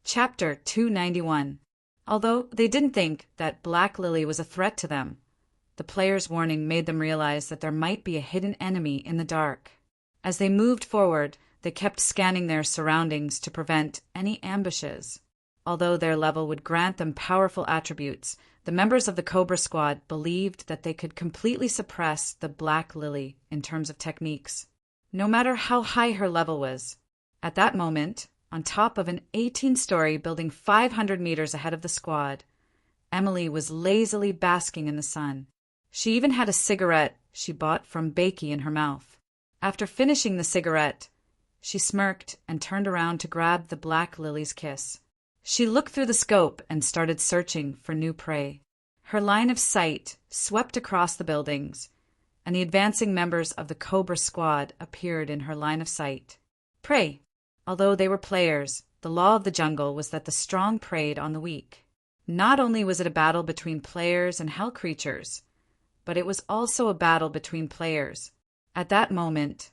Chapter 291. Although they didn't think that Black Lily was a threat to them, the player's warning made them realize that there might be a hidden enemy in the dark. As they moved forward, they kept scanning their surroundings to prevent any ambushes. Although their level would grant them powerful attributes, the members of the Cobra Squad believed that they could completely suppress the Black Lily in terms of techniques, no matter how high her level was. At that moment, on top of an 18-story building 500 meters ahead of the squad, Emily was lazily basking in the sun. She even had a cigarette she bought from Bakey in her mouth. After finishing the cigarette, she smirked and turned around to grab the Black Lily's kiss. She looked through the scope and started searching for new prey. Her line of sight swept across the buildings, and the advancing members of the Cobra Squad appeared in her line of sight. Prey. Although they were players, the law of the jungle was that the strong preyed on the weak. Not only was it a battle between players and hell creatures, but it was also a battle between players. At that moment,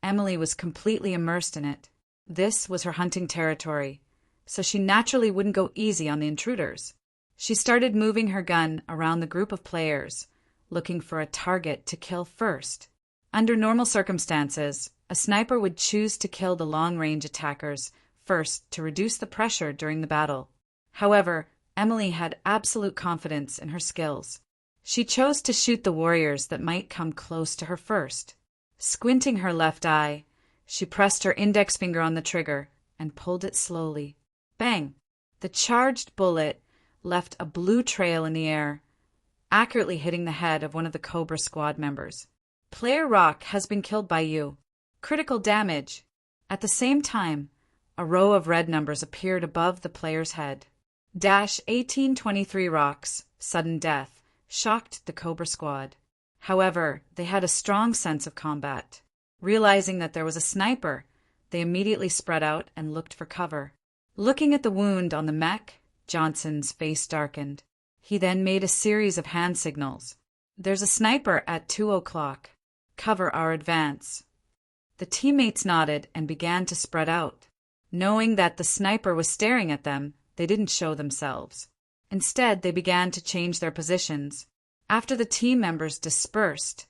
Emily was completely immersed in it. This was her hunting territory, so she naturally wouldn't go easy on the intruders. She started moving her gun around the group of players, looking for a target to kill first. Under normal circumstances, a sniper would choose to kill the long-range attackers first to reduce the pressure during the battle. However, Emily had absolute confidence in her skills. She chose to shoot the warriors that might come close to her first. Squinting her left eye, she pressed her index finger on the trigger and pulled it slowly. Bang! The charged bullet left a blue trail in the air, accurately hitting the head of one of the Cobra Squad members. Player Rock has been killed by you. Critical damage. At the same time, a row of red numbers appeared above the player's head. 1823 Rock's sudden death shocked the Cobra Squad. However, they had a strong sense of combat. Realizing that there was a sniper, they immediately spread out and looked for cover. Looking at the wound on the mech, Johnson's face darkened. He then made a series of hand signals. There's a sniper at 2 o'clock. Cover our advance. The teammates nodded and began to spread out. Knowing that the sniper was staring at them, they didn't show themselves. Instead, they began to change their positions. After the team members dispersed,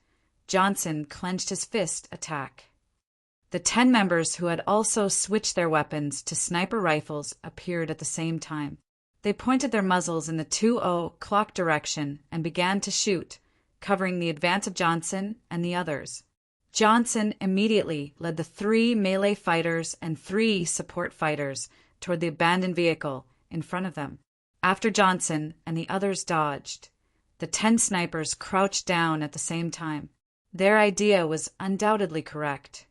Johnson clenched his fist attack. The 10 members who had also switched their weapons to sniper rifles appeared at the same time. They pointed their muzzles in the 2 o'clock direction and began to shoot, covering the advance of Johnson and the others. Johnson immediately led the 3 melee fighters and 3 support fighters toward the abandoned vehicle in front of them. After Johnson and the others dodged, the 10 snipers crouched down at the same time. Their idea was undoubtedly correct.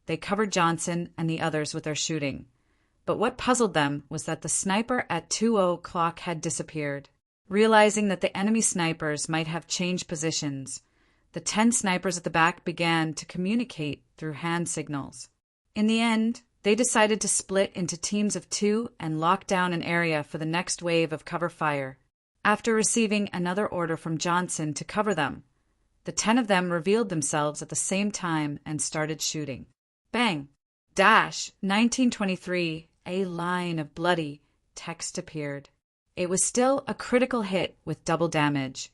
They covered Johnson and the others with their shooting. But what puzzled them was that the sniper at 2 o'clock had disappeared. Realizing that the enemy snipers might have changed positions, the 10 snipers at the back began to communicate through hand signals. In the end, they decided to split into teams of 2 and lock down an area for the next wave of cover fire. After receiving another order from Johnson to cover them, the 10 of them revealed themselves at the same time and started shooting. Bang! 1923, a line of bloody text appeared. It was still a critical hit with double damage,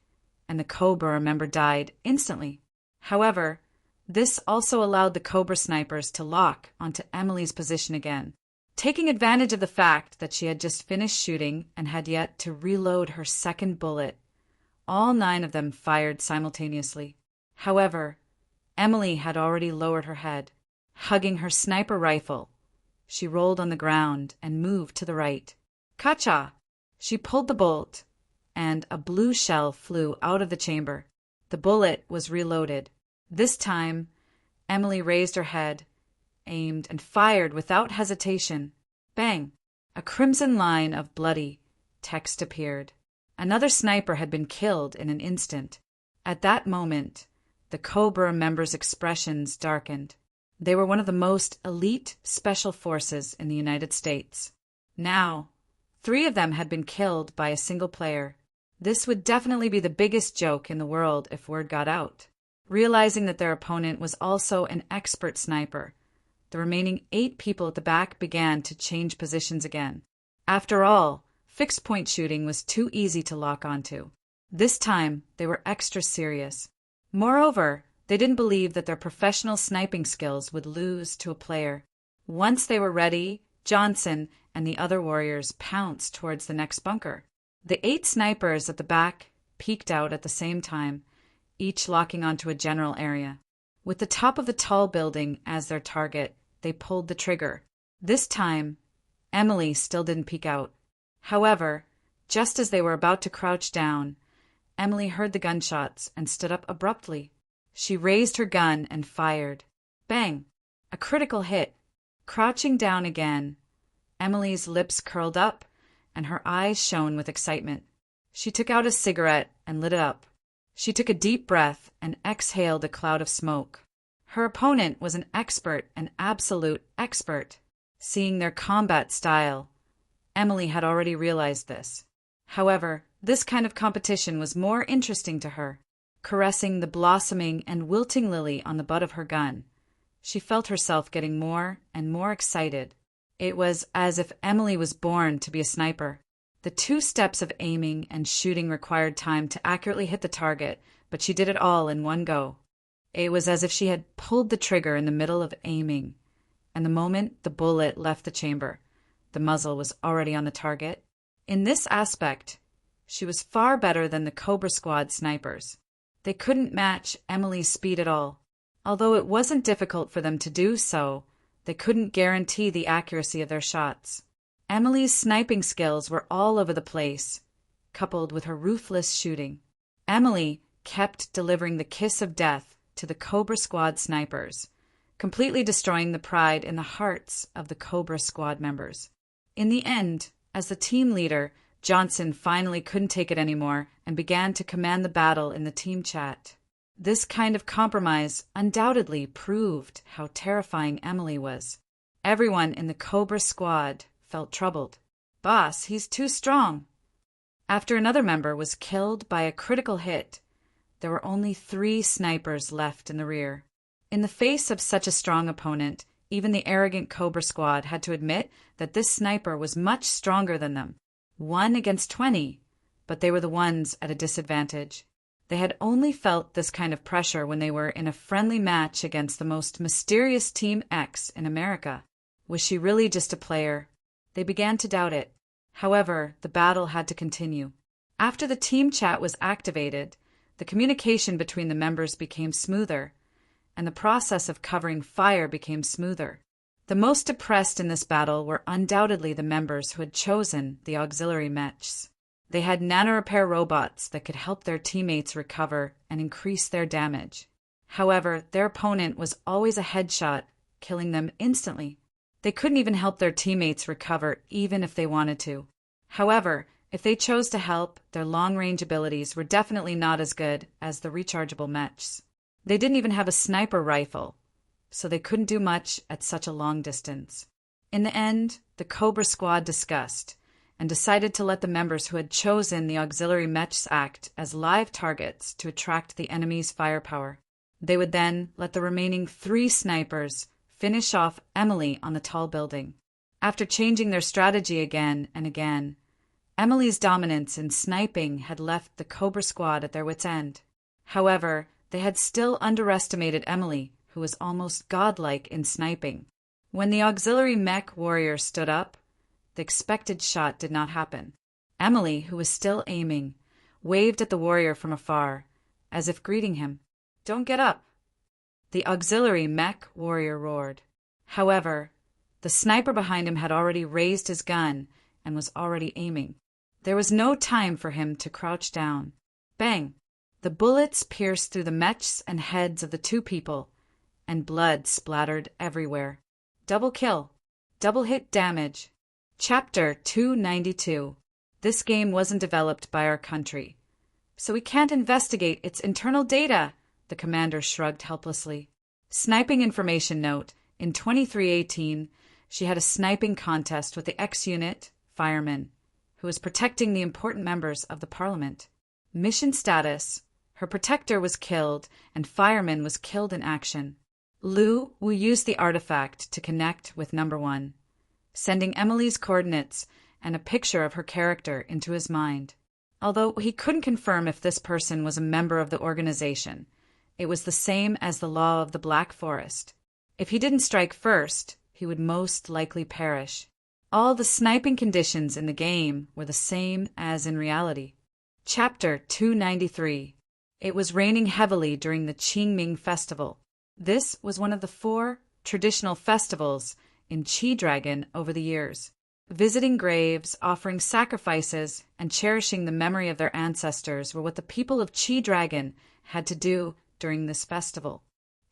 and the Cobra member died instantly. However, this also allowed the Cobra snipers to lock onto Emily's position again. Taking advantage of the fact that she had just finished shooting and had yet to reload her second bullet, all 9 of them fired simultaneously. However, Emily had already lowered her head. Hugging her sniper rifle, she rolled on the ground and moved to the right. Kacha! She pulled the bolt, and a blue shell flew out of the chamber. The bullet was reloaded. This time, Emily raised her head, aimed, and fired without hesitation. Bang! A crimson line of bloody text appeared. Another sniper had been killed in an instant. At that moment, the Cobra members' expressions darkened. They were one of the most elite special forces in the United States. Now, 3 of them had been killed by a single player. This would definitely be the biggest joke in the world if word got out. Realizing that their opponent was also an expert sniper, the remaining 8 people at the back began to change positions again. After all, fixed-point shooting was too easy to lock onto. This time, they were extra serious. Moreover, they didn't believe that their professional sniping skills would lose to a player. Once they were ready, Johnson and the other warriors pounced towards the next bunker. The 8 snipers at the back peeked out at the same time, each locking onto a general area. With the top of the tall building as their target, they pulled the trigger. This time, Emily still didn't peek out. However, just as they were about to crouch down, Emily heard the gunshots and stood up abruptly. She raised her gun and fired. Bang! A critical hit. Crouching down again, Emily's lips curled up and her eyes shone with excitement. She took out a cigarette and lit it up. She took a deep breath and exhaled a cloud of smoke. Her opponent was an expert, an absolute expert. Seeing their combat style, Emily had already realized this. However, this kind of competition was more interesting to her. Caressing the blossoming and wilting lily on the butt of her gun, she felt herself getting more and more excited. It was as if Emily was born to be a sniper. The 2 steps of aiming and shooting required time to accurately hit the target, but she did it all in one go. It was as if she had pulled the trigger in the middle of aiming, and the moment the bullet left the chamber, the muzzle was already on the target. In this aspect, she was far better than the Cobra Squad snipers. They couldn't match Emily's speed at all. Although it wasn't difficult for them to do so, they couldn't guarantee the accuracy of their shots. Emily's sniping skills were all over the place, coupled with her ruthless shooting. Emily kept delivering the kiss of death to the Cobra Squad snipers, completely destroying the pride in the hearts of the Cobra Squad members. In the end, as the team leader, Johnson finally couldn't take it anymore and began to command the battle in the team chat. This kind of compromise undoubtedly proved how terrifying Emily was. Everyone in the Cobra Squad felt troubled. Boss, he's too strong. After another member was killed by a critical hit, there were only 3 snipers left in the rear. In the face of such a strong opponent, even the arrogant Cobra Squad had to admit that this sniper was much stronger than them. 1 against 20, but they were the ones at a disadvantage. They had only felt this kind of pressure when they were in a friendly match against the most mysterious Team X in America. Was she really just a player? They began to doubt it. However, the battle had to continue. After the team chat was activated, the communication between the members became smoother, and the process of covering fire became smoother. The most depressed in this battle were undoubtedly the members who had chosen the auxiliary mechs. They had nanorepair robots that could help their teammates recover and increase their damage. However, their opponent was always a headshot, killing them instantly. They couldn't even help their teammates recover even if they wanted to. However, if they chose to help, their long-range abilities were definitely not as good as the rechargeable mechs. They didn't even have a sniper rifle, so they couldn't do much at such a long distance. In the end, the Cobra Squad discussed and decided to let the members who had chosen the auxiliary mechs act as live targets to attract the enemy's firepower. They would then let the remaining 3 snipers finish off Emily on the tall building. After changing their strategy again and again, Emily's dominance in sniping had left the Cobra Squad at their wits' end. However, they had still underestimated Emily, who was almost godlike in sniping. When the auxiliary mech warrior stood up, the expected shot did not happen. Emily, who was still aiming, waved at the warrior from afar, as if greeting him. "Don't get up." The auxiliary mech warrior roared. However, the sniper behind him had already raised his gun and was already aiming. There was no time for him to crouch down. Bang! The bullets pierced through the mechs and heads of the 2 people, and blood splattered everywhere. Double kill. Double hit damage. Chapter 292. This game wasn't developed by our country, so we can't investigate its internal data, the commander shrugged helplessly. Sniping information note. In 2318, she had a sniping contest with the X-Unit fireman, who was protecting the important members of the parliament. Mission status. Her protector was killed, and fireman was killed in action. Lu will use the artifact to connect with number 1. Sending Emily's coordinates and a picture of her character into his mind. Although he couldn't confirm if this person was a member of the organization, it was the same as the law of the Black Forest. If he didn't strike first, he would most likely perish. All the sniping conditions in the game were the same as in reality. Chapter 293. It was raining heavily during the Qingming Festival. This was one of the 4 traditional festivals in Qi Dragon over the years. Visiting graves, offering sacrifices, and cherishing the memory of their ancestors were what the people of Qi Dragon had to do during this festival.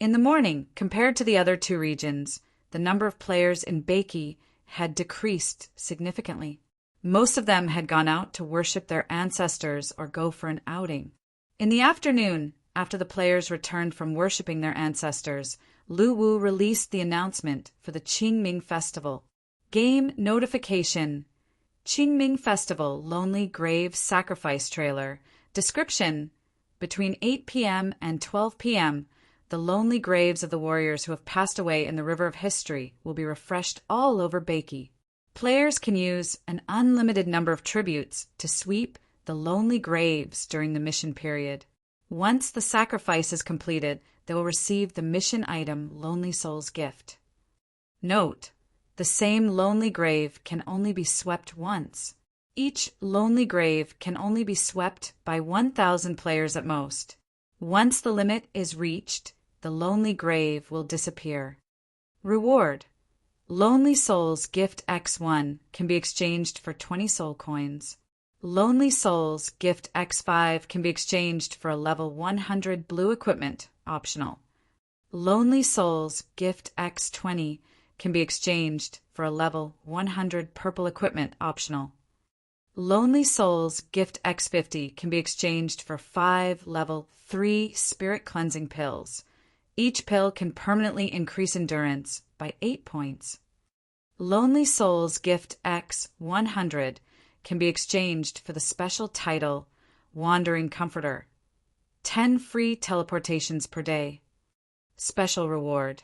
In the morning, compared to the other 2 regions, the number of players in Beiki had decreased significantly. Most of them had gone out to worship their ancestors or go for an outing. In the afternoon, after the players returned from worshiping their ancestors, Lu Wu released the announcement for the Qingming Festival. Game notification. Qingming Festival Lonely Grave Sacrifice Trailer. Description: between 8 p.m. and 12 p.m., the lonely graves of the warriors who have passed away in the River of History will be refreshed all over Beiki. Players can use an unlimited number of tributes to sweep the lonely graves during the mission period. Once the sacrifice is completed, they will receive the mission item Lonely Soul's Gift. Note: the same lonely grave can only be swept once. Each lonely grave can only be swept by 1,000 players at most. Once the limit is reached, the lonely grave will disappear. Reward: Lonely Soul's Gift X1 can be exchanged for 20 soul coins. Lonely Soul's Gift X5 can be exchanged for a level 100 blue equipment, optional. Lonely Soul's Gift X20 can be exchanged for a level 100 purple equipment, optional. Lonely Soul's Gift X50 can be exchanged for 5 level 3 spirit cleansing pills. Each pill can permanently increase endurance by 8 points. Lonely Soul's Gift X100 can be exchanged for the special title Wandering Comforter. 10 free teleportations per day. Special reward.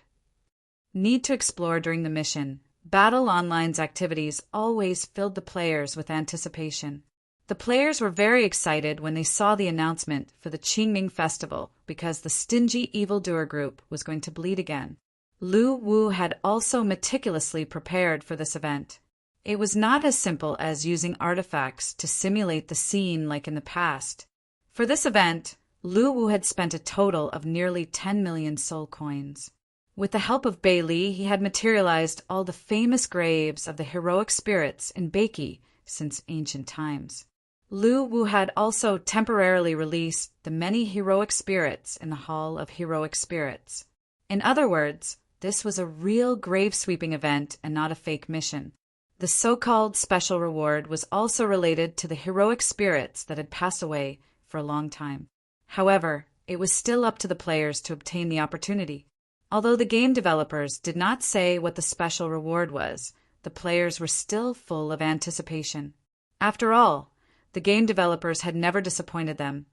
Need to explore during the mission. Battle Online's activities always filled the players with anticipation. The players were very excited when they saw the announcement for the Qingming Festival because the stingy evildoer group was going to bleed again. Lu Wu had also meticulously prepared for this event. It was not as simple as using artifacts to simulate the scene like in the past. For this event, Lu Wu had spent a total of nearly 10 million soul coins. With the help of Bei Li, he had materialized all the famous graves of the heroic spirits in Beiki since ancient times. Lu Wu had also temporarily released the many heroic spirits in the Hall of Heroic Spirits. In other words, this was a real grave-sweeping event and not a fake mission. The so-called special reward was also related to the heroic spirits that had passed away for a long time. However, it was still up to the players to obtain the opportunity. Although the game developers did not say what the special reward was, the players were still full of anticipation. After all, the game developers had never disappointed them,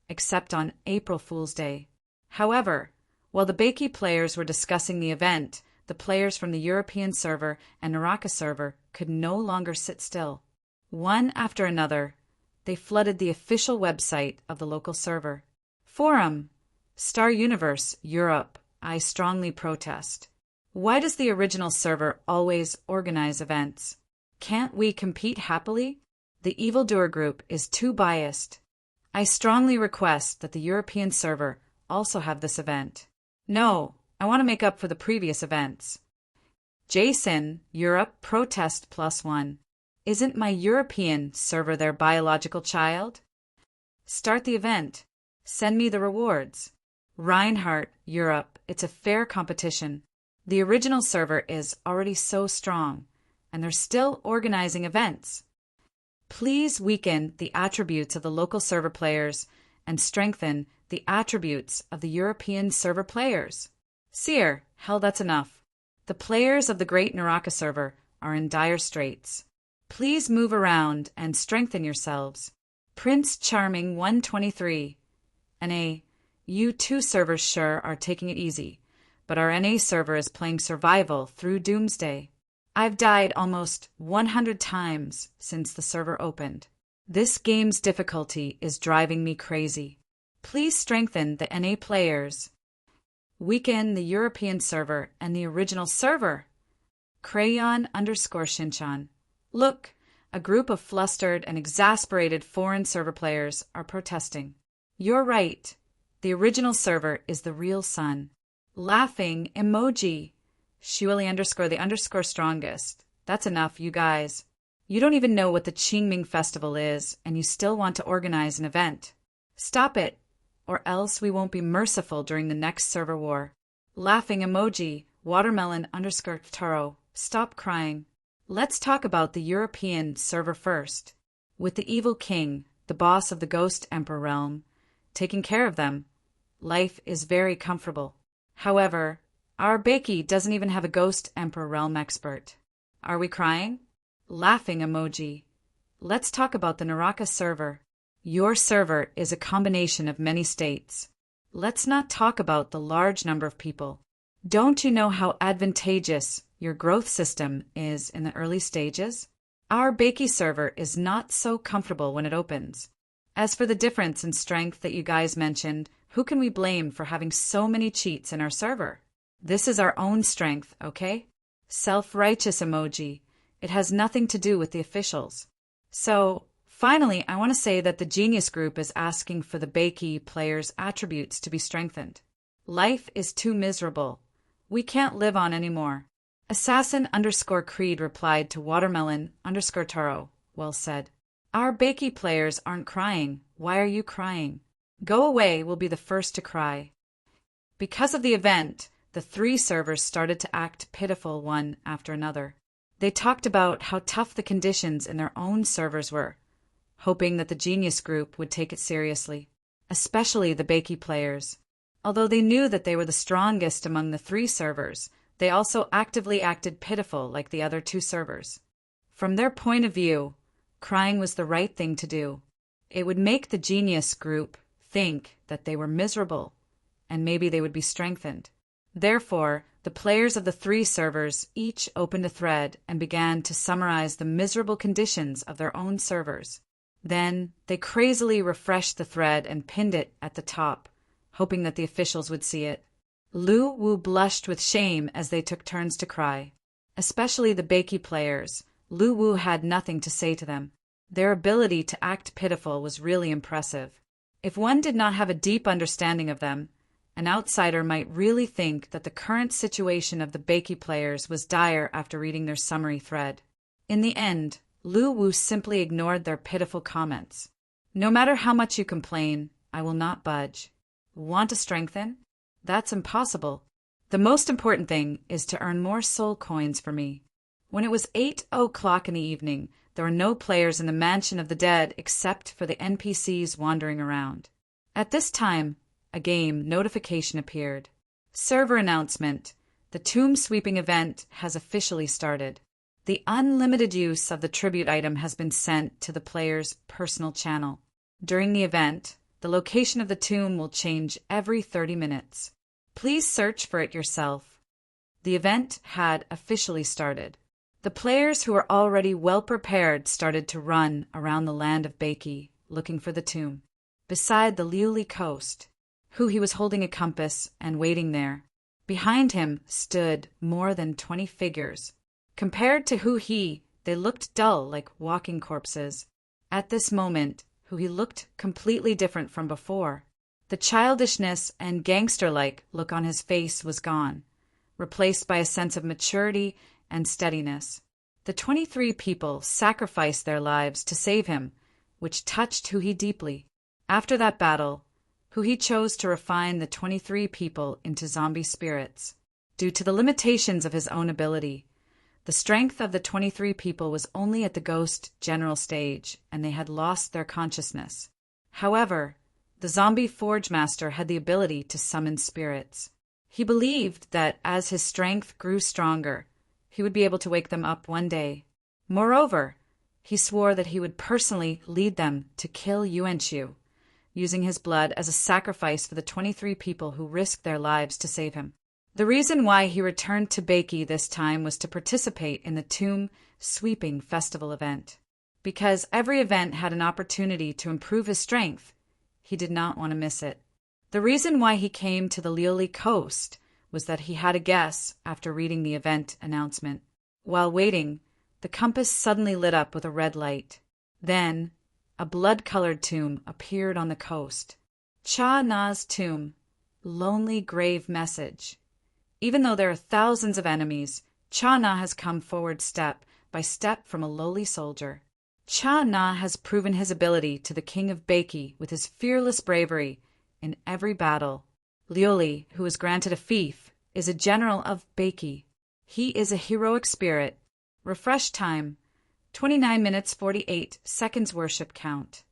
except on April Fool's Day. However, while the Beiki players were discussing the event, the players from the European server and Naraka server could no longer sit still. One after another, they flooded the official website of the local server. Forum: Star Universe, Europe. I strongly protest. Why does the original server always organize events? Can't we compete happily? The evildoer group is too biased. I strongly request that the European server also have this event. No, I want to make up for the previous events. Jason, Europe, protest +1. Isn't my European server their biological child? Start the event. Send me the rewards. Reinhardt, Europe, it's a fair competition. The original server is already so strong, and they're still organizing events. Please weaken the attributes of the local server players and strengthen the attributes of the European server players. Seer, hell, that's enough. The players of the Great Naraka server are in dire straits. Please move around and strengthen yourselves. Prince Charming 123. NA, you two servers sure are taking it easy, but our NA server is playing survival through Doomsday. I've died almost 100 times since the server opened. This game's difficulty is driving me crazy. Please strengthen the NA players. Weaken the European server and the original server. Crayon_Shinchan. Look, a group of flustered and exasperated foreign server players are protesting. You're right. The original server is the real sun. Laughing emoji. Shuili_the_strongest. That's enough, you guys. You don't even know what the Qingming Festival is, and you still want to organize an event. Stop it, or else we won't be merciful during the next server war. Laughing emoji. Watermelon_Taro. Stop crying. Let's talk about the European server first. With the evil king, the boss of the Ghost Emperor realm, taking care of them, life is very comfortable. However, our Beiki doesn't even have a Ghost Emperor realm expert. Are we crying? Laughing emoji. Let's talk about the Naraka server. Your server is a combination of many states. Let's not talk about the large number of people. Don't you know how advantageous your growth system is in the early stages? Our Beiki server is not so comfortable when it opens. As for the difference in strength that you guys mentioned, who can we blame for having so many cheats in our server? This is our own strength, okay? Self-righteous emoji. It has nothing to do with the officials. So, finally, I want to say that the Genius Group is asking for the Beiki players' attributes to be strengthened. Life is too miserable. We can't live on anymore. Assassin_Creed replied to Watermelon_Taro. Well said. Our Beiki players aren't crying. Why are you crying? Go away will be the first to cry. Because of the event, the three servers started to act pitiful one after another. They talked about how tough the conditions in their own servers were, hoping that the Genius Group would take it seriously, especially the Beiki players. Although they knew that they were the strongest among the three servers, they also actively acted pitiful like the other two servers. From their point of view, crying was the right thing to do. It would make the Genius Group think that they were miserable, and maybe they would be strengthened. Therefore, the players of the three servers each opened a thread and began to summarize the miserable conditions of their own servers. Then, they crazily refreshed the thread and pinned it at the top, hoping that the officials would see it. Lu Wu blushed with shame as they took turns to cry. Especially the Beiki players, Lu Wu had nothing to say to them. Their ability to act pitiful was really impressive. If one did not have a deep understanding of them, an outsider might really think that the current situation of the Beiki players was dire after reading their summary thread. In the end, Lu Wu simply ignored their pitiful comments. No matter how much you complain, I will not budge. Want to strengthen? That's impossible. The most important thing is to earn more soul coins for me. When it was 8:00 in the evening, there were no players in the Mansion of the Dead except for the NPCs wandering around. At this time, a game notification appeared. Server announcement. The tomb sweeping event has officially started. The unlimited use of the tribute item has been sent to the player's personal channel. During the event, the location of the tomb will change every 30 minutes. Please search for it yourself. The event had officially started. The players who were already well prepared started to run around the land of Beiki, looking for the tomb. Beside the Liuli coast, he was holding a compass and waiting there. Behind him stood more than 20 figures. Compared to they looked dull like walking corpses. At this moment, he looked completely different from before. The childishness and gangster-like look on his face was gone, replaced by a sense of maturity and steadiness. The 23 people sacrificed their lives to save him, which touched he deeply. After that battle, he chose to refine the 23 people into zombie spirits. Due to the limitations of his own ability, the strength of the 23 people was only at the ghost general stage, and they had lost their consciousness. However, the zombie Forge Master had the ability to summon spirits. He believed that as his strength grew stronger, he would be able to wake them up one day. Moreover, he swore that he would personally lead them to kill Yuanqiu, using his blood as a sacrifice for the 23 people who risked their lives to save him. The reason why he returned to Beiki this time was to participate in the Tomb Sweeping Festival event. Because every event had an opportunity to improve his strength, he did not want to miss it. The reason why he came to the Lioli coast was that he had a guess after reading the event announcement. While waiting, the compass suddenly lit up with a red light. Then, a blood-colored tomb appeared on the coast. Cha Na's tomb, lonely grave message. Even though there are thousands of enemies, Cha Na has come forward step by step from a lowly soldier. Cha Na has proven his ability to the king of Beiki with his fearless bravery in every battle. Lioli, who was granted a fief, is a general of Beiki. He is a heroic spirit. Refresh time, 29 minutes 48 seconds worship count.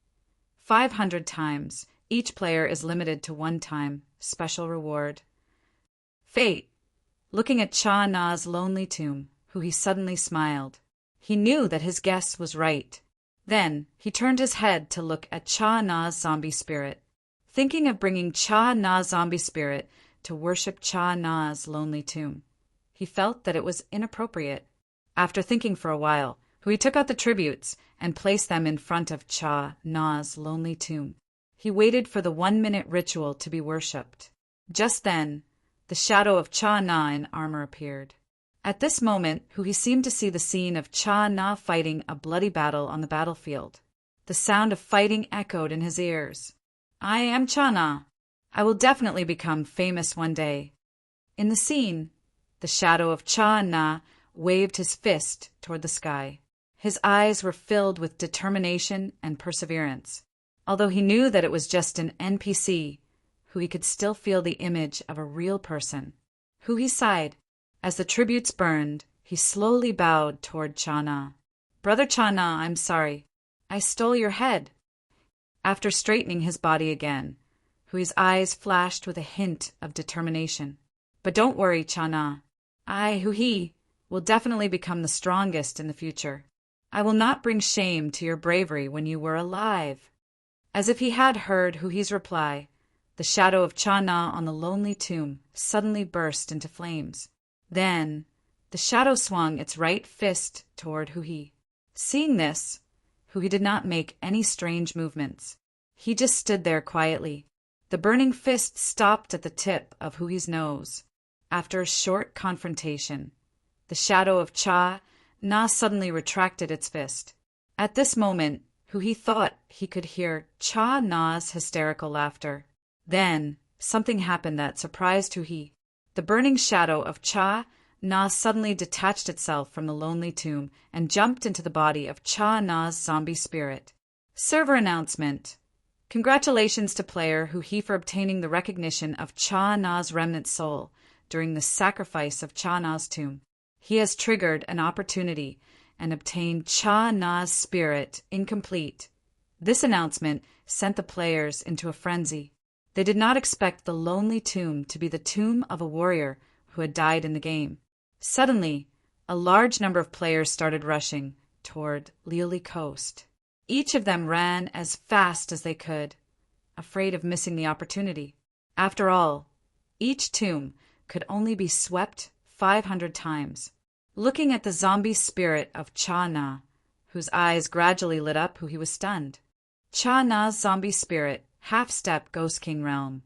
500 times. Each player is limited to 1 time. Special reward. Fate. Looking at Cha Na's lonely tomb, who he suddenly smiled. He knew that his guess was right. Then he turned his head to look at Cha Na's zombie spirit, thinking of bringing Cha Na's zombie spirit to worship Cha Na's lonely tomb. He felt that it was inappropriate. After thinking for a while, he took out the tributes and placed them in front of Cha Na's lonely tomb. He waited for the 1-minute ritual to be worshipped. Just then, the shadow of Cha Na in armor appeared. At this moment, he seemed to see the scene of Cha Na fighting a bloody battle on the battlefield. The sound of fighting echoed in his ears. I am Cha Na. I will definitely become famous one day. In the scene, the shadow of Cha Na waved his fist toward the sky. His eyes were filled with determination and perseverance. Although he knew that it was just an NPC, he could still feel the image of a real person. He sighed. As the tributes burned, he slowly bowed toward Cha Na. Brother Cha Na, I'm sorry. I stole your head. After straightening his body again, Hui's eyes flashed with a hint of determination. But don't worry, Cha Na. I, Hui, will definitely become the strongest in the future. I will not bring shame to your bravery when you were alive. As if he had heard Hui's reply, the shadow of Cha Na on the lonely tomb suddenly burst into flames. Then, the shadow swung its right fist toward Hui. Seeing this, Hui did not make any strange movements. He just stood there quietly. The burning fist stopped at the tip of Hui's nose. After a short confrontation, the shadow of Cha Na suddenly retracted its fist. At this moment, Hui thought he could hear Cha Na's hysterical laughter. Then, something happened that surprised Hui. The burning shadow of Cha Na suddenly detached itself from the lonely tomb and jumped into the body of Cha Na's zombie spirit. Server announcement. Congratulations to player Hui for obtaining the recognition of Cha Na's remnant soul during the sacrifice of Cha Na's tomb. He has triggered an opportunity and obtained Cha Na's spirit incomplete. This announcement sent the players into a frenzy. They did not expect the lonely tomb to be the tomb of a warrior who had died in the game. Suddenly, a large number of players started rushing toward Lioli Coast. Each of them ran as fast as they could, afraid of missing the opportunity. After all, each tomb could only be swept 500 times. Looking at the zombie spirit of Cha Na, whose eyes gradually lit up, he was stunned. Cha Na's zombie spirit, half-step Ghost King realm.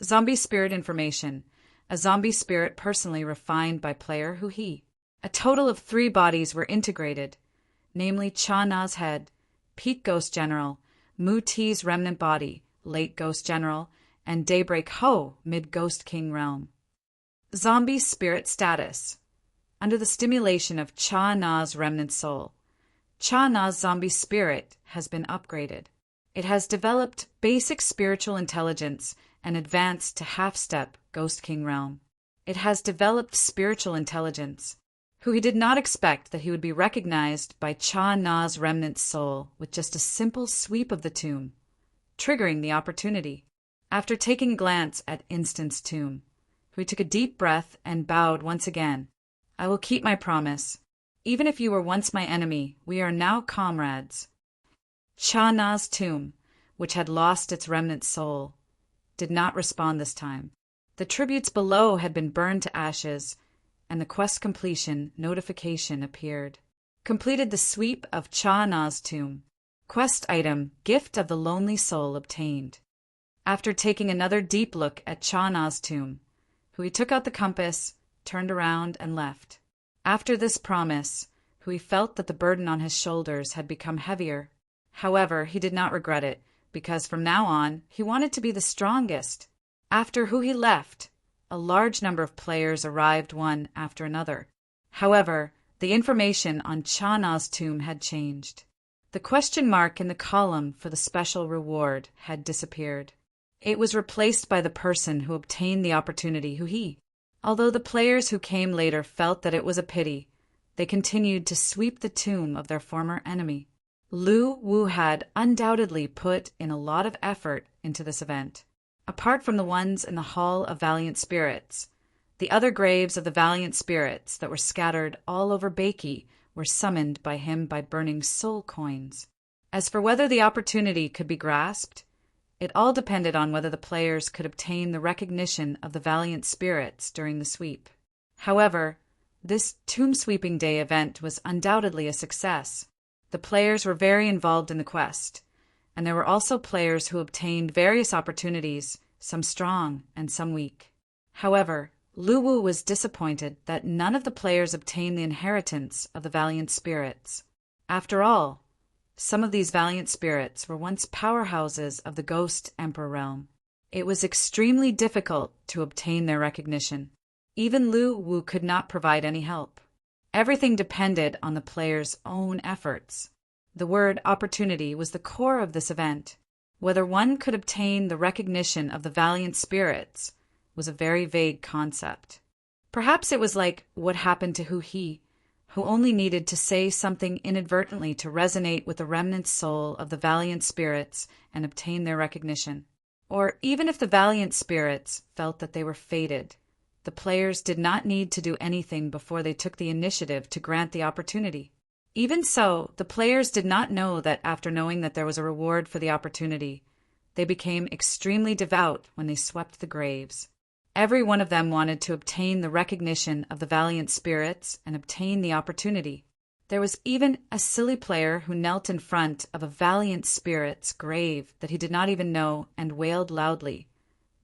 Zombie spirit information. A zombie spirit personally refined by player Hui. A total of 3 bodies were integrated, namely Cha Na's head, Peak Ghost General, Mu Ti's remnant body, late Ghost General, and Daybreak Ho, mid-Ghost King realm. Zombie spirit status. Under the stimulation of Cha Na's remnant soul, Cha Na's zombie spirit has been upgraded. It has developed basic spiritual intelligence and advanced to half-step Ghost King realm. It has developed spiritual intelligence. Hui did not expect that he would be recognized by Cha Na's remnant soul with just a simple sweep of the tomb, triggering the opportunity. After taking a glance at Instant's tomb, Hui took a deep breath and bowed once again. I will keep my promise. Even if you were once my enemy, we are now comrades. Cha Na's tomb, which had lost its remnant soul, did not respond this time. The tributes below had been burned to ashes, and the quest completion notification appeared. Completed the sweep of Cha-Na's tomb. Quest item, Gift of the Lonely Soul obtained. After taking another deep look at Cha-Na's tomb, Hui took out the compass, turned around, and left. After this promise, Hui felt that the burden on his shoulders had become heavier. However, he did not regret it, because from now on, he wanted to be the strongest. After Hui left, a large number of players arrived one after another. However, the information on Cha-Na's tomb had changed. The question mark in the column for the special reward had disappeared. It was replaced by the person who obtained the opportunity, Hui. Although the players who came later felt that it was a pity, they continued to sweep the tomb of their former enemy. Lu Wu had undoubtedly put in a lot of effort into this event. Apart from the ones in the Hall of Valiant Spirits, the other graves of the valiant spirits that were scattered all over Beiki were summoned by him by burning soul coins. As for whether the opportunity could be grasped, it all depended on whether the players could obtain the recognition of the valiant spirits during the sweep. However, this Tomb Sweeping Day event was undoubtedly a success. The players were very involved in the quest, and there were also players who obtained various opportunities, some strong and some weak. However, Lu Wu was disappointed that none of the players obtained the inheritance of the valiant spirits. After all, some of these valiant spirits were once powerhouses of the Ghost Emperor realm. It was extremely difficult to obtain their recognition. Even Lu Wu could not provide any help. Everything depended on the players' own efforts. The word opportunity was the core of this event. Whether one could obtain the recognition of the valiant spirits was a very vague concept. Perhaps it was like what happened to Hui, who only needed to say something inadvertently to resonate with the remnant soul of the valiant spirits and obtain their recognition. Or even if the valiant spirits felt that they were fated, the players did not need to do anything before they took the initiative to grant the opportunity. Even so, the players did not know that after knowing that there was a reward for the opportunity, they became extremely devout when they swept the graves. Every one of them wanted to obtain the recognition of the valiant spirits and obtain the opportunity. There was even a silly player who knelt in front of a valiant spirit's grave that he did not even know and wailed loudly,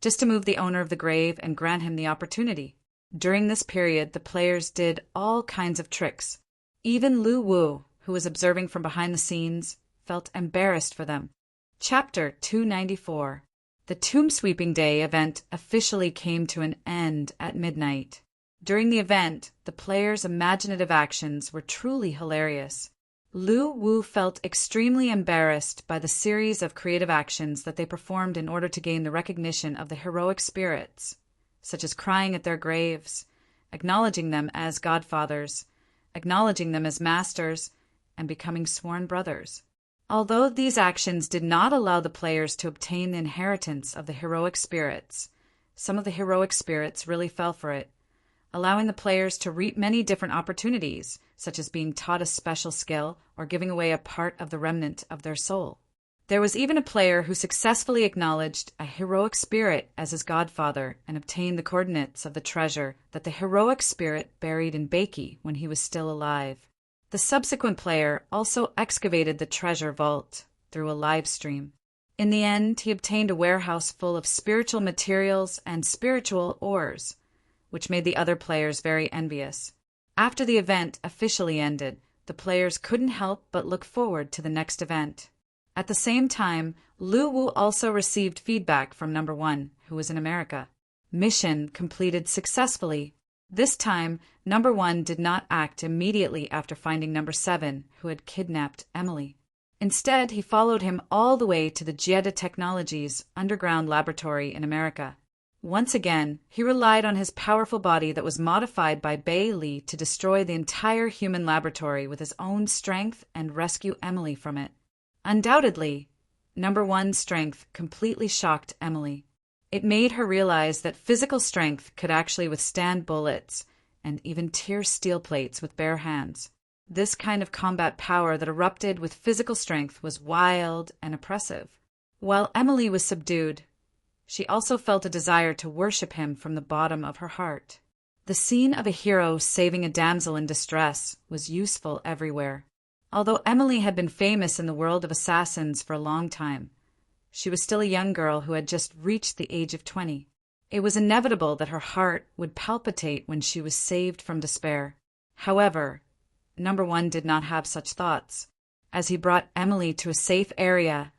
just to move the owner of the grave and grant him the opportunity. During this period, the players did all kinds of tricks. Even Lu Wu, who was observing from behind the scenes, felt embarrassed for them. Chapter 294. The Tomb Sweeping Day event officially came to an end at midnight. During the event, the players' imaginative actions were truly hilarious. Lu Wu felt extremely embarrassed by the series of creative actions that they performed in order to gain the recognition of the heroic spirits, such as crying at their graves, acknowledging them as godfathers, acknowledging them as masters, and becoming sworn brothers. Although these actions did not allow the players to obtain the inheritance of the heroic spirits, some of the heroic spirits really fell for it, allowing the players to reap many different opportunities, such as being taught a special skill or giving away a part of the remnant of their soul. There was even a player who successfully acknowledged a heroic spirit as his godfather and obtained the coordinates of the treasure that the heroic spirit buried in Beiki when he was still alive. The subsequent player also excavated the treasure vault through a live stream. In the end, he obtained a warehouse full of spiritual materials and spiritual ores, which made the other players very envious. After the event officially ended, the players couldn't help but look forward to the next event. At the same time, Lu Wu also received feedback from number 1, who was in America. Mission completed successfully. This time, number 1 did not act immediately after finding number 7, who had kidnapped Emily. Instead, he followed him all the way to the Jieda Technologies underground laboratory in America. Once again, he relied on his powerful body that was modified by Bei Li to destroy the entire human laboratory with his own strength and rescue Emily from it. Undoubtedly, number 1's strength completely shocked Emily. It made her realize that physical strength could actually withstand bullets and even tear steel plates with bare hands. This kind of combat power that erupted with physical strength was wild and oppressive. While Emily was subdued, She also felt a desire to worship him from the bottom of her heart. The scene of a hero saving a damsel in distress was useful everywhere. Although Emily had been famous in the world of assassins for a long time, she was still a young girl who had just reached the age of 20. It was inevitable that her heart would palpitate when she was saved from despair. However, Number 1 did not have such thoughts. As he brought Emily to a safe area,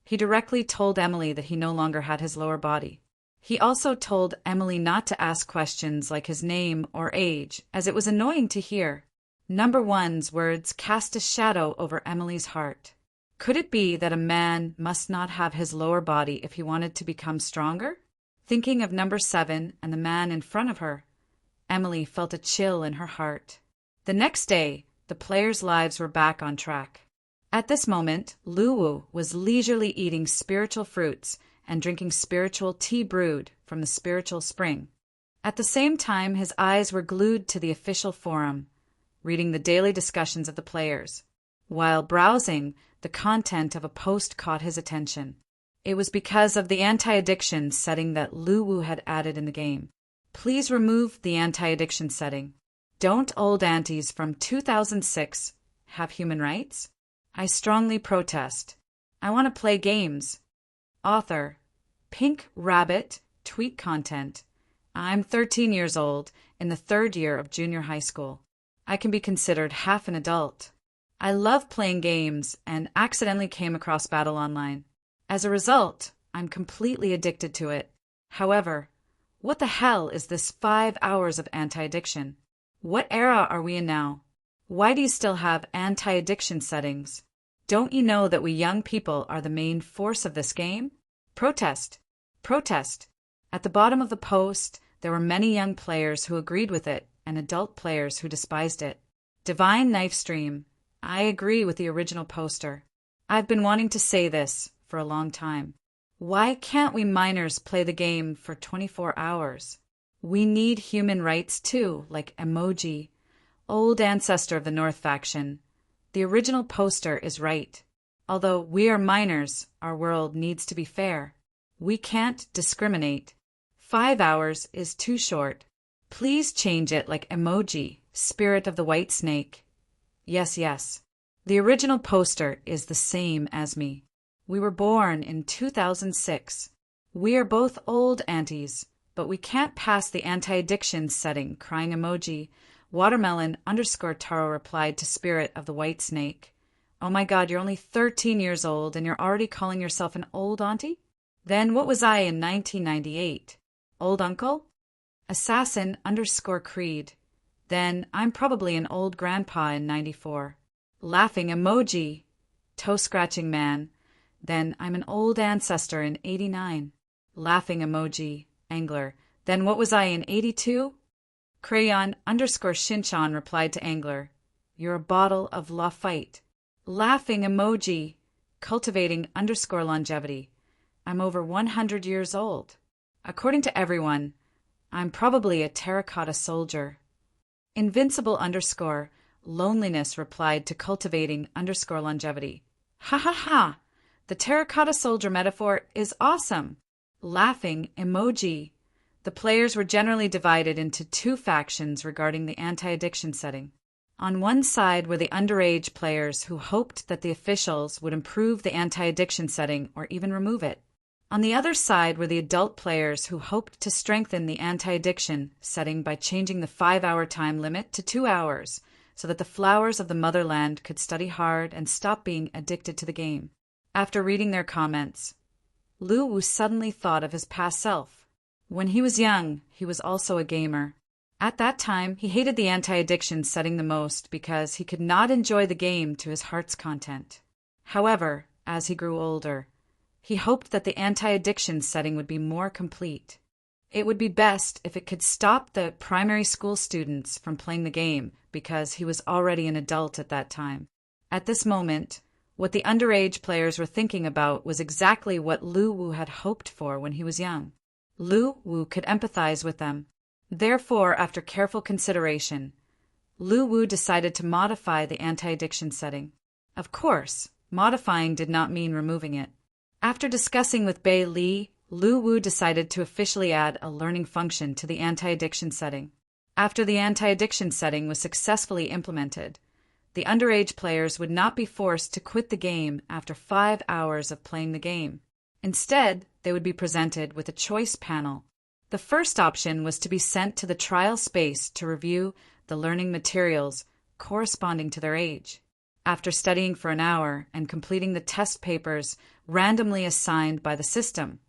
he directly told Emily that he no longer had his lower body. He also told Emily not to ask questions like his name or age, as it was annoying to hear. Number 1's words cast a shadow over Emily's heart. Could it be that a man must not have his lower body if he wanted to become stronger? Thinking of Number 7 and the man in front of her, Emily felt a chill in her heart. The next day, the players' lives were back on track. At this moment, Luwu was leisurely eating spiritual fruits and drinking spiritual tea brewed from the spiritual spring. At the same time, his eyes were glued to the official forum, reading the daily discussions of the players. While browsing, the content of a post caught his attention. It was because of the anti-addiction setting that Luwu had added in the game. Please remove the anti-addiction setting. Don't old aunties from 2006 have human rights? I strongly protest. I want to play games. Author, Pink Rabbit, tweet content. I'm 13 years old, in the 3rd year of junior high school. I can be considered half an adult. I love playing games and accidentally came across Battle Online. As a result, I'm completely addicted to it. However, what the hell is this 5 hours of anti-addiction? What era are we in now? Why do you still have anti-addiction settings? Don't you know that we young people are the main force of this game? Protest! Protest! At the bottom of the post, there were many young players who agreed with it and adult players who despised it. Divine Knifestream, I agree with the original poster. I've been wanting to say this for a long time. Why can't we minors play the game for 24 hours? We need human rights too, like Emoji, old ancestor of the North faction. The original poster is right. Although we are minors, our world needs to be fair. We can't discriminate. 5 hours is too short. Please change it like Emoji, Spirit of the White Snake. Yes, yes. The original poster is the same as me. We were born in 2006. We are both old aunties, but we can't pass the anti-addiction setting, crying emoji. Watermelon_Taro replied to Spirit of the White Snake. Oh my god, you're only 13 years old and you're already calling yourself an old auntie? Then what was I in 1998? Old uncle? Assassin_Creed. Then I'm probably an old grandpa in 94. Laughing emoji. Toe-scratching man. Then I'm an old ancestor in 89. Laughing emoji. Angler. Then what was I in 82? Crayon_Shinchan replied to Angler. You're a bottle of Lafite. Laughing emoji. Cultivating_longevity. I'm over 100 years old. According to everyone, I'm probably a terracotta soldier. Invincible_loneliness replied to cultivating_longevity. Ha ha ha! The terracotta soldier metaphor is awesome. Laughing emoji. The players were generally divided into 2 factions regarding the anti-addiction setting. On one side were the underage players who hoped that the officials would improve the anti-addiction setting or even remove it. On the other side were the adult players who hoped to strengthen the anti-addiction setting by changing the 5-hour time limit to 2 hours so that the flowers of the motherland could study hard and stop being addicted to the game. After reading their comments, Luwu suddenly thought of his past self. When he was young, he was also a gamer. At that time, he hated the anti-addiction setting the most because he could not enjoy the game to his heart's content. However, as he grew older, he hoped that the anti-addiction setting would be more complete. It would be best if it could stop the primary school students from playing the game because he was already an adult at that time. At this moment, what the underage players were thinking about was exactly what Luwu had hoped for when he was young. Luwu could empathize with them. Therefore, after careful consideration, Luwu decided to modify the anti-addiction setting. Of course, modifying did not mean removing it. After discussing with Bei Li, Lu Wu decided to officially add a learning function to the anti-addiction setting. After the anti-addiction setting was successfully implemented, the underage players would not be forced to quit the game after 5 hours of playing the game. Instead, they would be presented with a choice panel. The first option was to be sent to the trial space to review the learning materials corresponding to their age. After studying for an hour and completing the test papers randomly assigned by the system,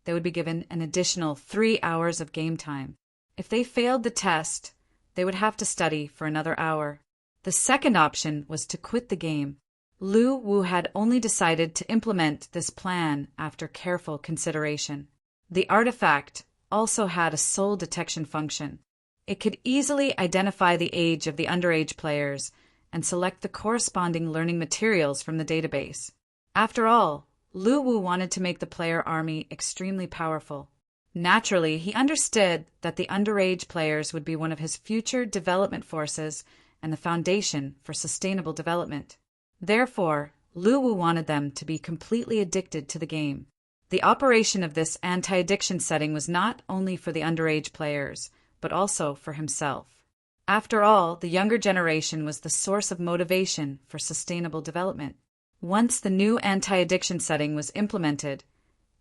they would be given an additional 3 hours of game time. If they failed the test, they would have to study for another hour. The second option was to quit the game. Lu Wu had only decided to implement this plan after careful consideration. The artifact also had a soul detection function. It could easily identify the age of the underage players and select the corresponding learning materials from the database. After all, Lu Wu wanted to make the player army extremely powerful. Naturally, he understood that the underage players would be one of his future development forces and the foundation for sustainable development. Therefore, Lu Wu wanted them to be completely addicted to the game. The operation of this anti-addiction setting was not only for the underage players, but also for himself. After all, the younger generation was the source of motivation for sustainable development. Once the new anti-addiction setting was implemented,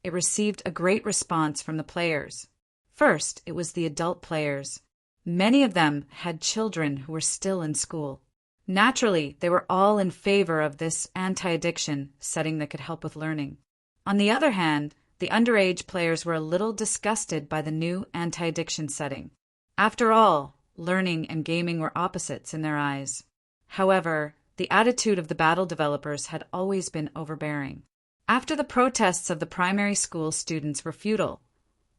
it received a great response from the players. First, it was the adult players. Many of them had children who were still in school. Naturally, they were all in favor of this anti-addiction setting that could help with learning. On the other hand, the underage players were a little disgusted by the new anti-addiction setting. After all, learning and gaming were opposites in their eyes. However, the attitude of the battle developers had always been overbearing. After the protests of the primary school students were futile,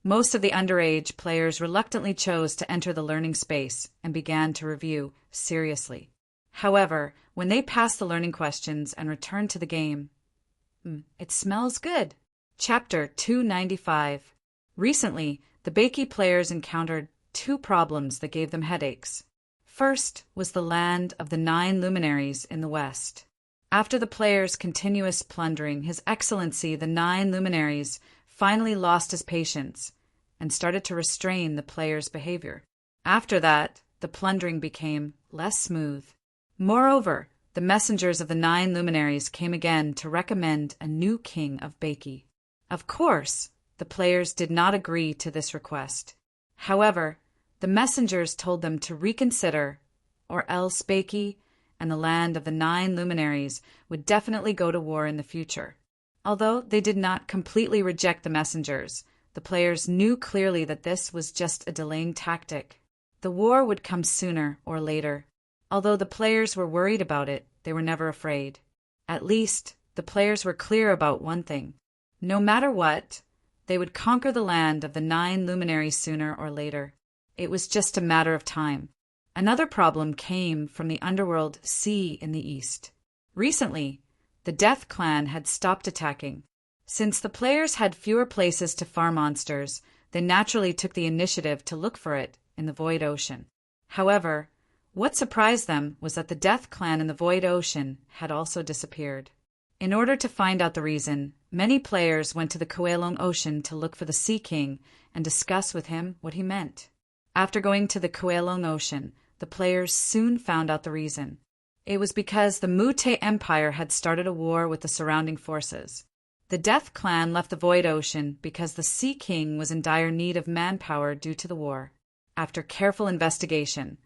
most of the underage players reluctantly chose to enter the learning space and began to review seriously. However, when they passed the learning questions and returned to the game, it smells good. Chapter 295. Recently, the Beiki players encountered 2 problems that gave them headaches. First was the land of the 9 luminaries in the west. After the players' continuous plundering, His Excellency the 9 luminaries finally lost his patience and started to restrain the players' behavior. After that, the plundering became less smooth. Moreover, the messengers of the 9 luminaries came again to recommend a new king of Beiki. Of course, the players did not agree to this request. However, the messengers told them to reconsider, or else Beiki and the land of the 9 luminaries would definitely go to war in the future. Although they did not completely reject the messengers, the players knew clearly that this was just a delaying tactic. The war would come sooner or later. Although the players were worried about it, they were never afraid. At least, the players were clear about one thing. No matter what, they would conquer the land of the 9 luminaries sooner or later. It was just a matter of time. Another problem came from the underworld sea in the east. Recently, the Death Clan had stopped attacking. Since the players had fewer places to farm monsters, they naturally took the initiative to look for it in the Void Ocean. However, what surprised them was that the Death Clan in the Void Ocean had also disappeared. In order to find out the reason, many players went to the Kuelong Ocean to look for the Sea King and discuss with him what he meant. After going to the Kuelong Ocean, the players soon found out the reason. It was because the Mute Empire had started a war with the surrounding forces. The Death Clan left the Void Ocean because the Sea King was in dire need of manpower due to the war. After careful investigation,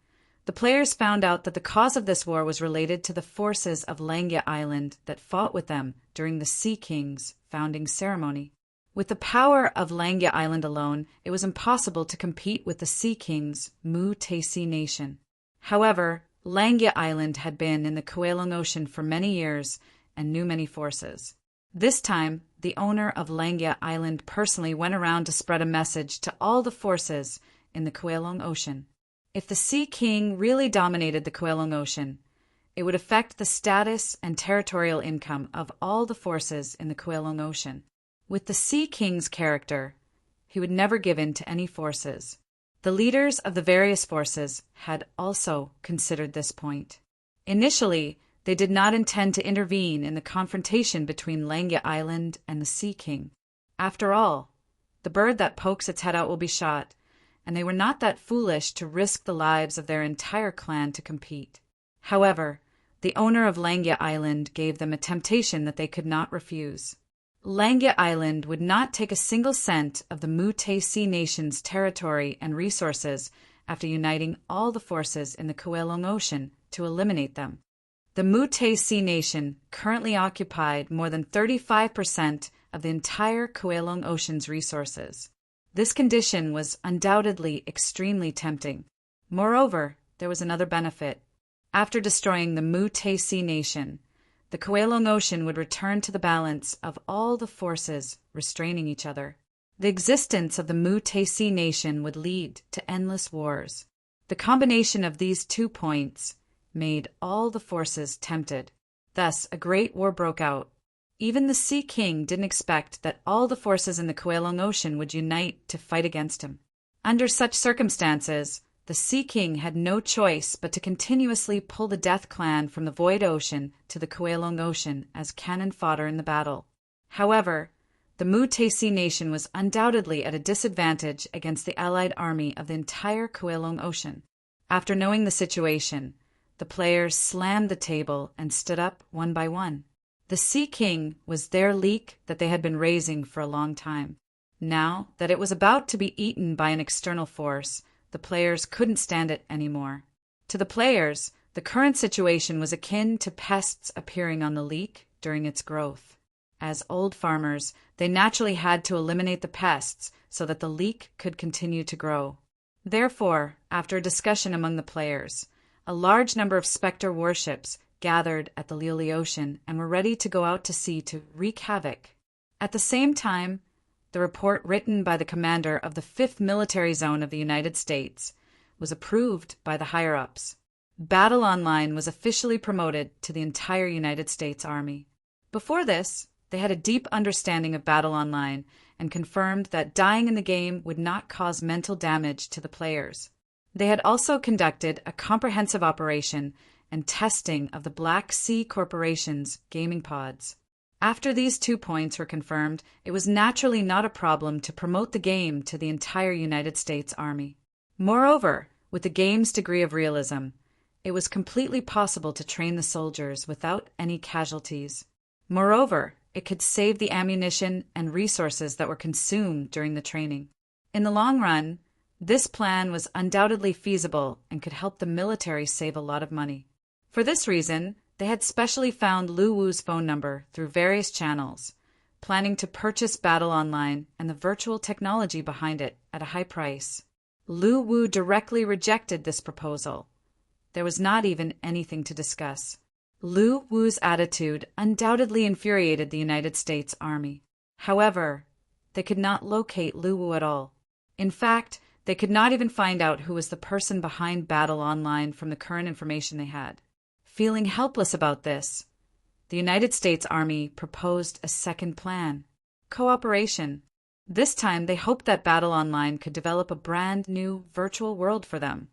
the players found out that the cause of this war was related to the forces of Langia Island that fought with them during the Sea King's founding ceremony. With the power of Langia Island alone, it was impossible to compete with the Sea King's Mu-Tesi nation. However, Langia Island had been in the Kuelong Ocean for many years and knew many forces. This time, the owner of Langia Island personally went around to spread a message to all the forces in the Kuelong Ocean. If the Sea King really dominated the Kuelong Ocean, it would affect the status and territorial income of all the forces in the Kuelong Ocean. With the Sea King's character, he would never give in to any forces. The leaders of the various forces had also considered this point. Initially, they did not intend to intervene in the confrontation between Langia Island and the Sea King. After all, The bird that pokes its head out will be shot, and they were not that foolish to risk the lives of their entire clan to compete. However, the owner of Langia Island gave them a temptation that they could not refuse. Langia Island would not take a single cent of the Mutaisi Nation's territory and resources after uniting all the forces in the Kowloon Ocean to eliminate them. The Mutaisi Nation currently occupied more than 35% of the entire Kowloon Ocean's resources. This condition was undoubtedly extremely tempting. Moreover, there was another benefit. After destroying the Mutaisi Nation, the Kowloon Ocean would return to the balance of all the forces restraining each other. The existence of the Mutaisi Nation would lead to endless wars. The combination of these 2 points made all the forces tempted. Thus, a great war broke out. Even the Sea King didn't expect that all the forces in the Kowloon Ocean would unite to fight against him. Under such circumstances, the Sea King had no choice but to continuously pull the Death Clan from the Void Ocean to the Kowloon Ocean as cannon fodder in the battle. However, the Mutaisi Nation was undoubtedly at a disadvantage against the allied army of the entire Kowloon Ocean. After knowing the situation, the players slammed the table and stood up one by one. The Sea King was their leak that they had been raising for a long time. Now that it was about to be eaten by an external force, the players couldn't stand it anymore. To the players, the current situation was akin to pests appearing on the leek during its growth. As old farmers, they naturally had to eliminate the pests so that the leek could continue to grow. Therefore, after a discussion among the players, a large number of Spectre warships gathered at the Liuli Ocean and were ready to go out to sea to wreak havoc. At the same time, the report written by the commander of the 5th Military Zone of the United States was approved by the higher-ups. Battle Online was officially promoted to the entire United States Army. Before this, they had a deep understanding of Battle Online and confirmed that dying in the game would not cause mental damage to the players. They had also conducted a comprehensive operation and testing of the Black Sea Corporation's gaming pods. After these 2 points were confirmed, it was naturally not a problem to promote the game to the entire United States Army. Moreover, with the game's degree of realism, it was completely possible to train the soldiers without any casualties. Moreover, it could save the ammunition and resources that were consumed during the training. In the long run, this plan was undoubtedly feasible and could help the military save a lot of money. For this reason, they had specially found Lu Wu's phone number through various channels, planning to purchase Battle Online and the virtual technology behind it at a high price. Lu Wu directly rejected this proposal. There was not even anything to discuss. Lu Wu's attitude undoubtedly infuriated the United States Army. However, they could not locate Lu Wu at all. In fact, they could not even find out who was the person behind Battle Online from the current information they had. Feeling helpless about this, the United States Army proposed a second plan: cooperation. This time they hoped that Battle Online could develop a brand new virtual world for them,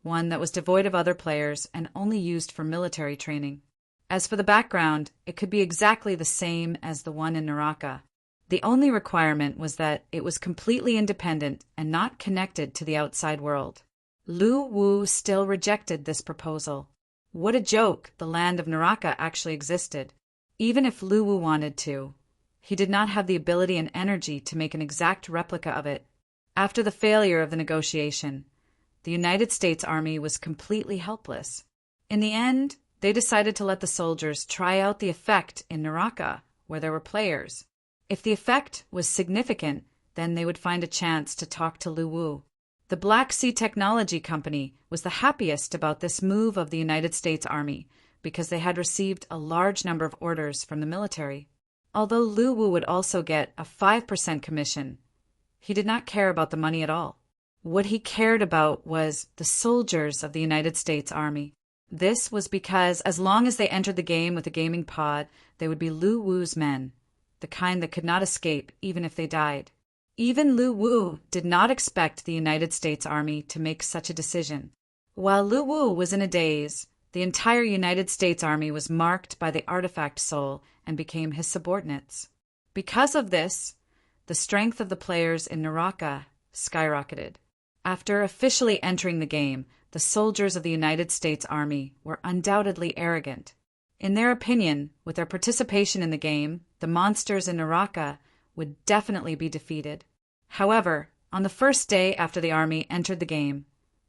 one that was devoid of other players and only used for military training. As for the background, it could be exactly the same as the one in Naraka. The only requirement was that it was completely independent and not connected to the outside world. Lu Wu still rejected this proposal. What a joke the land of Naraka actually existed. Even if Lu Wu wanted to, he did not have the ability and energy to make an exact replica of it. After the failure of the negotiation, the United States Army was completely helpless. In the end, they decided to let the soldiers try out the effect in Naraka, where there were players. If the effect was significant, then they would find a chance to talk to Lu Wu. The Black Sea Technology Company was the happiest about this move of the United States Army because they had received a large number of orders from the military. Although Lu Wu would also get a 5% commission, he did not care about the money at all. What he cared about was the soldiers of the United States Army. This was because as long as they entered the game with a gaming pod, they would be Lu Wu's men, the kind that could not escape even if they died. Even Lu Wu did not expect the United States Army to make such a decision. While Lu Wu was in a daze, the entire United States Army was marked by the artifact soul and became his subordinates. Because of this, the strength of the players in Naraka skyrocketed. After officially entering the game, the soldiers of the United States Army were undoubtedly arrogant. In their opinion, with their participation in the game, the monsters in Naraka would definitely be defeated. However, on the first day after the army entered the game,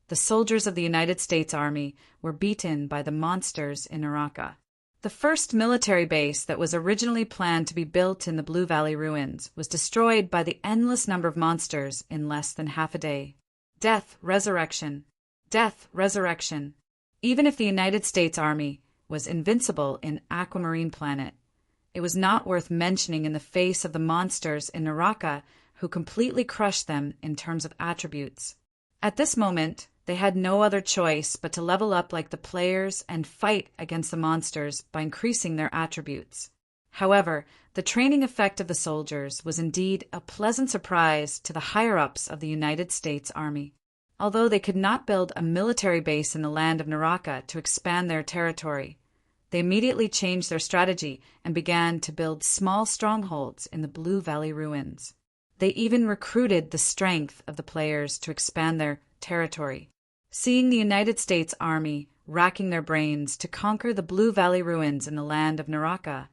the soldiers of the United States Army were beaten by the monsters in Naraka. The first military base that was originally planned to be built in the Blue Valley ruins was destroyed by the endless number of monsters in less than half a day. Death, resurrection. Death, resurrection. Even if the United States Army was invincible in Aquamarine Planet, it was not worth mentioning in the face of the monsters in Naraka who completely crushed them in terms of attributes. At this moment, they had no other choice but to level up like the players and fight against the monsters by increasing their attributes. However, the training effect of the soldiers was indeed a pleasant surprise to the higher-ups of the United States Army. Although they could not build a military base in the land of Naraka to expand their territory, they immediately changed their strategy and began to build small strongholds in the Blue Valley ruins. They even recruited the strength of the players to expand their territory. Seeing the United States Army racking their brains to conquer the Blue Valley ruins in the land of Naraka,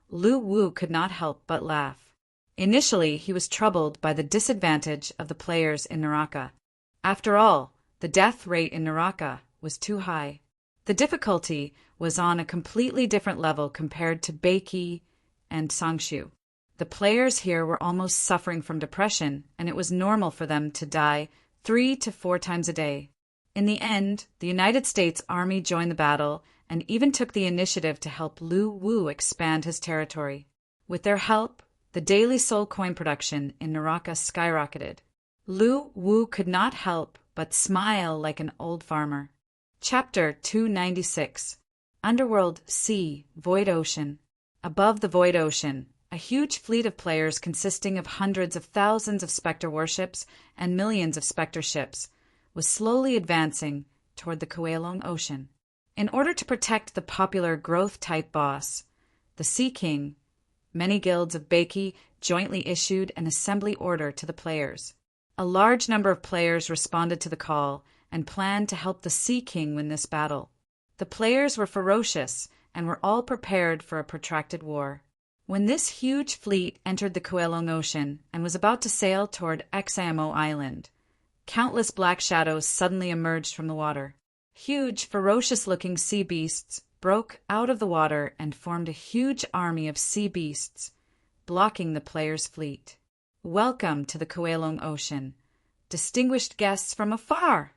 Lu Wu could not help but laugh. Initially, he was troubled by the disadvantage of the players in Naraka. After all, the death rate in Naraka was too high. The difficulty was on a completely different level compared to Beiki and Sangshu. The players here were almost suffering from depression, and it was normal for them to die 3 to 4 times a day. In the end, the United States Army joined the battle and even took the initiative to help Lu Wu expand his territory. With their help, the daily soul coin production in Naraka skyrocketed. Lu Wu could not help but smile like an old farmer. Chapter 296. Underworld Sea, Void Ocean. Above the Void Ocean, a huge fleet of players consisting of hundreds of thousands of Spectre warships and millions of Spectre ships was slowly advancing toward the Kowloon Ocean. In order to protect the popular growth-type boss, the Sea King, many guilds of Beiki jointly issued an assembly order to the players. A large number of players responded to the call and planned to help the Sea King win this battle. The players were ferocious and were all prepared for a protracted war. When this huge fleet entered the Kowloon Ocean and was about to sail toward Examo Island, countless black shadows suddenly emerged from the water. Huge, ferocious-looking sea beasts broke out of the water and formed a huge army of sea beasts, blocking the players' fleet. Welcome to the Kowloon Ocean, distinguished guests from afar!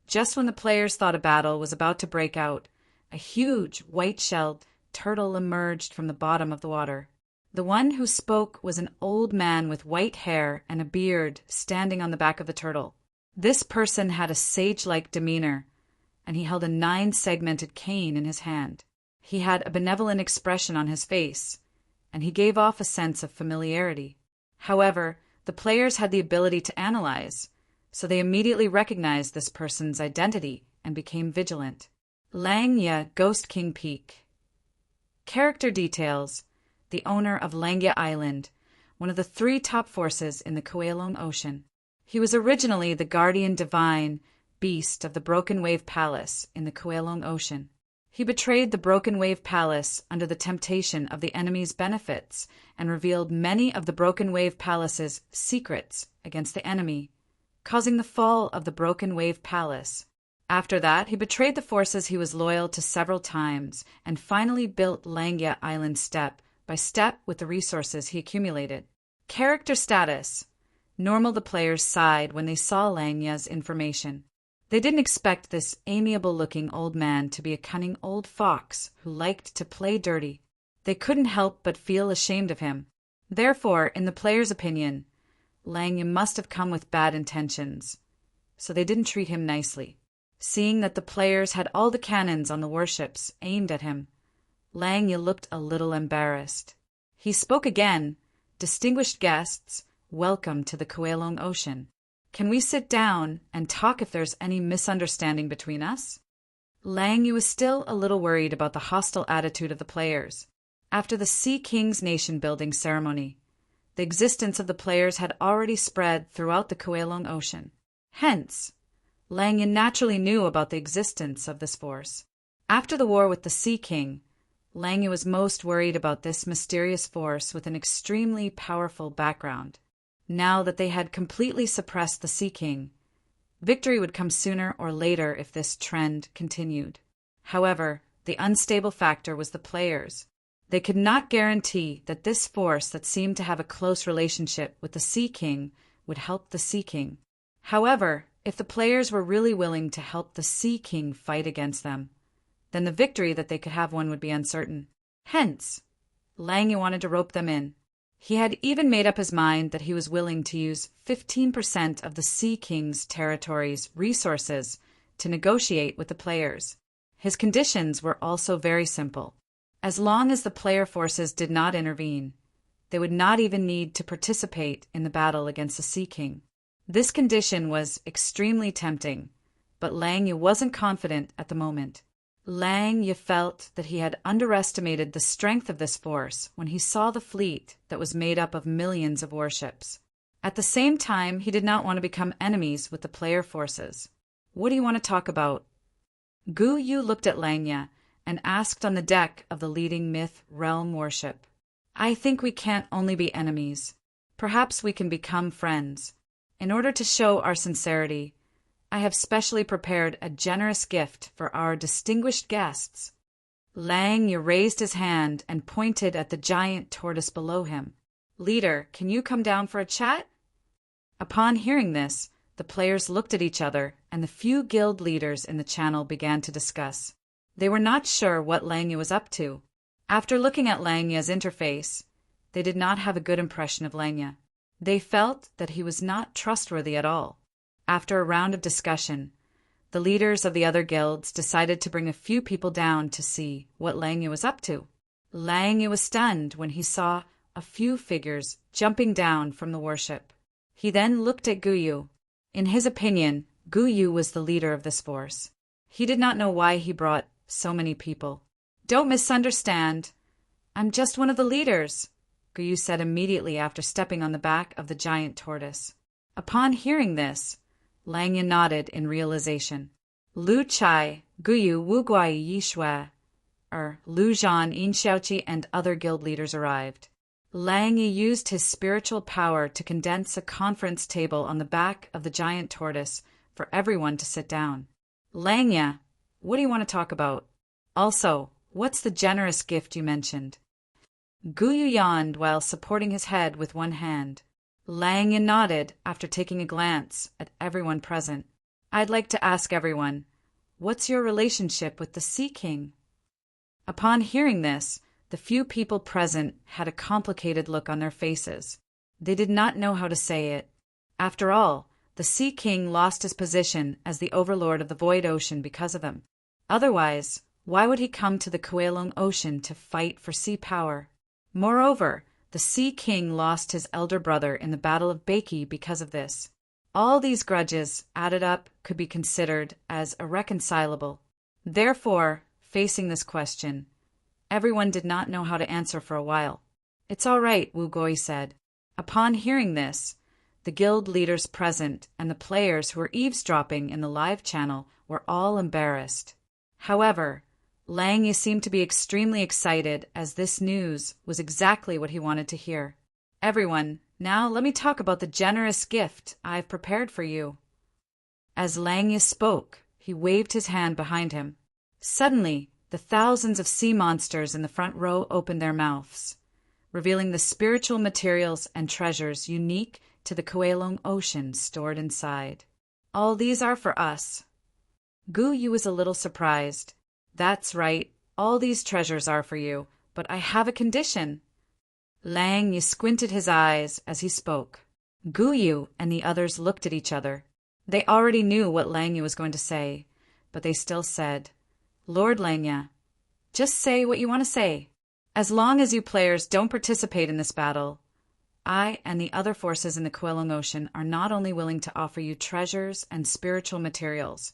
Just when the players thought a battle was about to break out, a huge, white-shelled turtle emerged from the bottom of the water. The one who spoke was an old man with white hair and a beard standing on the back of the turtle. This person had a sage-like demeanor, and he held a 9-segmented cane in his hand. He had a benevolent expression on his face, and he gave off a sense of familiarity. However, the players had the ability to analyze, so they immediately recognized this person's identity and became vigilant. Langya, Ghost King Peak. Character details: the owner of Langya Island, one of the 3 top forces in the Kowloon Ocean. He was originally the guardian divine beast of the Broken Wave Palace in the Kowloon Ocean. He betrayed the Broken Wave Palace under the temptation of the enemy's benefits and revealed many of the Broken Wave Palace's secrets against the enemy, causing the fall of the Broken Wave Palace. After that, he betrayed the forces he was loyal to several times and finally built Langya Island step by step with the resources he accumulated. Character status: normal. The players sighed when they saw Langya's information. They didn't expect this amiable-looking old man to be a cunning old fox who liked to play dirty. They couldn't help but feel ashamed of him. Therefore, in the players' opinion, Langya must have come with bad intentions, so they didn't treat him nicely. Seeing that the players had all the cannons on the warships aimed at him, Langya looked a little embarrassed. He spoke again. Distinguished guests, welcome to the Kowloon Ocean. Can we sit down and talk if there's any misunderstanding between us? Langya was still a little worried about the hostile attitude of the players. After the Sea King's nation-building ceremony, The existence of the players had already spread throughout the Kuelong Ocean. Hence, Lang Yin naturally knew about the existence of this force. After the war with the Sea King, Lang Yin was most worried about this mysterious force with an extremely powerful background. Now that they had completely suppressed the Sea King, victory would come sooner or later if this trend continued. However, the unstable factor was the players. They could not guarantee that this force that seemed to have a close relationship with the Sea King would help the Sea King. However, if the players were really willing to help the Sea King fight against them, then the victory that they could have won would be uncertain. Hence, Lang Yin wanted to rope them in. He had even made up his mind that he was willing to use 15% of the Sea King's territory's resources to negotiate with the players. His conditions were also very simple. As long as the player forces did not intervene, they would not even need to participate in the battle against the Sea King. This condition was extremely tempting, but Lang Yin wasn't confident at the moment. Lang Yin felt that he had underestimated the strength of this force when he saw the fleet that was made up of millions of warships. At the same time, he did not want to become enemies with the player forces. "What do you want to talk about?" Gu Yu looked at Lang Yin and asked on the deck of the leading myth realm warship. "I think we can't only be enemies. Perhaps we can become friends. In order to show our sincerity, I have specially prepared a generous gift for our distinguished guests." Lang Yin raised his hand and pointed at the giant tortoise below him. "Leader, can you come down for a chat?" Upon hearing this, the players looked at each other, and the few guild leaders in the channel began to discuss. They were not sure what Lang Yin was up to. After looking at Lang Yin's interface, they did not have a good impression of Lang Yin. They felt that he was not trustworthy at all. After a round of discussion, the leaders of the other guilds decided to bring a few people down to see what Lang Yin was up to. Lang Yin was stunned when he saw a few figures jumping down from the warship. He then looked at Gu Yu. In his opinion, Gu Yu was the leader of this force. He did not know why he brought so many people. "Don't misunderstand. I'm just one of the leaders," Gu Yu said immediately after stepping on the back of the giant tortoise. Upon hearing this, Lang Yin nodded in realization. Lu Chai, Gu Yu, Wu Guai Yi Shui, Lu Zhan, Yin Xiaoqi, and other guild leaders arrived. Lang Yin used his spiritual power to condense a conference table on the back of the giant tortoise for everyone to sit down. "Lang Yin, what do you want to talk about? Also, what's the generous gift you mentioned?" Gu Yu yawned while supporting his head with one hand. Lang Yin nodded after taking a glance at everyone present. "I'd like to ask everyone, what's your relationship with the Sea King?" Upon hearing this, the few people present had a complicated look on their faces. They did not know how to say it. After all, the Sea King lost his position as the overlord of the Void Ocean because of them. Otherwise, why would he come to the Kuelong Ocean to fight for sea power? Moreover, the Sea King lost his elder brother in the Battle of Beiki because of this. All these grudges, added up, could be considered as irreconcilable. Therefore, facing this question, everyone did not know how to answer for a while. "It's all right," Wu Goi said. Upon hearing this, the guild leaders present and the players who were eavesdropping in the live channel were all embarrassed. However, Lang Yin seemed to be extremely excited as this news was exactly what he wanted to hear. "Everyone, now let me talk about the generous gift I've prepared for you." As Lang Yin spoke, he waved his hand behind him. Suddenly, the thousands of sea monsters in the front row opened their mouths, revealing the spiritual materials and treasures unique to the Kuelong Ocean stored inside. "All these are for us." Gu Yu was a little surprised. "That's right, all these treasures are for you, but I have a condition." Lang Yin squinted his eyes as he spoke. Gu Yu and the others looked at each other. They already knew what Lang Yin was going to say, but they still said, "Lord Lang Yin, just say what you want to say. As long as you players don't participate in this battle, I and the other forces in the Kuelong Ocean are not only willing to offer you treasures and spiritual materials,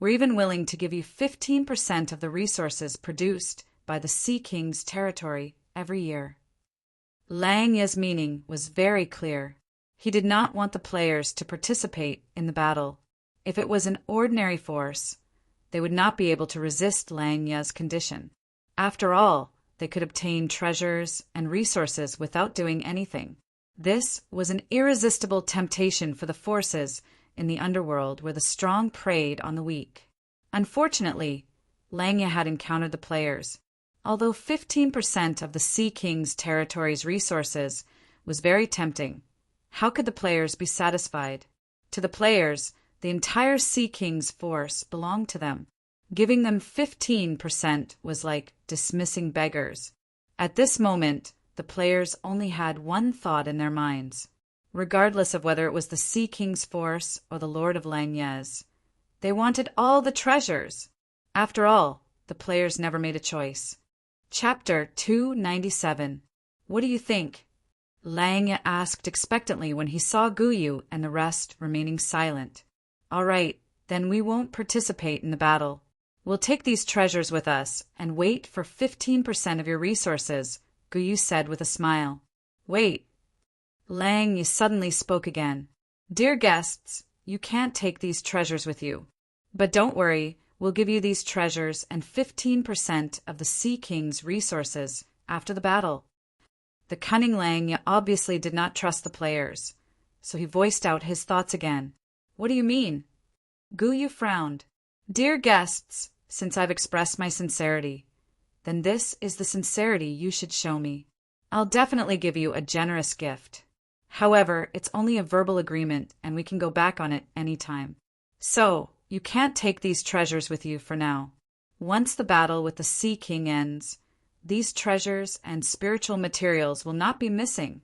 we're even willing to give you 15% of the resources produced by the Sea King's territory every year." Lang Ye's meaning was very clear. He did not want the players to participate in the battle. If it was an ordinary force, they would not be able to resist Lang Ye's condition. After all, they could obtain treasures and resources without doing anything. This was an irresistible temptation for the forces in the underworld where the strong preyed on the weak. Unfortunately, Lang Ye had encountered the players. Although 15% of the Sea King's territory's resources was very tempting, how could the players be satisfied? To the players, the entire Sea King's force belonged to them. Giving them 15% was like dismissing beggars. At this moment, the players only had one thought in their minds. Regardless of whether it was the Sea King's force or the Lord of Lang Ye's, they wanted all the treasures. After all, the players never made a choice. Chapter 297. What do you think? Lang Ye asked expectantly when he saw Guyu and the rest remaining silent. All right, then we won't participate in the battle. We'll take these treasures with us and wait for 15% of your resources, Guyu said with a smile. Wait. Lang Ye suddenly spoke again. Dear guests, you can't take these treasures with you. But don't worry, we'll give you these treasures and 15% of the Sea King's resources after the battle. The cunning Lang Ye obviously did not trust the players, so he voiced out his thoughts again. What do you mean? Guyu frowned. Dear guests, since I've expressed my sincerity, then this is the sincerity you should show me. I'll definitely give you a generous gift. However, it's only a verbal agreement and we can go back on it any time. So, you can't take these treasures with you for now. Once the battle with the Sea King ends, these treasures and spiritual materials will not be missing.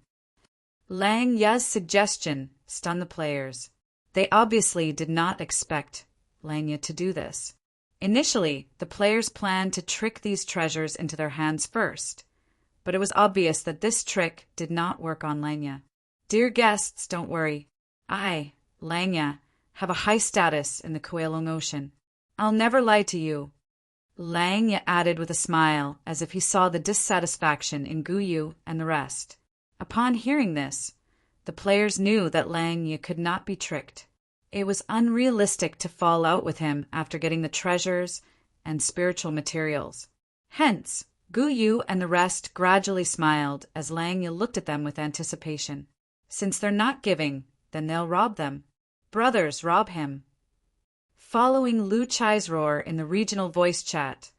Lang Ye's suggestion stunned the players. They obviously did not expect Lang Ye to do this. Initially, the players planned to trick these treasures into their hands first, but it was obvious that this trick did not work on Lang Ye. Dear guests, don't worry. I, Lang Ye, have a high status in the Kowloon Ocean. I'll never lie to you. Lang Ye added with a smile, as if he saw the dissatisfaction in Guyu and the rest. Upon hearing this, the players knew that Lang Ye could not be tricked. It was unrealistic to fall out with him after getting the treasures and spiritual materials. Hence, Guyu and the rest gradually smiled as Lang Ye looked at them with anticipation. Since they're not giving, then they'll rob them. Brothers, rob him. Following Lu Chai's roar in the regional voice chat,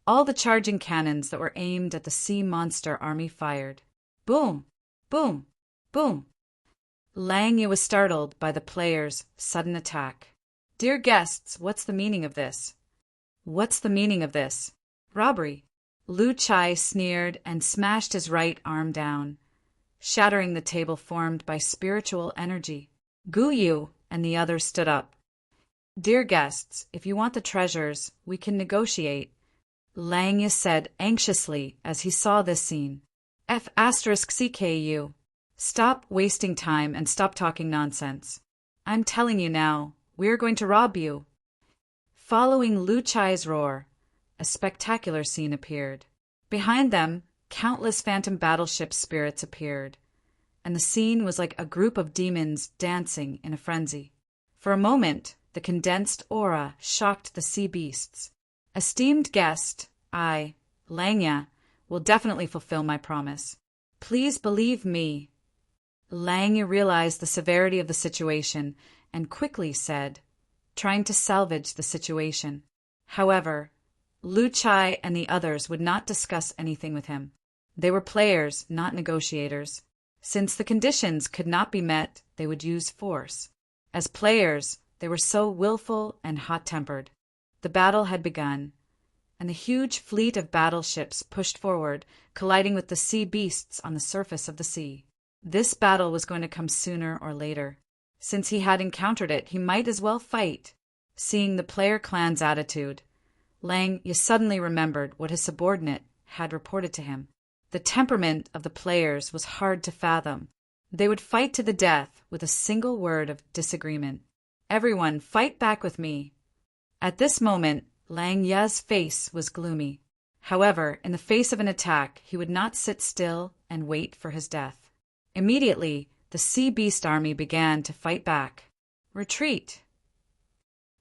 all the charging cannons that were aimed at the sea monster army fired. Boom! Boom! Boom! Lang Ye was startled by the players' sudden attack. Dear guests, what's the meaning of this? What's the meaning of this? Robbery. Lu Chai sneered and smashed his right arm down, shattering the table formed by spiritual energy. Guyu and the others stood up. Dear guests, if you want the treasures, we can negotiate, Lang Ye said anxiously as he saw this scene. CKU. Stop wasting time and stop talking nonsense. I'm telling you now, we're going to rob you. Following Lu Chai's roar, a spectacular scene appeared. Behind them, countless phantom battleship spirits appeared, and the scene was like a group of demons dancing in a frenzy. For a moment, the condensed aura shocked the sea beasts. Esteemed guest, I, Lang Ye, will definitely fulfill my promise. Please believe me. Lang Ye realized the severity of the situation and quickly said, trying to salvage the situation. However, Lu Chai and the others would not discuss anything with him. They were players, not negotiators. Since the conditions could not be met, they would use force. As players, they were so willful and hot-tempered. The battle had begun, and the huge fleet of battleships pushed forward, colliding with the sea beasts on the surface of the sea. This battle was going to come sooner or later. Since he had encountered it, he might as well fight. Seeing the player clan's attitude, Lang Ye suddenly remembered what his subordinate had reported to him. The temperament of the players was hard to fathom. They would fight to the death with a single word of disagreement. Everyone, fight back with me. At this moment, Lang Ye's face was gloomy. However, in the face of an attack, he would not sit still and wait for his death. Immediately, the sea beast army began to fight back. Retreat!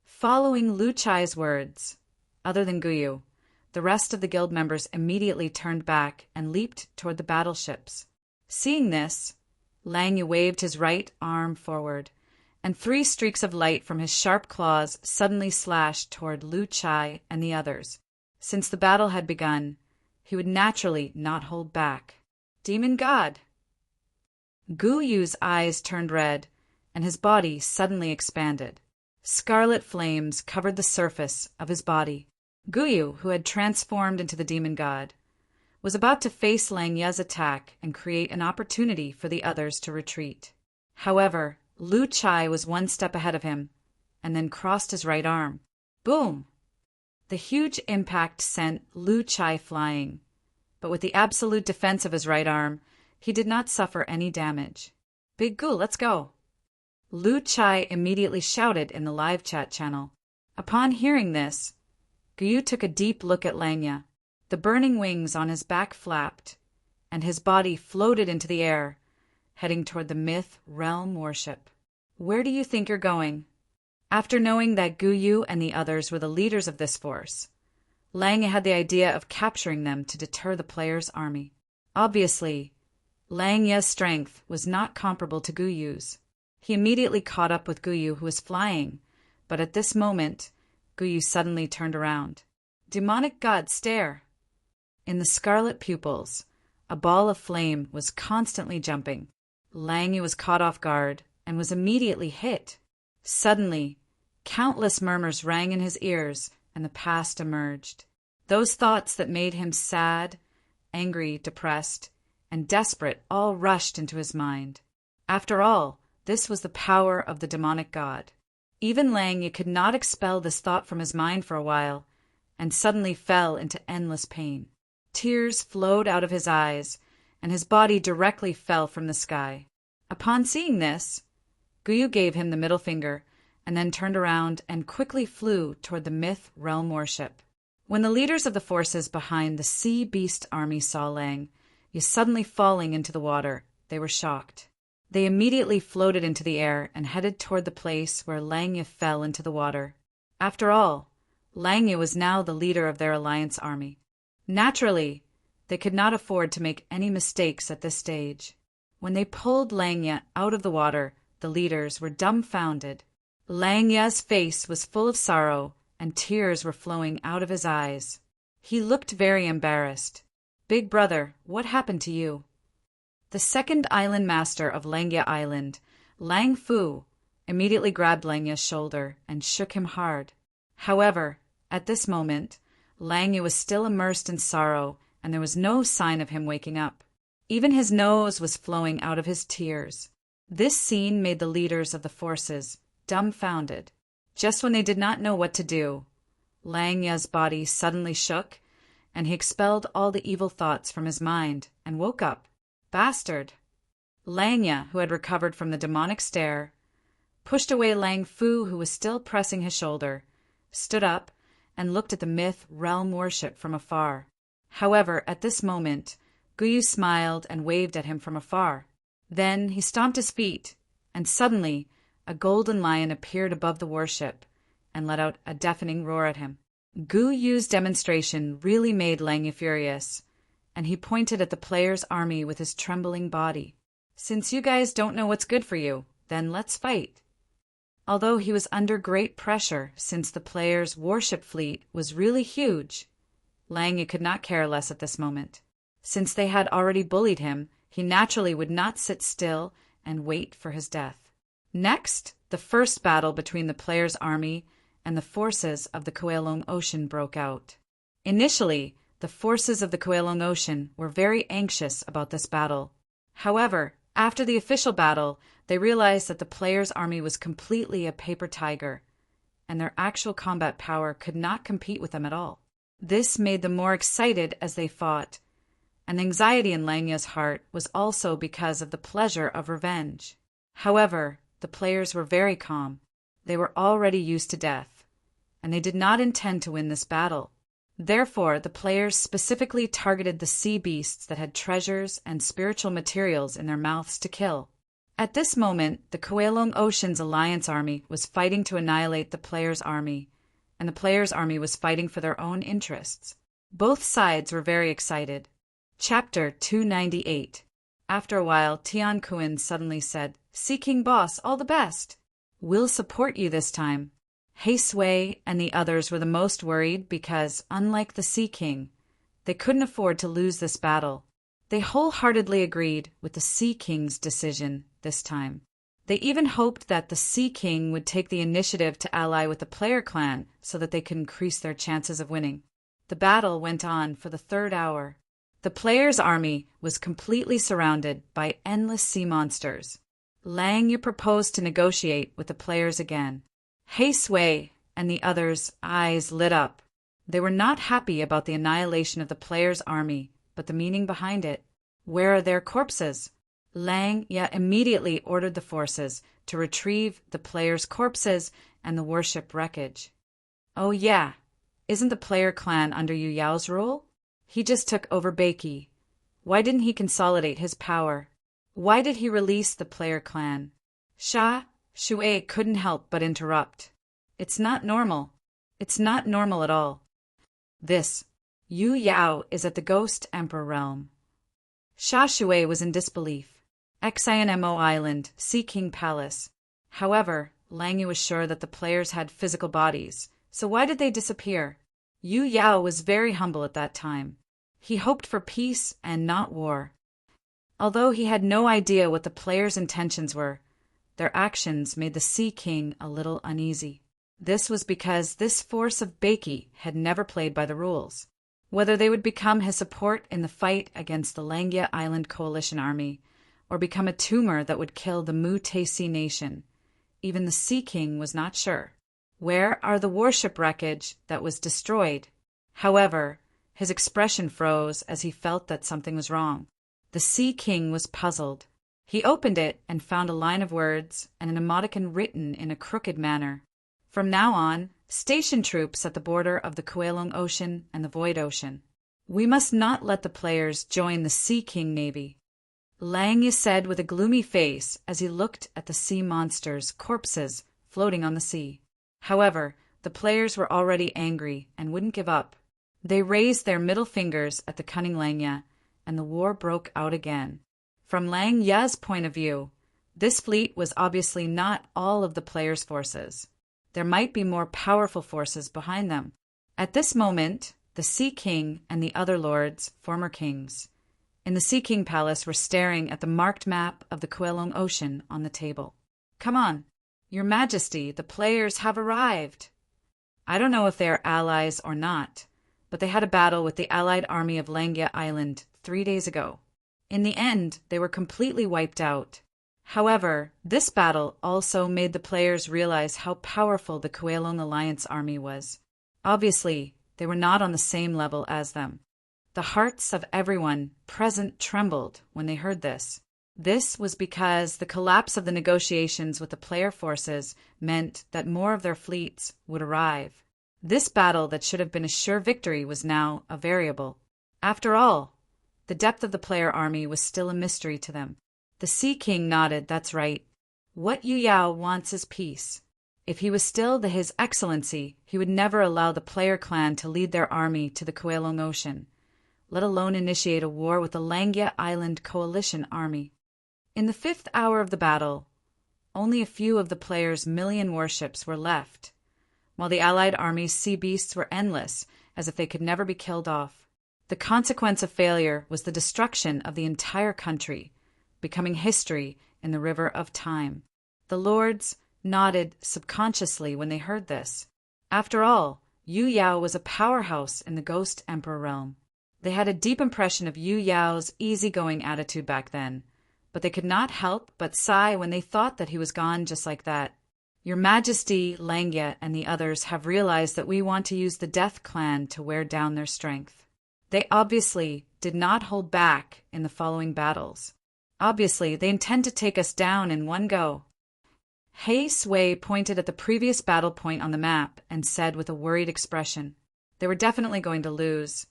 Following Lu Chai's words, other than Guyu, the rest of the guild members immediately turned back and leaped toward the battleships. Seeing this, Lang Yu waved his right arm forward, and 3 streaks of light from his sharp claws suddenly slashed toward Lu Chai and the others. Since the battle had begun, he would naturally not hold back. Demon God! Gu Yu's eyes turned red, and his body suddenly expanded. Scarlet flames covered the surface of his body. Gu Yu, who had transformed into the demon god, was about to face Lang Ye's attack and create an opportunity for the others to retreat. However, Lu Chai was 1 step ahead of him, and then crossed his right arm. Boom! The huge impact sent Lu Chai flying, but with the absolute defense of his right arm, he did not suffer any damage. Big Gu, let's go! Lu Chai immediately shouted in the live chat channel. Upon hearing this, Gu took a deep look at Lang Ye. The burning wings on his back flapped, and his body floated into the air, heading toward the myth realm warship. Where do you think you're going? After knowing that Gu Yu and the others were the leaders of this force, Lang Ye had the idea of capturing them to deter the players' army. Obviously, Lang Ye's strength was not comparable to Gu Yu's. He immediately caught up with Gu Yu, who was flying, but at this moment, Gu Yu suddenly turned around. Demonic God, stare! In the scarlet pupils, a ball of flame was constantly jumping. Lang Ye was caught off guard and was immediately hit. Suddenly, countless murmurs rang in his ears, and the past emerged. Those thoughts that made him sad, angry, depressed, and desperate all rushed into his mind. After all, this was the power of the demonic god. Even Lang Ye could not expel this thought from his mind for a while, and suddenly fell into endless pain. Tears flowed out of his eyes, and his body directly fell from the sky. Upon seeing this, Gu Yu gave him the middle finger, and then turned around and quickly flew toward the myth realm warship. When the leaders of the forces behind the sea beast army saw Lang Ye suddenly falling into the water, they were shocked. They immediately floated into the air and headed toward the place where Lang Ye fell into the water. After all, Lang Ye was now the leader of their alliance army. Naturally, they could not afford to make any mistakes at this stage. When they pulled Lang Ye out of the water, the leaders were dumbfounded. Lang Ye's face was full of sorrow, and tears were flowing out of his eyes. He looked very embarrassed. Big brother, what happened to you? The second island master of Lang Ye Island, Lang Fu, immediately grabbed Lang Ye's shoulder and shook him hard. However, at this moment, Lang Ye was still immersed in sorrow, and there was no sign of him waking up. Even his nose was flowing out of his tears. This scene made the leaders of the forces dumbfounded. Just when they did not know what to do, Lang Ye's body suddenly shook, and he expelled all the evil thoughts from his mind and woke up. Bastard! Lang Ye, who had recovered from the demonic stare, pushed away Lang Fu, who was still pressing his shoulder, stood up, and looked at the myth realm warship from afar. However, at this moment, Gu Yu smiled and waved at him from afar. Then he stomped his feet, and suddenly a golden lion appeared above the warship and let out a deafening roar at him. Gu Yu's demonstration really made Lang Ye furious, and he pointed at the players' army with his trembling body. Since you guys don't know what's good for you, then let's fight. Although he was under great pressure since the players' warship fleet was really huge, Lang Ye could not care less at this moment. Since they had already bullied him, he naturally would not sit still and wait for his death. Next, the first battle between the players' army and the forces of the Kowloon Ocean broke out. Initially, the forces of the Kowloon Ocean were very anxious about this battle. However, after the official battle, they realized that the players' army was completely a paper tiger, and their actual combat power could not compete with them at all. This made them more excited as they fought, and the anxiety in Lang Ye's heart was also because of the pleasure of revenge. However, the players were very calm. They were already used to death, and they did not intend to win this battle. Therefore, the players specifically targeted the sea beasts that had treasures and spiritual materials in their mouths to kill. At this moment, the Kowloon Ocean's alliance army was fighting to annihilate the players' army, and the players' army was fighting for their own interests. Both sides were very excited. Chapter 298. After a while, Tian Kuan suddenly said, "Sea King Boss, all the best! We'll support you this time." Hei Sui and the others were the most worried because, unlike the Sea King, they couldn't afford to lose this battle. They wholeheartedly agreed with the Sea King's decision this time. They even hoped that the Sea King would take the initiative to ally with the player clan so that they could increase their chances of winning. The battle went on for the 3rd hour. The players' army was completely surrounded by endless sea monsters. Lang Yu proposed to negotiate with the players again. Hei Sui and the others' eyes lit up. They were not happy about the annihilation of the players' army, but the meaning behind it. Where are their corpses? Lang Yu immediately ordered the forces to retrieve the players' corpses and the worship wreckage. Oh yeah, isn't the player clan under Yu Yao's rule? He just took over Beiki. Why didn't he consolidate his power? Why did he release the player clan? Shui couldn't help but interrupt. It's not normal. It's not normal at all. This Yu Yao is at the Ghost Emperor realm. Shui was in disbelief. Xinmo Island, Sea King Palace. However, Lang Yu was sure that the players had physical bodies, so why did they disappear? Yu Yao was very humble at that time. He hoped for peace and not war. Although he had no idea what the players' intentions were, their actions made the Sea King a little uneasy. This was because this force of Beiki had never played by the rules. Whether they would become his support in the fight against the Langia Island Coalition Army, or become a tumor that would kill the Mu Tesi nation, even the Sea King was not sure. Where are the warship wreckage that was destroyed? However, his expression froze as he felt that something was wrong. The Sea King was puzzled. He opened it and found a line of words and an emoticon written in a crooked manner. From now on, station troops at the border of the Kowloon Ocean and the Void Ocean. We must not let the players join the Sea King Navy. Lang Yu said with a gloomy face as he looked at the sea monsters' corpses floating on the sea. However, the players were already angry and wouldn't give up. They raised their middle fingers at the cunning Lang Yu, and the war broke out again. From Lang Yu's point of view, this fleet was obviously not all of the players' forces. There might be more powerful forces behind them. At this moment, the Sea King and the other lords, former kings, in the Sea King Palace were staring at the marked map of the Kowloon Ocean on the table. "Come on, Your Majesty, the players have arrived." I don't know if they are allies or not, but they had a battle with the allied army of Langia Island 3 days ago. In the end, they were completely wiped out. However, this battle also made the players realize how powerful the Kowloon Alliance army was. Obviously, they were not on the same level as them. The hearts of everyone present trembled when they heard this. This was because the collapse of the negotiations with the player forces meant that more of their fleets would arrive. This battle that should have been a sure victory was now a variable. After all, the depth of the player army was still a mystery to them. The Sea King nodded. That's right. What Yu Yao wants is peace. If he was still His Excellency, he would never allow the player clan to lead their army to the Kowloon Ocean, let alone initiate a war with the Langia Island Coalition army. In the 5th hour of the battle, only a few of the players' million warships were left, while the allied army's sea beasts were endless, as if they could never be killed off. The consequence of failure was the destruction of the entire country, becoming history in the river of time. The lords nodded subconsciously when they heard this. After all, Yu Yao was a powerhouse in the Ghost Emperor realm. They had a deep impression of Yu Yao's easygoing attitude back then, but they could not help but sigh when they thought that he was gone just like that. Your Majesty, Langia, and the others have realized that we want to use the Death Clan to wear down their strength. They obviously did not hold back in the following battles. Obviously, they intend to take us down in one go. Hei Sui pointed at the previous battle point on the map and said with a worried expression, They were definitely going to lose.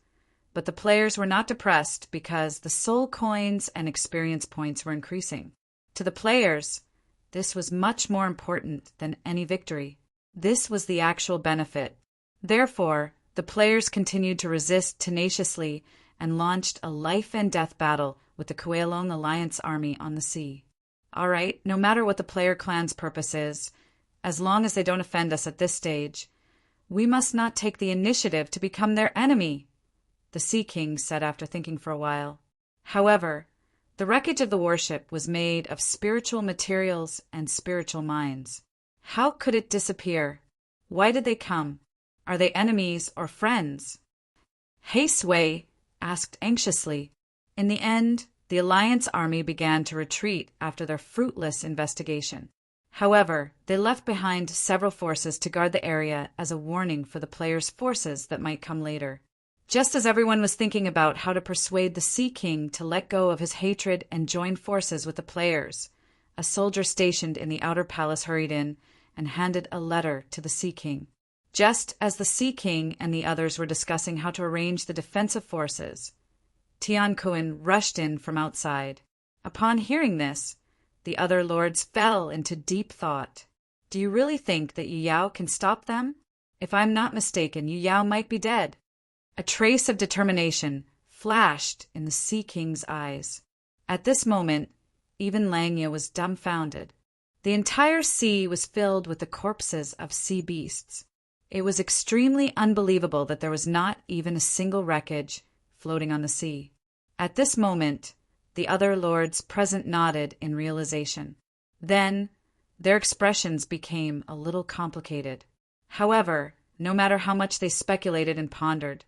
But the players were not depressed because the soul coins and experience points were increasing. To the players, this was much more important than any victory. This was the actual benefit. Therefore, the players continued to resist tenaciously and launched a life-and-death battle with the Kuelong Alliance army on the sea. All right, no matter what the player clan's purpose is, as long as they don't offend us at this stage, we must not take the initiative to become their enemy, the Sea King said after thinking for a while. However, the wreckage of the warship was made of spiritual materials and spiritual minds. How could it disappear? Why did they come? Are they enemies or friends? Hei Sui asked anxiously. In the end, the Alliance army began to retreat after their fruitless investigation. However, they left behind several forces to guard the area as a warning for the players' forces that might come later. Just as everyone was thinking about how to persuade the Sea King to let go of his hatred and join forces with the players, a soldier stationed in the outer palace hurried in and handed a letter to the Sea King. Just as the Sea King and the others were discussing how to arrange the defensive forces, Tian Kuan rushed in from outside. Upon hearing this, the other lords fell into deep thought. Do you really think that Yu Yao can stop them? If I'm not mistaken, Yu Yao might be dead. A trace of determination flashed in the Sea King's eyes. At this moment, even Langya was dumbfounded. The entire sea was filled with the corpses of sea beasts. It was extremely unbelievable that there was not even a single wreckage floating on the sea. At this moment, the other lords present nodded in realization. Then, their expressions became a little complicated. However, no matter how much they speculated and pondered,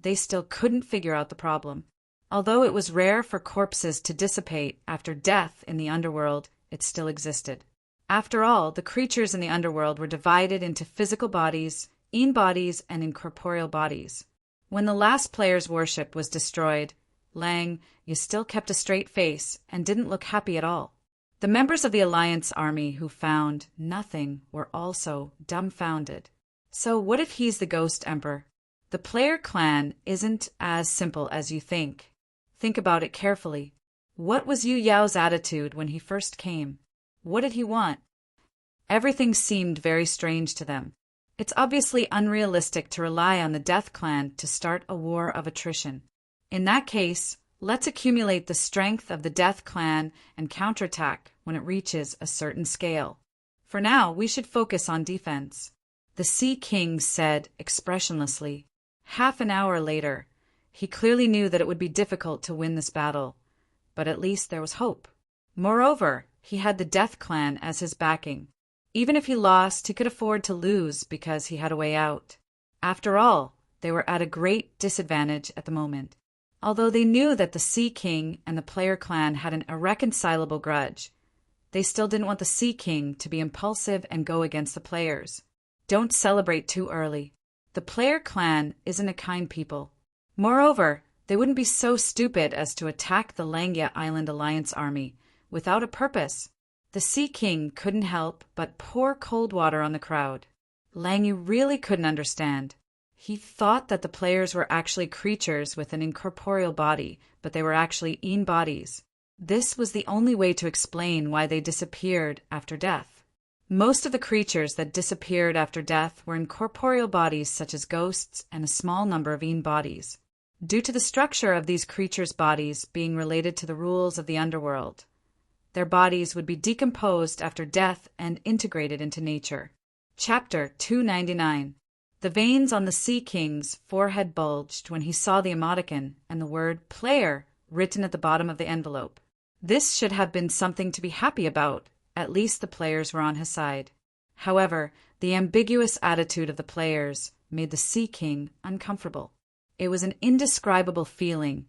they still couldn't figure out the problem. Although it was rare for corpses to dissipate after death in the underworld, it still existed. After all, the creatures in the underworld were divided into physical bodies, in bodies, and incorporeal bodies. When the last player's worship was destroyed, Lang, you still kept a straight face and didn't look happy at all. The members of the Alliance army who found nothing were also dumbfounded. So what if he's the Ghost Emperor? The player clan isn't as simple as you think. Think about it carefully. What was Yu Yao's attitude when he first came? What did he want? Everything seemed very strange to them. It's obviously unrealistic to rely on the Death Clan to start a war of attrition. In that case, let's accumulate the strength of the Death Clan and counterattack when it reaches a certain scale. For now, we should focus on defense. The Sea King said expressionlessly. Half an hour later, he clearly knew that it would be difficult to win this battle, but at least there was hope. Moreover, he had the Death Clan as his backing. Even if he lost, he could afford to lose because he had a way out. After all, they were at a great disadvantage at the moment. Although they knew that the Sea King and the player clan had an irreconcilable grudge, they still didn't want the Sea King to be impulsive and go against the players. Don't celebrate too early. The player clan isn't a kind people. Moreover, they wouldn't be so stupid as to attack the Langya Island Alliance army without a purpose. The Sea King couldn't help but pour cold water on the crowd. Langya really couldn't understand. He thought that the players were actually creatures with an incorporeal body, but they were actually in-bodies. This was the only way to explain why they disappeared after death. Most of the creatures that disappeared after death were incorporeal bodies such as ghosts and a small number of in-bodies. Due to the structure of these creatures' bodies being related to the rules of the underworld, their bodies would be decomposed after death and integrated into nature. Chapter 299. The veins on the Sea King's forehead bulged when he saw the emoticon and the word player written at the bottom of the envelope. This should have been something to be happy about. At least the players were on his side. However, the ambiguous attitude of the players made the Sea King uncomfortable. It was an indescribable feeling,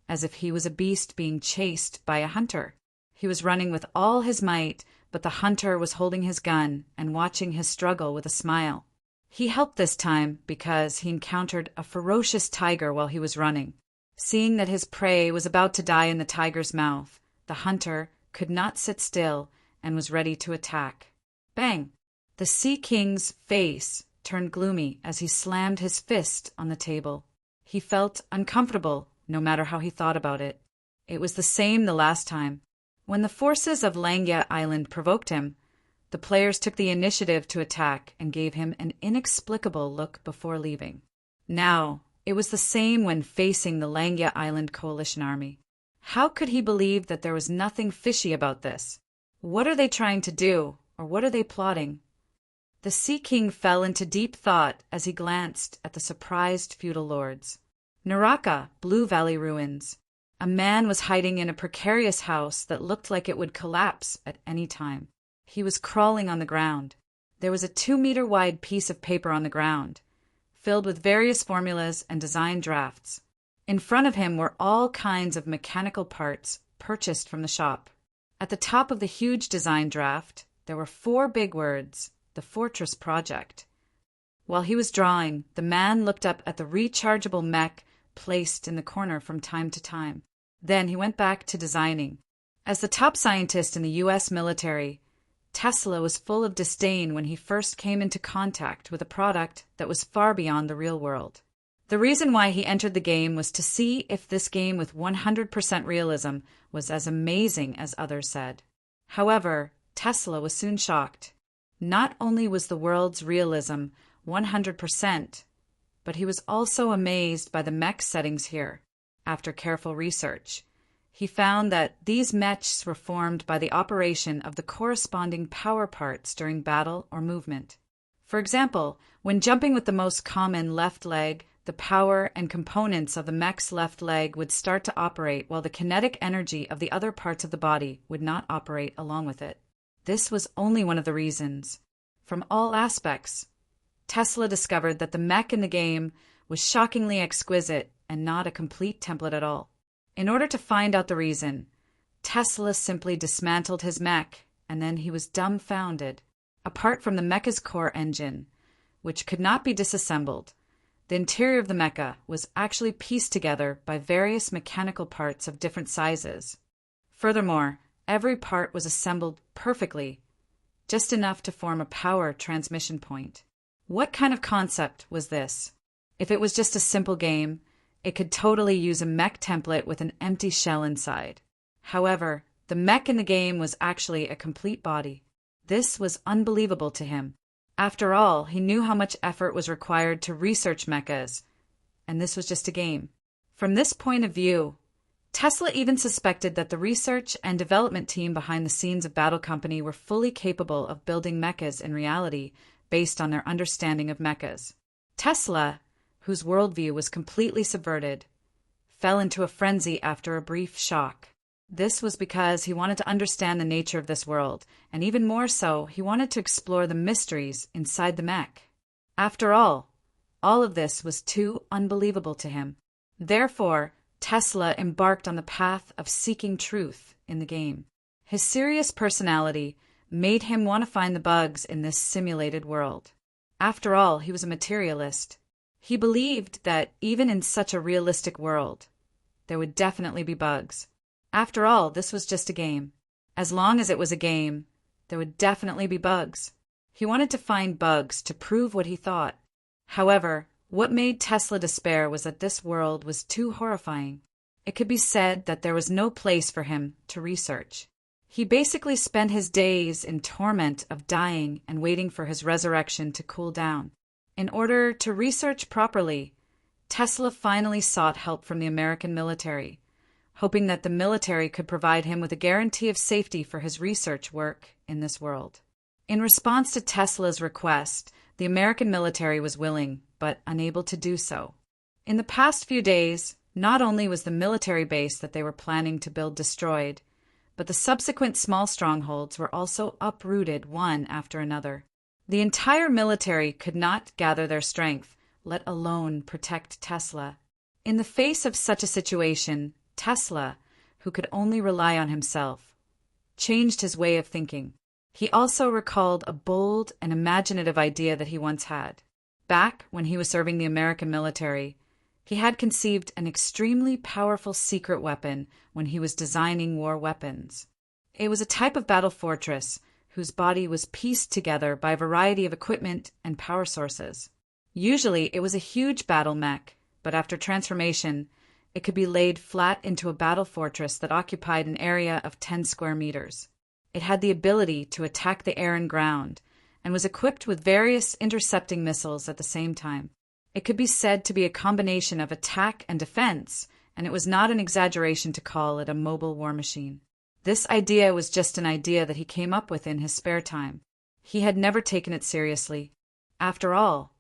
as if he was a beast being chased by a hunter. He was running with all his might, but the hunter was holding his gun and watching his struggle with a smile. He helped this time because he encountered a ferocious tiger while he was running. Seeing that his prey was about to die in the tiger's mouth, the hunter could not sit still and was ready to attack. Bang! The Sea King's face turned gloomy as he slammed his fist on the table. He felt uncomfortable, no matter how he thought about it. It was the same the last time. When the forces of Langia Island provoked him, the players took the initiative to attack and gave him an inexplicable look before leaving. Now, it was the same when facing the Langia Island coalition army. How could he believe that there was nothing fishy about this? What are they trying to do, or what are they plotting? The Sea King fell into deep thought as he glanced at the surprised feudal lords. Naraka, Blue Valley ruins. A man was hiding in a precarious house that looked like it would collapse at any time. He was crawling on the ground. There was a 2-meter-wide piece of paper on the ground, filled with various formulas and design drafts. In front of him were all kinds of mechanical parts purchased from the shop. At the top of the huge design draft, there were 4 big words, the Fortress Project. While he was drawing, the man looked up at the rechargeable mech placed in the corner from time to time. Then he went back to designing. As the top scientist in the U.S. military, Tesla was full of disdain when he first came into contact with a product that was far beyond the real world. The reason why he entered the game was to see if this game with 100% realism was as amazing as others said. However, Tesla was soon shocked. Not only was the world's realism 100%, but he was also amazed by the mech settings here. After careful research, he found that these mechs were formed by the operation of the corresponding power parts during battle or movement. For example, when jumping with the most common left leg, the power and components of the mech's left leg would start to operate while the kinetic energy of the other parts of the body would not operate along with it. This was only one of the reasons. From all aspects, Tesla discovered that the mech in the game was shockingly exquisite and not a complete template at all. In order to find out the reason, Tesla simply dismantled his mech, and then he was dumbfounded. Apart from the mecha's core engine, which could not be disassembled, the interior of the mecha was actually pieced together by various mechanical parts of different sizes. Furthermore, every part was assembled perfectly, just enough to form a power transmission point. What kind of concept was this? If it was just a simple game, it could totally use a mech template with an empty shell inside. However, the mech in the game was actually a complete body. This was unbelievable to him. After all, he knew how much effort was required to research mechas, and this was just a game. From this point of view, Tesla even suspected that the research and development team behind the scenes of Battle Company were fully capable of building mechas in reality based on their understanding of mechas. Tesla, whose worldview was completely subverted, fell into a frenzy after a brief shock. This was because he wanted to understand the nature of this world, and even more so, he wanted to explore the mysteries inside the mech. After all of this was too unbelievable to him. Therefore, Tesla embarked on the path of seeking truth in the game. His serious personality made him want to find the bugs in this simulated world. After all, he was a materialist. He believed that even in such a realistic world, there would definitely be bugs. After all, this was just a game. As long as it was a game, there would definitely be bugs. He wanted to find bugs to prove what he thought. However, what made Tesla despair was that this world was too horrifying. It could be said that there was no place for him to research. He basically spent his days in torment of dying and waiting for his resurrection to cool down. In order to research properly, Tesla finally sought help from the American military, hoping that the military could provide him with a guarantee of safety for his research work in this world. In response to Tesla's request, the American military was willing, but unable to do so. In the past few days, not only was the military base that they were planning to build destroyed, but the subsequent small strongholds were also uprooted one after another. The entire military could not gather their strength, let alone protect Tesla. In the face of such a situation, Tesla, who could only rely on himself, changed his way of thinking. He also recalled a bold and imaginative idea that he once had. Back when he was serving the American military, he had conceived an extremely powerful secret weapon when he was designing war weapons. It was a type of battle fortress whose body was pieced together by a variety of equipment and power sources. Usually, it was a huge battle mech, but after transformation, it could be laid flat into a battle fortress that occupied an area of 10 square meters. It had the ability to attack the air and ground, and was equipped with various intercepting missiles at the same time. It could be said to be a combination of attack and defense, and it was not an exaggeration to call it a mobile war machine. This idea was just an idea that he came up with in his spare time. He had never taken it seriously. After all,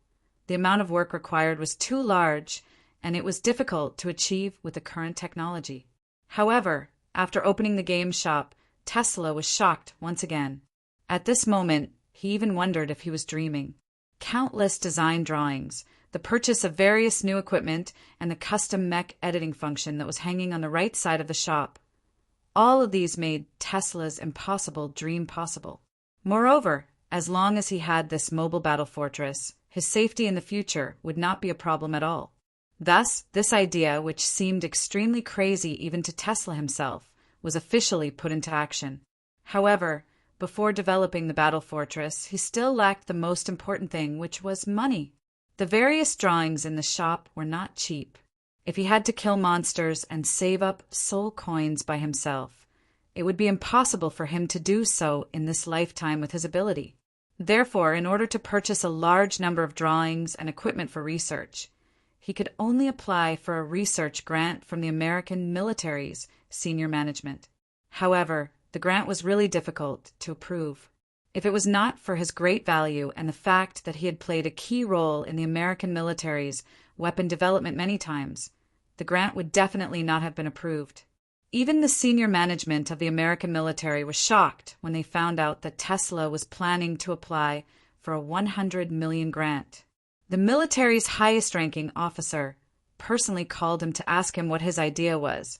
the amount of work required was too large, and it was difficult to achieve with the current technology. However, after opening the game shop, Tesla was shocked once again. At this moment, he even wondered if he was dreaming. Countless design drawings, the purchase of various new equipment, and the custom mech editing function that was hanging on the right side of the shop. All of these made Tesla's impossible dream possible. Moreover, as long as he had this mobile battle fortress, his safety in the future would not be a problem at all. Thus, this idea, which seemed extremely crazy even to Tesla himself, was officially put into action. However, before developing the battle fortress, he still lacked the most important thing, which was money. The various drawings in the shop were not cheap. If he had to kill monsters and save up soul coins by himself, it would be impossible for him to do so in this lifetime with his ability. Therefore, in order to purchase a large number of drawings and equipment for research, he could only apply for a research grant from the American military's senior management. However, the grant was really difficult to approve. If it was not for his great value and the fact that he had played a key role in the American military's weapon development many times, the grant would definitely not have been approved. Even the senior management of the American military was shocked when they found out that Tesla was planning to apply for a $100 million grant. The military's highest-ranking officer personally called him to ask him what his idea was,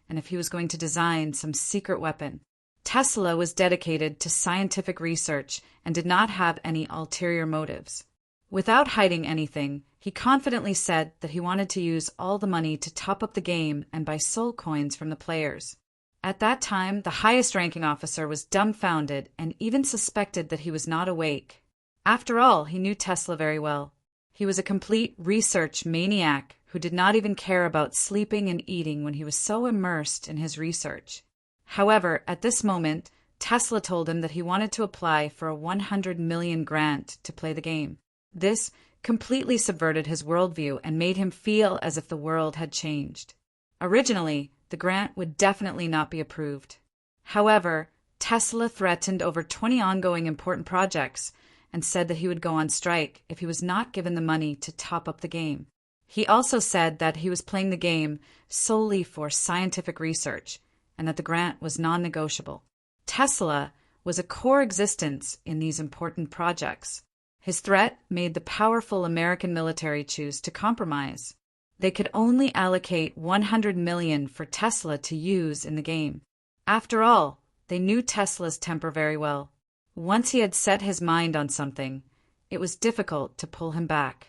and if he was going to design some secret weapon. Tesla was dedicated to scientific research and did not have any ulterior motives. Without hiding anything, he confidently said that he wanted to use all the money to top up the game and buy soul coins from the players. At that time, the highest-ranking officer was dumbfounded and even suspected that he was not awake. After all, he knew Tesla very well. He was a complete research maniac who did not even care about sleeping and eating when he was so immersed in his research. However, at this moment, Tesla told him that he wanted to apply for a $100 million grant to play the game. This completely subverted his worldview and made him feel as if the world had changed. Originally, the grant would definitely not be approved. However, Tesla threatened over 20 ongoing important projects and said that he would go on strike if he was not given the money to top up the game. He also said that he was playing the game solely for scientific research and that the grant was non-negotiable. Tesla was a core existence in these important projects. His threat made the powerful American military choose to compromise. They could only allocate $100 million for Tesla to use in the game. After all, they knew Tesla's temper very well. Once he had set his mind on something, it was difficult to pull him back.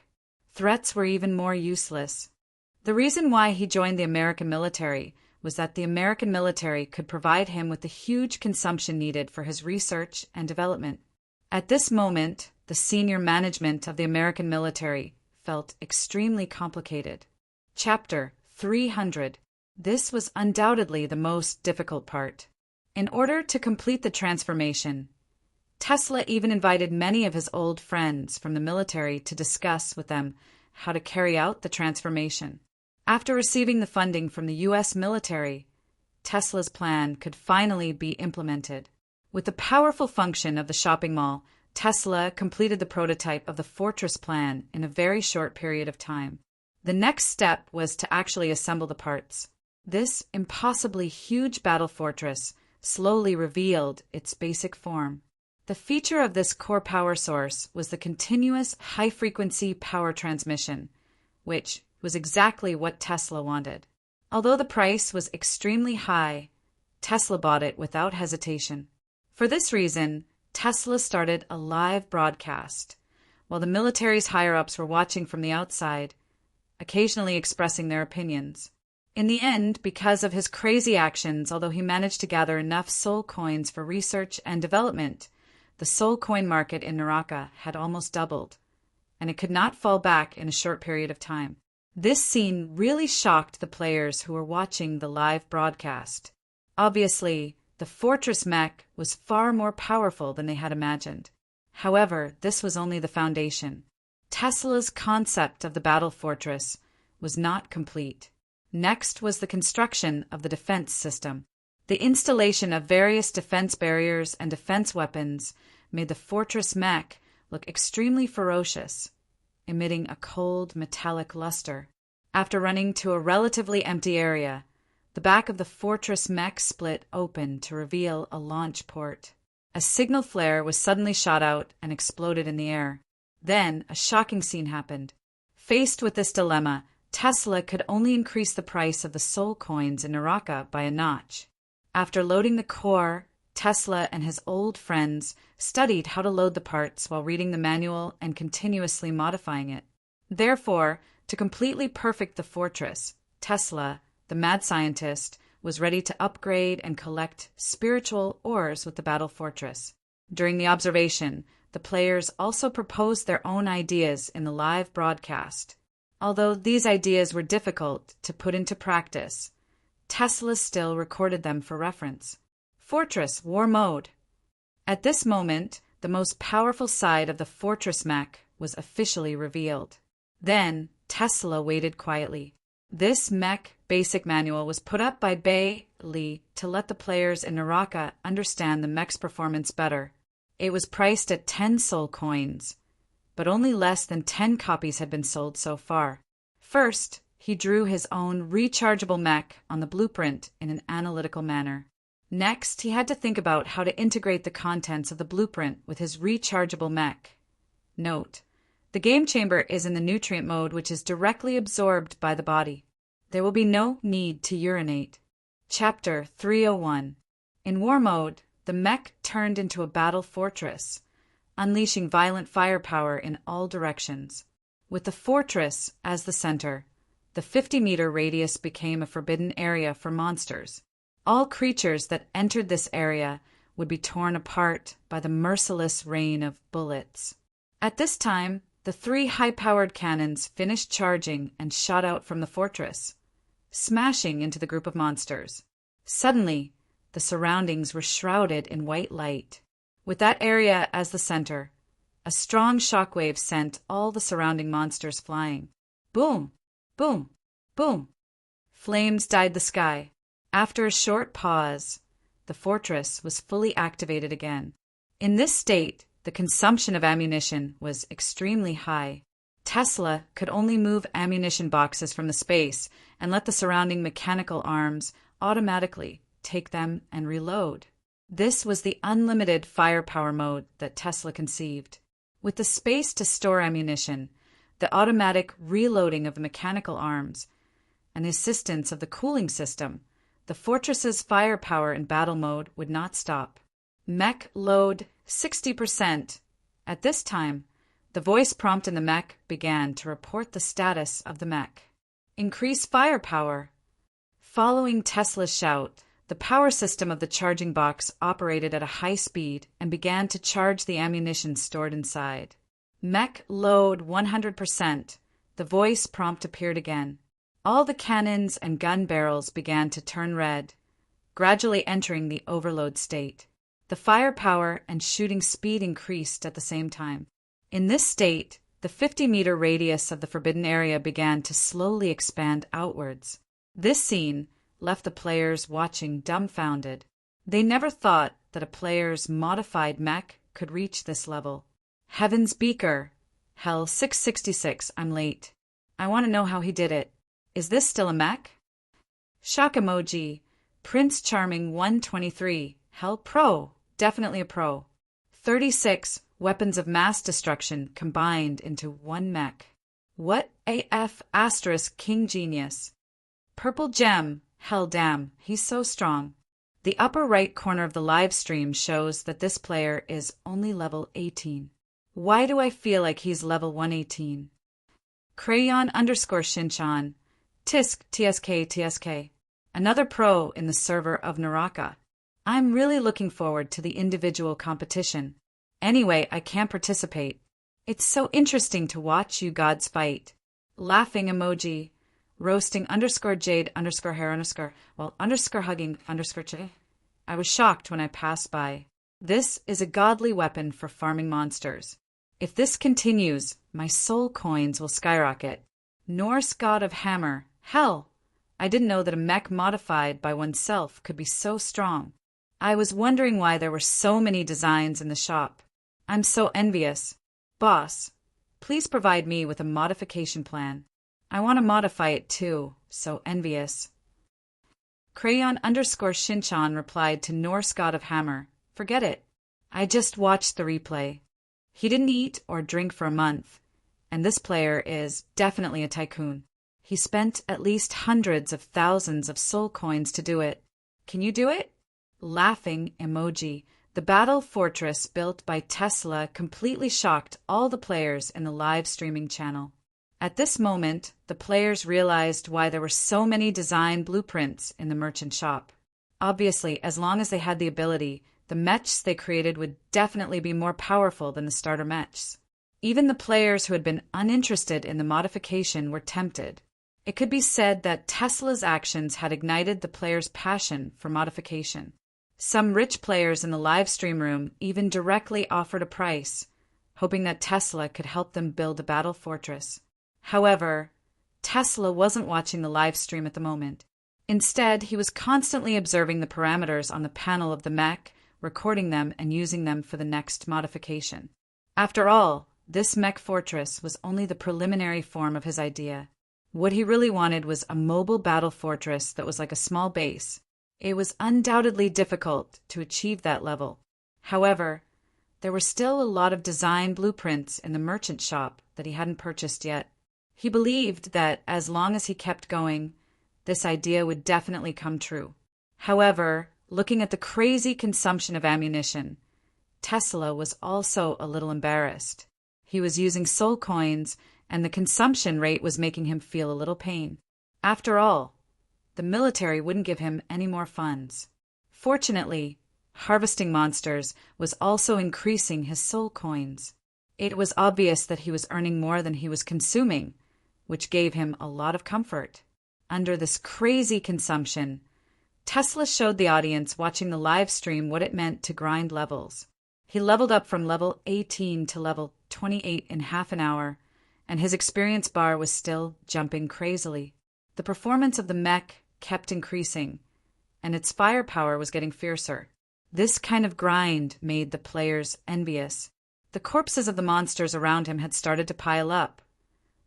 Threats were even more useless. The reason why he joined the American military was that the American military could provide him with the huge consumption needed for his research and development. At this moment, the senior management of the American military felt extremely complicated. Chapter 300. This was undoubtedly the most difficult part. In order to complete the transformation, Tesla even invited many of his old friends from the military to discuss with them how to carry out the transformation. After receiving the funding from the U.S. military, Tesla's plan could finally be implemented. With the powerful function of the shopping mall, Tesla completed the prototype of the fortress plan in a very short period of time. The next step was to actually assemble the parts. This impossibly huge battle fortress slowly revealed its basic form. The feature of this core power source was the continuous high-frequency power transmission, which was exactly what Tesla wanted. Although the price was extremely high, Tesla bought it without hesitation. For this reason, Tesla started a live broadcast, while the military's higher-ups were watching from the outside, occasionally expressing their opinions. In the end, because of his crazy actions, although he managed to gather enough soul coins for research and development, the soul coin market in Naraka had almost doubled, and it could not fall back in a short period of time. This scene really shocked the players who were watching the live broadcast. Obviously, the fortress mech was far more powerful than they had imagined. However, this was only the foundation. Tesla's concept of the battle fortress was not complete. Next was the construction of the defense system. The installation of various defense barriers and defense weapons made the fortress mech look extremely ferocious, emitting a cold, metallic luster. After running to a relatively empty area, the back of the fortress mech split open to reveal a launch port. A signal flare was suddenly shot out and exploded in the air. Then, a shocking scene happened. Faced with this dilemma, Tesla could only increase the price of the soul coins in Naraka by a notch. After loading the core, Tesla and his old friends studied how to load the parts while reading the manual and continuously modifying it. Therefore, to completely perfect the fortress, Tesla, the mad scientist, was ready to upgrade and collect spiritual ores with the battle fortress. During the observation, the players also proposed their own ideas in the live broadcast. Although these ideas were difficult to put into practice, Tesla still recorded them for reference. Fortress War Mode. At this moment, the most powerful side of the fortress mech was officially revealed. Then, Tesla waited quietly. This mech basic manual was put up by Bailey to let the players in Naraka understand the mech's performance better. It was priced at 10 soul coins, but only less than 10 copies had been sold so far. First, he drew his own rechargeable mech on the blueprint in an analytical manner. Next, he had to think about how to integrate the contents of the blueprint with his rechargeable mech. Note: the game chamber is in the nutrient mode, which is directly absorbed by the body. There will be no need to urinate. Chapter 301. In war mode, the mech turned into a battle fortress, unleashing violent firepower in all directions. With the fortress as the center, the 50-meter radius became a forbidden area for monsters. All creatures that entered this area would be torn apart by the merciless rain of bullets. At this time, the 3 high-powered cannons finished charging and shot out from the fortress, smashing into the group of monsters. Suddenly, the surroundings were shrouded in white light. With that area as the center, a strong shockwave sent all the surrounding monsters flying. Boom! Boom! Boom! Flames dyed the sky. After a short pause, the fortress was fully activated again. In this state, the consumption of ammunition was extremely high. Tesla could only move ammunition boxes from the space and let the surrounding mechanical arms automatically take them and reload. This was the unlimited firepower mode that Tesla conceived. With the space to store ammunition, the automatic reloading of the mechanical arms, and the assistance of the cooling system, the fortress's firepower in battle mode would not stop. Mech load 60%. At this time, the voice prompt in the mech began to report the status of the mech. Increase firepower. Following Tesla's shout, the power system of the charging box operated at a high speed and began to charge the ammunition stored inside. Mech load 100%. The voice prompt appeared again. All the cannons and gun barrels began to turn red, gradually entering the overload state. The firepower and shooting speed increased at the same time. In this state, the 50-meter radius of the forbidden area began to slowly expand outwards. This scene left the players watching dumbfounded. They never thought that a player's modified mech could reach this level. Heaven's Beaker. Hell 666, I'm late. I want to know how he did it. Is this still a mech? Shock emoji. Prince Charming 123. Hell Pro. Definitely a pro. 36 weapons of mass destruction combined into one mech. What AF asterisk King Genius. Purple Gem. Hell damn, he's so strong. The upper right corner of the live stream shows that this player is only level 18. Why do I feel like he's level 118? Crayon _ Shinchan. Tisk TSK. Another pro in the server of Naraka. I'm really looking forward to the individual competition. Anyway, I can't participate. It's so interesting to watch you gods fight. Laughing emoji. Roasting underscore Jade underscore hair underscore hugging underscore Che. I was shocked when I passed by. This is a godly weapon for farming monsters. If this continues, my soul coins will skyrocket. Norse god of hammer. Hell, I didn't know that a mech modified by oneself could be so strong. I was wondering why there were so many designs in the shop. I'm so envious. Boss, please provide me with a modification plan. I want to modify it too, so envious. Crayon underscore Shinchan replied to Norse god of hammer. Forget it. I just watched the replay. He didn't eat or drink for a month, and this player is definitely a tycoon. He spent at least hundreds of thousands of soul coins to do it. Can you do it? Laughing emoji. The battle fortress built by Tesla completely shocked all the players in the live streaming channel. At this moment, the players realized why there were so many design blueprints in the merchant shop. Obviously, as long as they had the ability, the mechs they created would definitely be more powerful than the starter mechs. Even the players who had been uninterested in the modification were tempted. It could be said that Tesla's actions had ignited the players' passion for modification. Some rich players in the live stream room even directly offered a price, hoping that Tesla could help them build a battle fortress. However, Tesla wasn't watching the live stream at the moment. Instead, he was constantly observing the parameters on the panel of the mech, recording them and using them for the next modification. After all, this mech fortress was only the preliminary form of his idea. What he really wanted was a mobile battle fortress that was like a small base. It was undoubtedly difficult to achieve that level. However, there were still a lot of design blueprints in the merchant shop that he hadn't purchased yet. He believed that as long as he kept going, this idea would definitely come true. However, looking at the crazy consumption of ammunition, Tesla was also a little embarrassed. He was using soul coins, and the consumption rate was making him feel a little pain. After all, the military wouldn't give him any more funds. Fortunately, harvesting monsters was also increasing his soul coins. It was obvious that he was earning more than he was consuming, which gave him a lot of comfort. Under this crazy consumption, Tesla showed the audience watching the live stream what it meant to grind levels. He leveled up from level 18 to level 28 in half an hour, and his experience bar was still jumping crazily. The performance of the mech kept increasing, and its firepower was getting fiercer. This kind of grind made the players envious. The corpses of the monsters around him had started to pile up,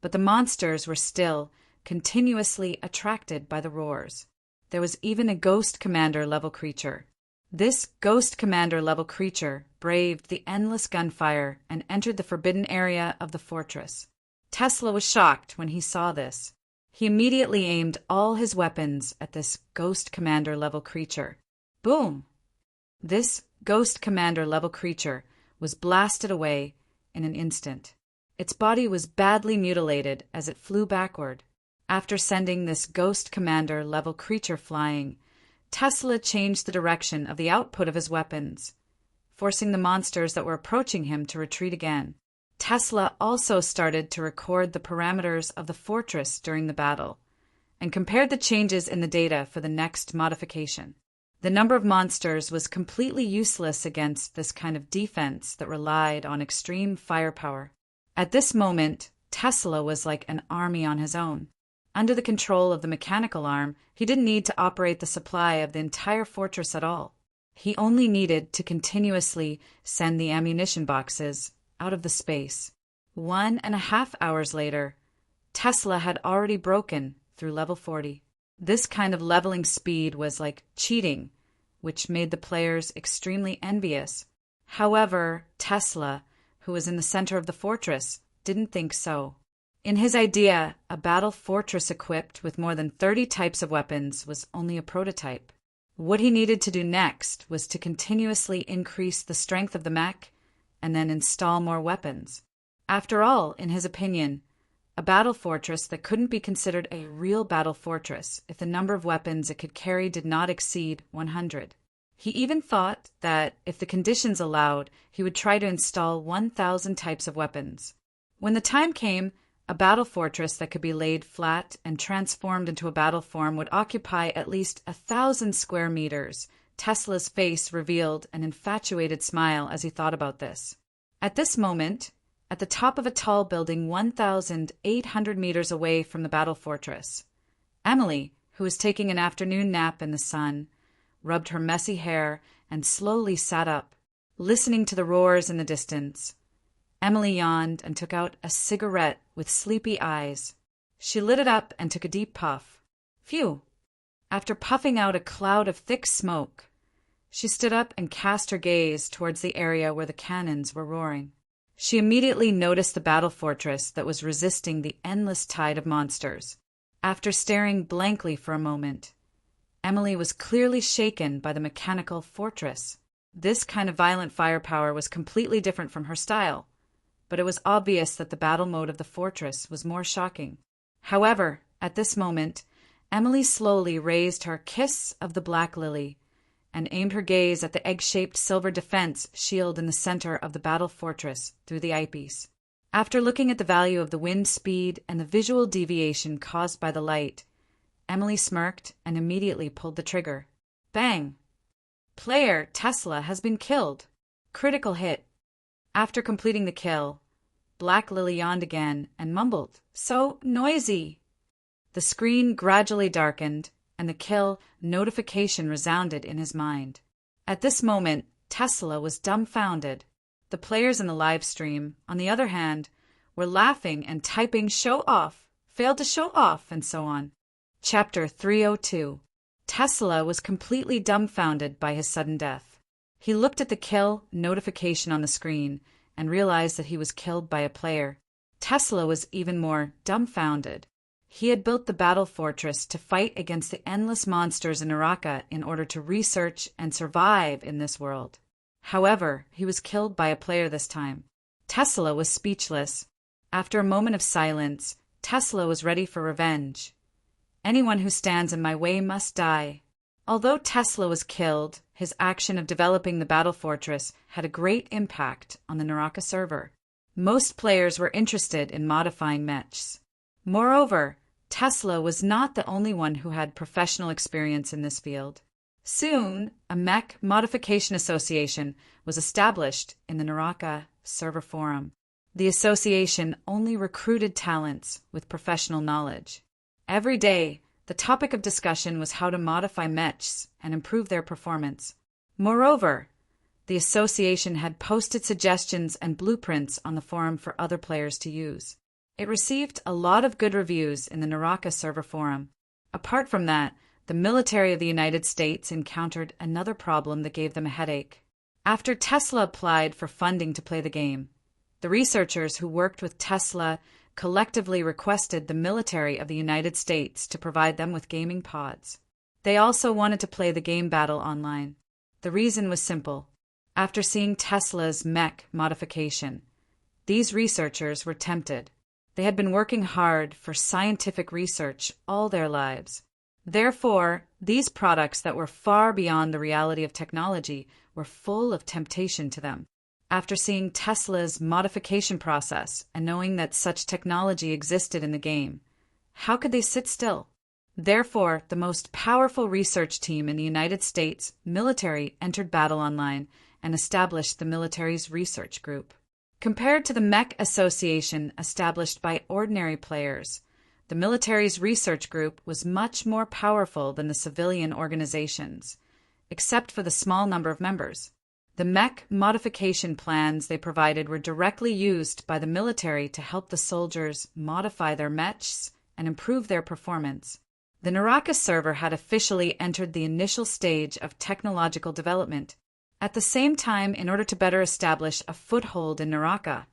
but the monsters were still continuously attracted by the roars. There was even a Ghost Commander level creature. This Ghost Commander level creature braved the endless gunfire and entered the forbidden area of the fortress. Tesla was shocked when he saw this. He immediately aimed all his weapons at this Ghost Commander level creature. Boom! This Ghost Commander level creature was blasted away in an instant. Its body was badly mutilated as it flew backward. After sending this Ghost Commander level creature flying, Tesla changed the direction of the output of his weapons, forcing the monsters that were approaching him to retreat again. Tesla also started to record the parameters of the fortress during the battle, and compared the changes in the data for the next modification. The number of monsters was completely useless against this kind of defense that relied on extreme firepower. At this moment, Tesla was like an army on his own. Under the control of the mechanical arm, he didn't need to operate the supply of the entire fortress at all. He only needed to continuously send the ammunition boxes out of the space. 1.5 hours later, Tesla had already broken through level 40. This kind of leveling speed was like cheating, which made the players extremely envious. However, Tesla, who was in the center of the fortress, didn't think so. In his idea, a battle fortress equipped with more than 30 types of weapons was only a prototype. What he needed to do next was to continuously increase the strength of the mech and then install more weapons. After all, in his opinion, a battle fortress that couldn't be considered a real battle fortress if the number of weapons it could carry did not exceed 100. He even thought that, if the conditions allowed, he would try to install 1,000 types of weapons. When the time came, a battle fortress that could be laid flat and transformed into a battle form would occupy at least 1,000 square meters. Tesla's face revealed an infatuated smile as he thought about this. At this moment, at the top of a tall building 1,800 meters away from the battle fortress, Emily, who was taking an afternoon nap in the sun, rubbed her messy hair and slowly sat up, listening to the roars in the distance. Emily yawned and took out a cigarette with sleepy eyes. She lit it up and took a deep puff. Phew! After puffing out a cloud of thick smoke, she stood up and cast her gaze towards the area where the cannons were roaring. She immediately noticed the battle fortress that was resisting the endless tide of monsters. After staring blankly for a moment, Emily was clearly shaken by the mechanical fortress. This kind of violent firepower was completely different from her style, but it was obvious that the battle mode of the fortress was more shocking. However, at this moment, Emily slowly raised her kiss of the black lily and aimed her gaze at the egg-shaped silver defense shield in the center of the battle fortress through the eyepiece. After looking at the value of the wind speed and the visual deviation caused by the light, Emily smirked and immediately pulled the trigger. Bang! Player Tesla has been killed. Critical hit. After completing the kill, Black Lily yawned again and mumbled, "So noisy." The screen gradually darkened, and the kill notification resounded in his mind. At this moment, Tesla was dumbfounded. The players in the live stream, on the other hand, were laughing and typing "show off," "failed to show off," and so on. Chapter 302. Tesla was completely dumbfounded by his sudden death. He looked at the kill notification on the screen and realized that he was killed by a player. Tesla was even more dumbfounded. He had built the battle fortress to fight against the endless monsters in Naraka in order to research and survive in this world. However, he was killed by a player this time. Tesla was speechless. After a moment of silence, Tesla was ready for revenge. "Anyone who stands in my way must die." Although Tesla was killed, his action of developing the battle fortress had a great impact on the Naraka server. Most players were interested in modifying mechs. Moreover, Tesla was not the only one who had professional experience in this field. Soon, a mech modification association was established in the Naraka server forum. The association only recruited talents with professional knowledge. Every day, the topic of discussion was how to modify mechs and improve their performance. Moreover, the association had posted suggestions and blueprints on the forum for other players to use. It received a lot of good reviews in the Naraka server forum. Apart from that, the military of the United States encountered another problem that gave them a headache. After Tesla applied for funding to play the game, the researchers who worked with Tesla collectively requested the military of the United States to provide them with gaming pods. They also wanted to play the game battle online. The reason was simple. After seeing Tesla's mech modification, these researchers were tempted. They had been working hard for scientific research all their lives. Therefore, these products that were far beyond the reality of technology were full of temptation to them. After seeing Tesla's modification process and knowing that such technology existed in the game, how could they sit still? Therefore, the most powerful research team in the United States military entered battle online and established the military's research group. Compared to the mech association established by ordinary players, the military's research group was much more powerful than the civilian organizations, except for the small number of members. The mech modification plans they provided were directly used by the military to help the soldiers modify their mechs and improve their performance. The Naraka server had officially entered the initial stage of technological development. At the same time, in order to better establish a foothold in Naraka,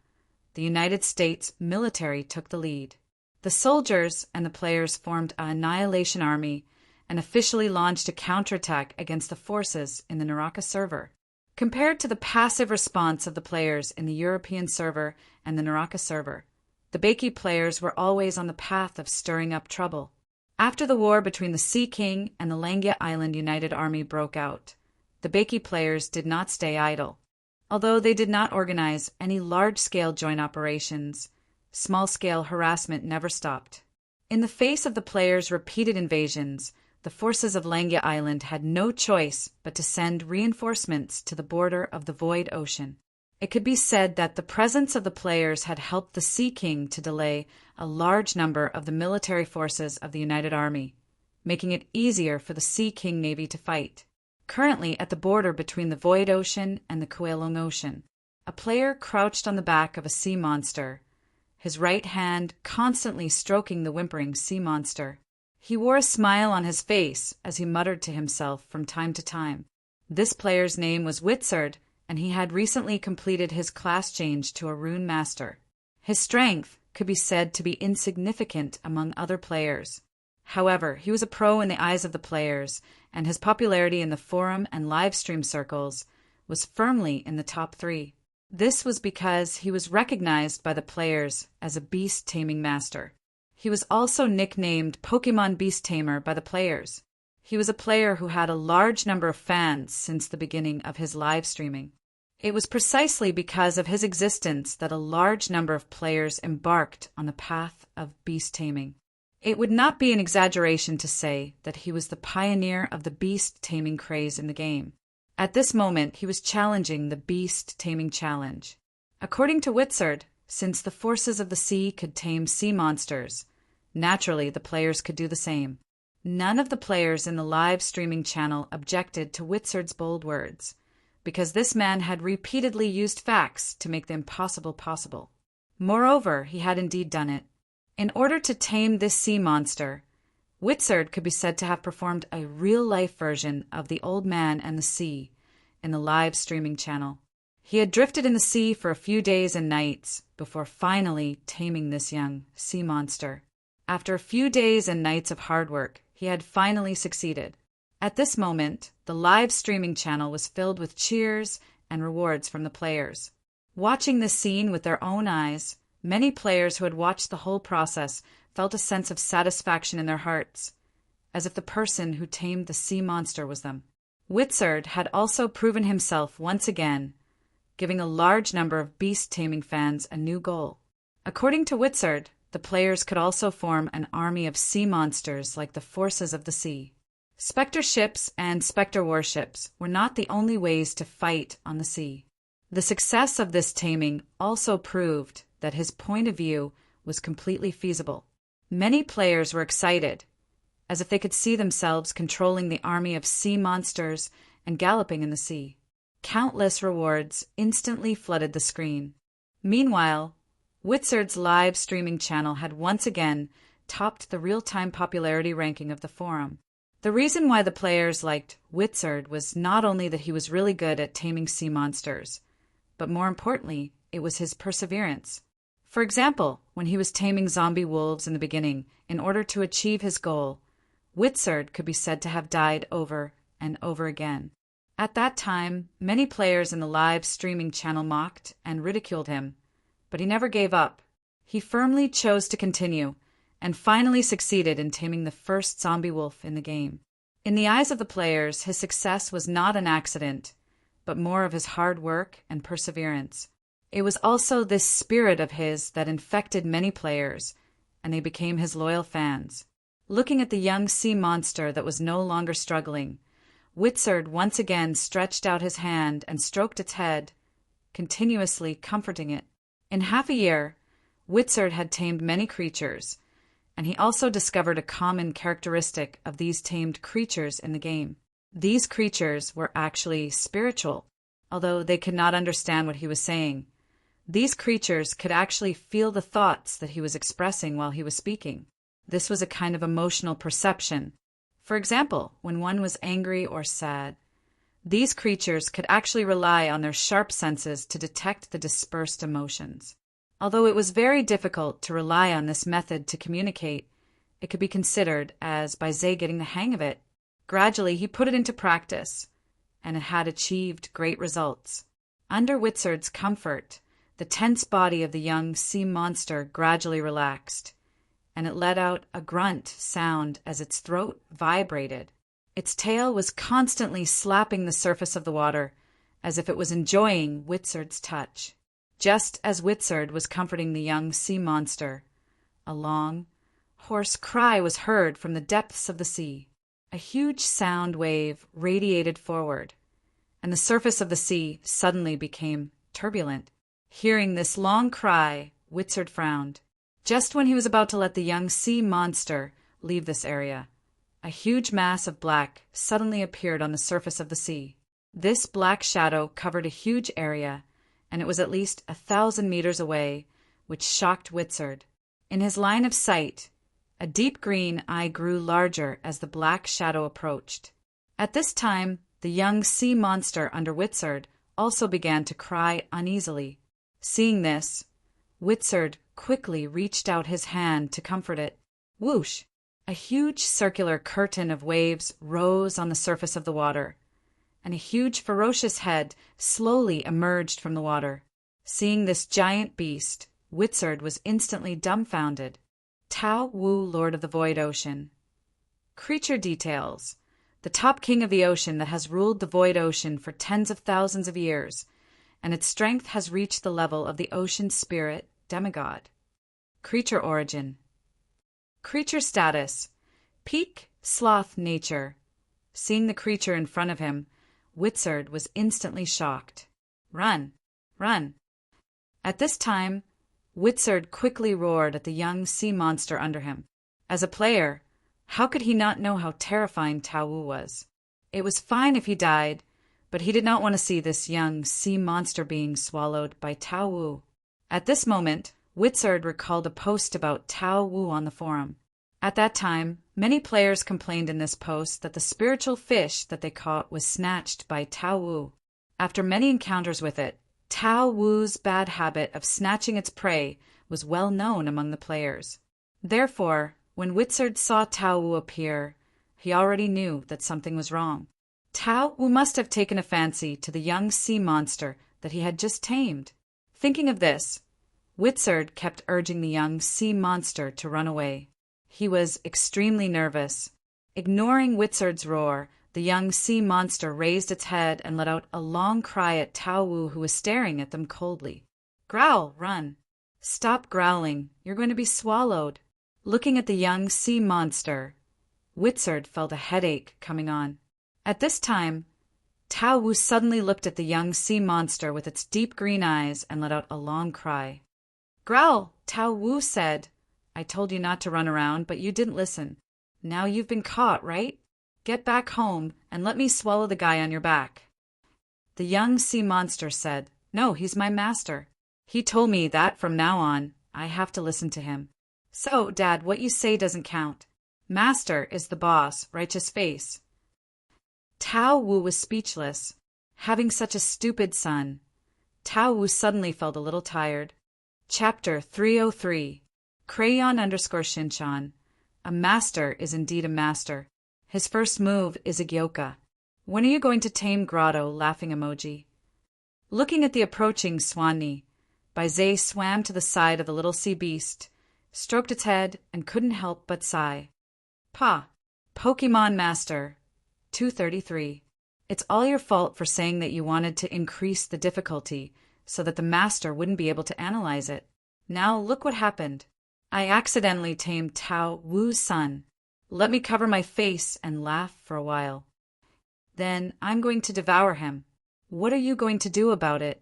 the United States military took the lead. The soldiers and the players formed an annihilation army and officially launched a counterattack against the forces in the Naraka server. Compared to the passive response of the players in the European server and the Naraka server, the Baki players were always on the path of stirring up trouble. After the war between the Sea King and the Langia Island United Army broke out, the Bakey players did not stay idle. Although they did not organize any large-scale joint operations, small-scale harassment never stopped. In the face of the players' repeated invasions, the forces of Langia Island had no choice but to send reinforcements to the border of the Void Ocean. It could be said that the presence of the players had helped the Sea King to delay a large number of the military forces of the United Army, making it easier for the Sea King Navy to fight. Currently at the border between the Void Ocean and the Kowloon Ocean, a player crouched on the back of a sea monster, his right hand constantly stroking the whimpering sea monster. He wore a smile on his face as he muttered to himself from time to time. This player's name was Witsard, and he had recently completed his class change to a Rune Master. His strength could be said to be insignificant among other players. However, he was a pro in the eyes of the players, and his popularity in the forum and live stream circles was firmly in the top 3. This was because he was recognized by the players as a beast-taming master. He was also nicknamed Pokemon Beast Tamer by the players. He was a player who had a large number of fans since the beginning of his live streaming. It was precisely because of his existence that a large number of players embarked on the path of beast taming. It would not be an exaggeration to say that he was the pioneer of the beast-taming craze in the game. At this moment, he was challenging the beast-taming challenge. According to Witsard, since the forces of the sea could tame sea monsters, naturally the players could do the same. None of the players in the live streaming channel objected to Witsard's bold words, because this man had repeatedly used facts to make the impossible possible. Moreover, he had indeed done it. In order to tame this sea monster, Witsard could be said to have performed a real-life version of the Old Man and the Sea in the live streaming channel. He had drifted in the sea for a few days and nights before finally taming this young sea monster. After a few days and nights of hard work, he had finally succeeded. At this moment, the live streaming channel was filled with cheers and rewards from the players. Watching this scene with their own eyes, many players who had watched the whole process felt a sense of satisfaction in their hearts, as if the person who tamed the sea monster was them. Witsard had also proven himself once again, giving a large number of beast-taming fans a new goal. According to Witsard, the players could also form an army of sea monsters like the forces of the sea. Spectre ships and Spectre warships were not the only ways to fight on the sea. The success of this taming also proved that his point of view was completely feasible. Many players were excited, as if they could see themselves controlling the army of sea monsters and galloping in the sea. Countless rewards instantly flooded the screen. Meanwhile, Witsard's live streaming channel had once again topped the real-time popularity ranking of the forum. The reason why the players liked Witsard was not only that he was really good at taming sea monsters, but more importantly, it was his perseverance. For example, when he was taming zombie wolves in the beginning, in order to achieve his goal, Witsard could be said to have died over and over again. At that time, many players in the live streaming channel mocked and ridiculed him, but he never gave up. He firmly chose to continue, and finally succeeded in taming the first zombie wolf in the game. In the eyes of the players, his success was not an accident, but more of his hard work and perseverance. It was also this spirit of his that infected many players, and they became his loyal fans. Looking at the young sea monster that was no longer struggling, Witsard once again stretched out his hand and stroked its head, continuously comforting it. In half a year, Witsard had tamed many creatures, and he also discovered a common characteristic of these tamed creatures in the game. These creatures were actually spiritual, although they could not understand what he was saying. These creatures could actually feel the thoughts that he was expressing while he was speaking. This was a kind of emotional perception. For example, when one was angry or sad, these creatures could actually rely on their sharp senses to detect the dispersed emotions. Although it was very difficult to rely on this method to communicate, it could be considered as by Zay getting the hang of it. Gradually, he put it into practice, and it had achieved great results. Under Witsard's comfort, the tense body of the young sea monster gradually relaxed, and it let out a grunt sound as its throat vibrated. Its tail was constantly slapping the surface of the water, as if it was enjoying Witzard's touch. Just as Witzard was comforting the young sea monster, a long, hoarse cry was heard from the depths of the sea. A huge sound wave radiated forward, and the surface of the sea suddenly became turbulent. Hearing this long cry, Witzard frowned. Just when he was about to let the young sea monster leave this area, a huge mass of black suddenly appeared on the surface of the sea. This black shadow covered a huge area, and it was at least 1,000 meters away, which shocked Witzard. In his line of sight, a deep green eye grew larger as the black shadow approached. At this time, the young sea monster under Witzard also began to cry uneasily. Seeing this, Witzard quickly reached out his hand to comfort it. Whoosh! A huge circular curtain of waves rose on the surface of the water, and a huge ferocious head slowly emerged from the water. Seeing this giant beast, Witzard was instantly dumbfounded. Tao Wu, Lord of the Void Ocean. Creature details. The top king of the ocean that has ruled the Void Ocean for tens of thousands of years, and its strength has reached the level of the ocean spirit demigod. Creature origin. Creature status. Peak sloth nature. Seeing the creature in front of him, Witzard was instantly shocked. Run! Run! At this time, Witzard quickly roared at the young sea monster under him. As a player, how could he not know how terrifying Tao Wu was? It was fine if he died, but he did not want to see this young sea monster being swallowed by Tao Wu. At this moment, Witzard recalled a post about Tao Wu on the forum. At that time, many players complained in this post that the spiritual fish that they caught was snatched by Tao Wu. After many encounters with it, Tao Wu's bad habit of snatching its prey was well known among the players. Therefore, when Witzard saw Tao Wu appear, he already knew that something was wrong. Tao Wu must have taken a fancy to the young sea monster that he had just tamed. Thinking of this, Witzard kept urging the young sea monster to run away. He was extremely nervous. Ignoring Witzard's roar, the young sea monster raised its head and let out a long cry at Tao Wu, who was staring at them coldly. Growl, run. Stop growling, you're going to be swallowed. Looking at the young sea monster, Witzard felt a headache coming on. At this time, Tao Wu suddenly looked at the young sea monster with its deep green eyes and let out a long cry. Growl, Tao Wu said. I told you not to run around, but you didn't listen. Now you've been caught, right? Get back home and let me swallow the guy on your back. The young sea monster said, No, he's my master. He told me that from now on, I have to listen to him. So, Dad, what you say doesn't count. Master is the boss, righteous face. Tao Wu was speechless. Having such a stupid son, Tao Wu suddenly felt a little tired. Chapter 303. Crayon_Shinchan. A master is indeed a master. His first move is a gyoka. When are you going to tame Grotto? Laughing emoji. Looking at the approaching Swanee, Baizé swam to the side of the little sea beast, stroked its head, and couldn't help but sigh. Pa, Pokemon Master. 233. It's all your fault for saying that you wanted to increase the difficulty so that the master wouldn't be able to analyze it. Now look what happened. I accidentally tamed Tao Wu's son. Let me cover my face and laugh for a while. Then I'm going to devour him. What are you going to do about it?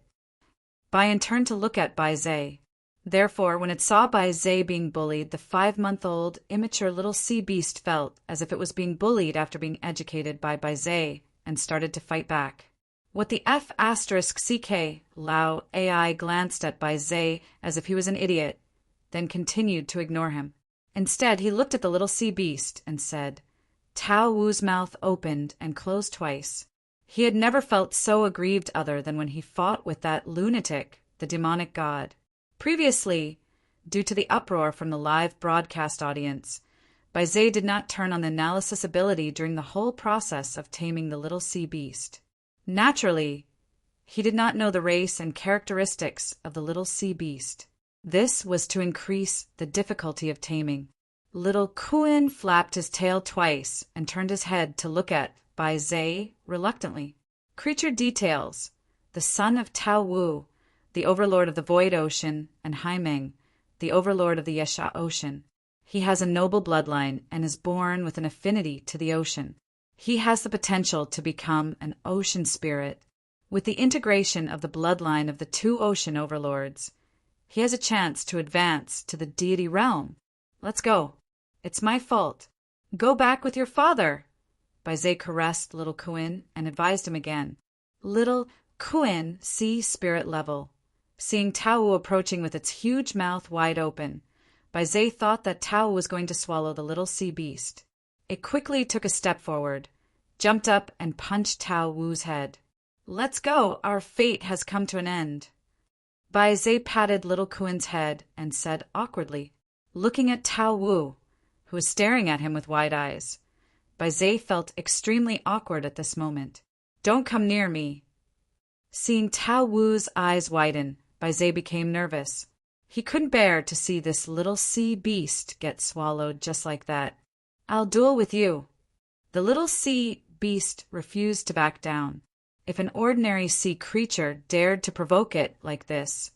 Bayan turned to look at Baizé. Therefore, when it saw Baizé being bullied, the 5-month-old, immature little sea beast felt as if it was being bullied after being educated by Baizé and started to fight back. What the F***CK, Lao AI glanced at Baizé as if he was an idiot, then continued to ignore him. Instead, he looked at the little sea beast and said, Tao Wu's mouth opened and closed twice. He had never felt so aggrieved other than when he fought with that lunatic, the demonic god. Previously, due to the uproar from the live broadcast audience, Baizé did not turn on the analysis ability during the whole process of taming the little sea beast. Naturally, he did not know the race and characteristics of the little sea beast. This was to increase the difficulty of taming. Little Kuin flapped his tail twice and turned his head to look at Bai Zai reluctantly. Creature details: the son of Tao Wu, the overlord of the Void Ocean, and Haimeng, the overlord of the Yesha Ocean. He has a noble bloodline and is born with an affinity to the ocean. He has the potential to become an ocean spirit. With the integration of the bloodline of the two ocean overlords, he has a chance to advance to the deity realm. Let's go. It's my fault. Go back with your father. Bai Zai caressed little Kuin and advised him again. Little Kuin, sea spirit level. Seeing Tao Wu approaching with its huge mouth wide open, Bai Zai thought that Tao was going to swallow the little sea beast. It quickly took a step forward, jumped up and punched Tao Wu's head. Let's go, our fate has come to an end. Bai Zai patted little Kuin's head and said awkwardly, looking at Tao Wu, who was staring at him with wide eyes. Bai Zai felt extremely awkward at this moment. Don't come near me. Seeing Tao Wu's eyes widen, Bai Zai became nervous. He couldn't bear to see this little sea beast get swallowed just like that. I'll duel with you. The little sea beast refused to back down. If an ordinary sea creature dared to provoke it like this,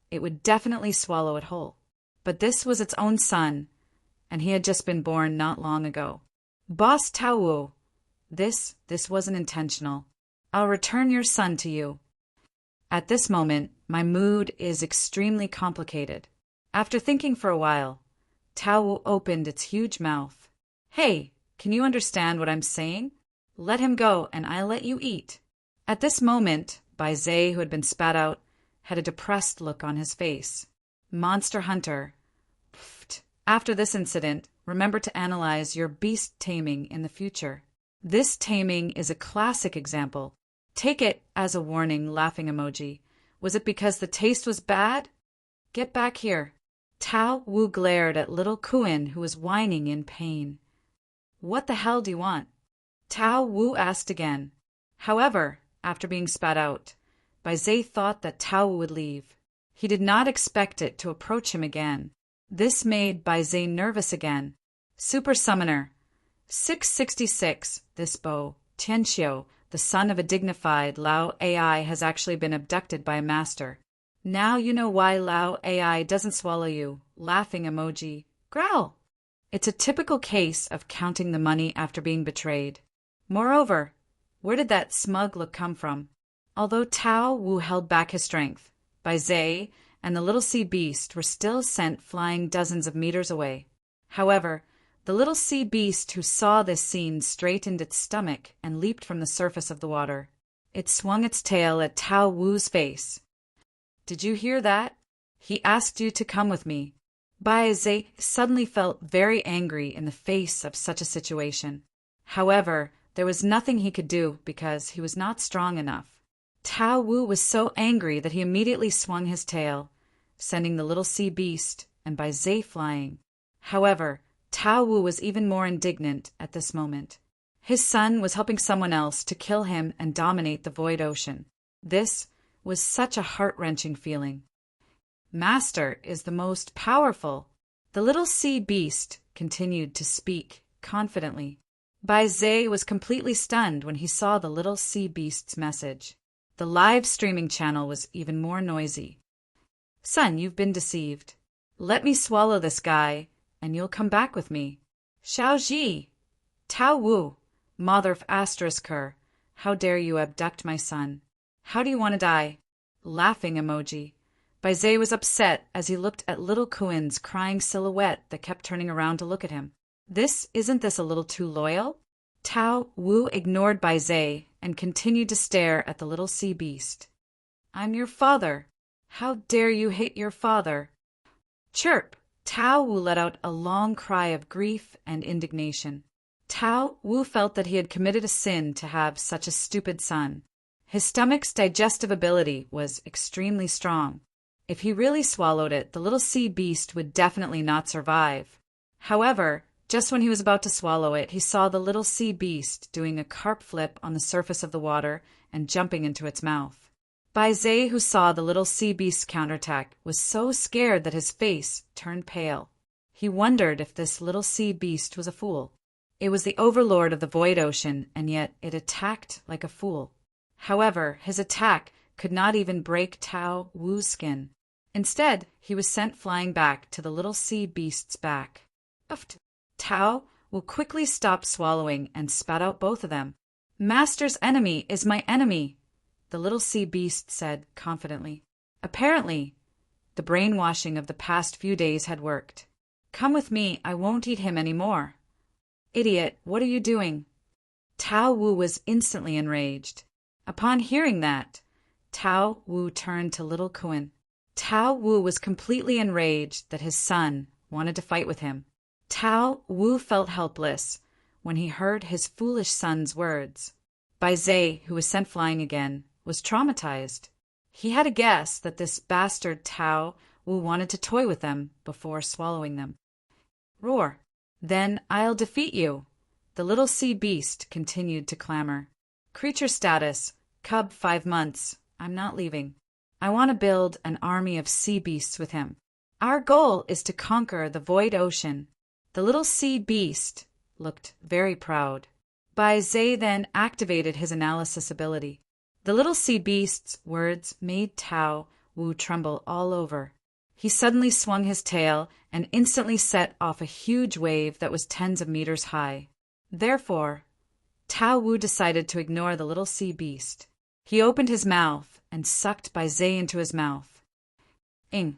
it would definitely swallow it whole. But this was its own son, and he had just been born not long ago. Boss Tao Wu, this wasn't intentional. I'll return your son to you. At this moment, my mood is extremely complicated. After thinking for a while, Tao Wu opened its huge mouth. Hey, can you understand what I'm saying? Let him go, and I'll let you eat. At this moment, Bai Zai, who had been spat out, had a depressed look on his face. Monster Hunter. Pfft. After this incident, remember to analyze your beast taming in the future. This taming is a classic example. Take it as a warning, laughing emoji. Was it because the taste was bad? Get back here. Tao Wu glared at little Kuin, who was whining in pain. What the hell do you want? Tao Wu asked again. However, after being spat out, Bai Zai thought that Tao Wu would leave. He did not expect it to approach him again. This made Bai Zai nervous again. Super Summoner. 666. This bow, Tianxiu, the son of a dignified Lao AI, has actually been abducted by a master. Now you know why Lao AI doesn't swallow you. Laughing emoji. Growl. It's a typical case of counting the money after being betrayed. Moreover, where did that smug look come from? Although Tao Wu held back his strength, Bai Zai and the little sea beast were still sent flying dozens of meters away. However, the little sea beast who saw this scene straightened its stomach and leaped from the surface of the water. It swung its tail at Tao Wu's face. Did you hear that? He asked you to come with me. Bai Zai suddenly felt very angry in the face of such a situation. However, there was nothing he could do because he was not strong enough. Tao Wu was so angry that he immediately swung his tail, sending the little sea beast and Bai Zai flying. However, Tao Wu was even more indignant at this moment. His son was helping someone else to kill him and dominate the Void Ocean. This was such a heart-wrenching feeling. Master is the most powerful. The little sea beast continued to speak confidently. Bai Zai was completely stunned when he saw the little sea beast's message. The live streaming channel was even more noisy. Son, you've been deceived. Let me swallow this guy, and you'll come back with me. Xiao Ji! Tao Wu! Mother of Asterisker! How dare you abduct my son? How do you want to die? Laughing emoji. Bai Zai was upset as he looked at little Kuin's crying silhouette that kept turning around to look at him. Isn't this a little too loyal? Tao Wu ignored Bai Zai and continued to stare at the little sea beast. I'm your father. How dare you hate your father? Chirp! Tao Wu let out a long cry of grief and indignation. Tao Wu felt that he had committed a sin to have such a stupid son. His stomach's digestive ability was extremely strong. If he really swallowed it, the little sea beast would definitely not survive. However, just when he was about to swallow it, he saw the little sea beast doing a carp flip on the surface of the water and jumping into its mouth. Bai Zai, who saw the little sea beast's counterattack, was so scared that his face turned pale. He wondered if this little sea beast was a fool. It was the overlord of the void ocean, and yet it attacked like a fool. However, his attack could not even break Tao Wu's skin. Instead, he was sent flying back to the little sea beast's back. Uffed! Tao Wu quickly stopped swallowing and spat out both of them. "Master's enemy is my enemy," the little sea beast said confidently. Apparently, the brainwashing of the past few days had worked. "Come with me, I won't eat him any more." "Idiot, what are you doing?" Tao Wu was instantly enraged. Upon hearing that, Tao Wu turned to little Kuan. Tao Wu was completely enraged that his son wanted to fight with him. Tao Wu felt helpless when he heard his foolish son's words. Bai Zhe, who was sent flying again, was traumatized. He had a guess that this bastard Tao Wu wanted to toy with them before swallowing them. Roar! "Then I'll defeat you," the little sea beast continued to clamor. "Creature status, cub 5 months. I'm not leaving. I want to build an army of sea beasts with him. Our goal is to conquer the void ocean." The little sea beast looked very proud. Bai Zhe then activated his analysis ability. The little sea beast's words made Tao Wu tremble all over. He suddenly swung his tail and instantly set off a huge wave that was tens of meters high. Therefore, Tao Wu decided to ignore the little sea beast. He opened his mouth and sucked Bai Zhe into his mouth. Ing!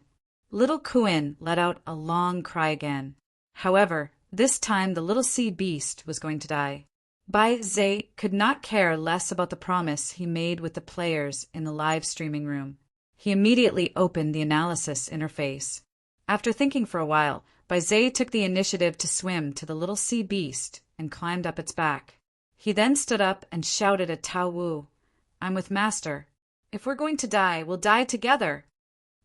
Little Kuan let out a long cry again. However, this time the little sea beast was going to die. Bai Zhe could not care less about the promise he made with the players in the live streaming room. He immediately opened the analysis interface. After thinking for a while, Bai Zhe took the initiative to swim to the little sea beast and climbed up its back. He then stood up and shouted at Tao Wu, "I'm with Master. If we're going to die, we'll die together."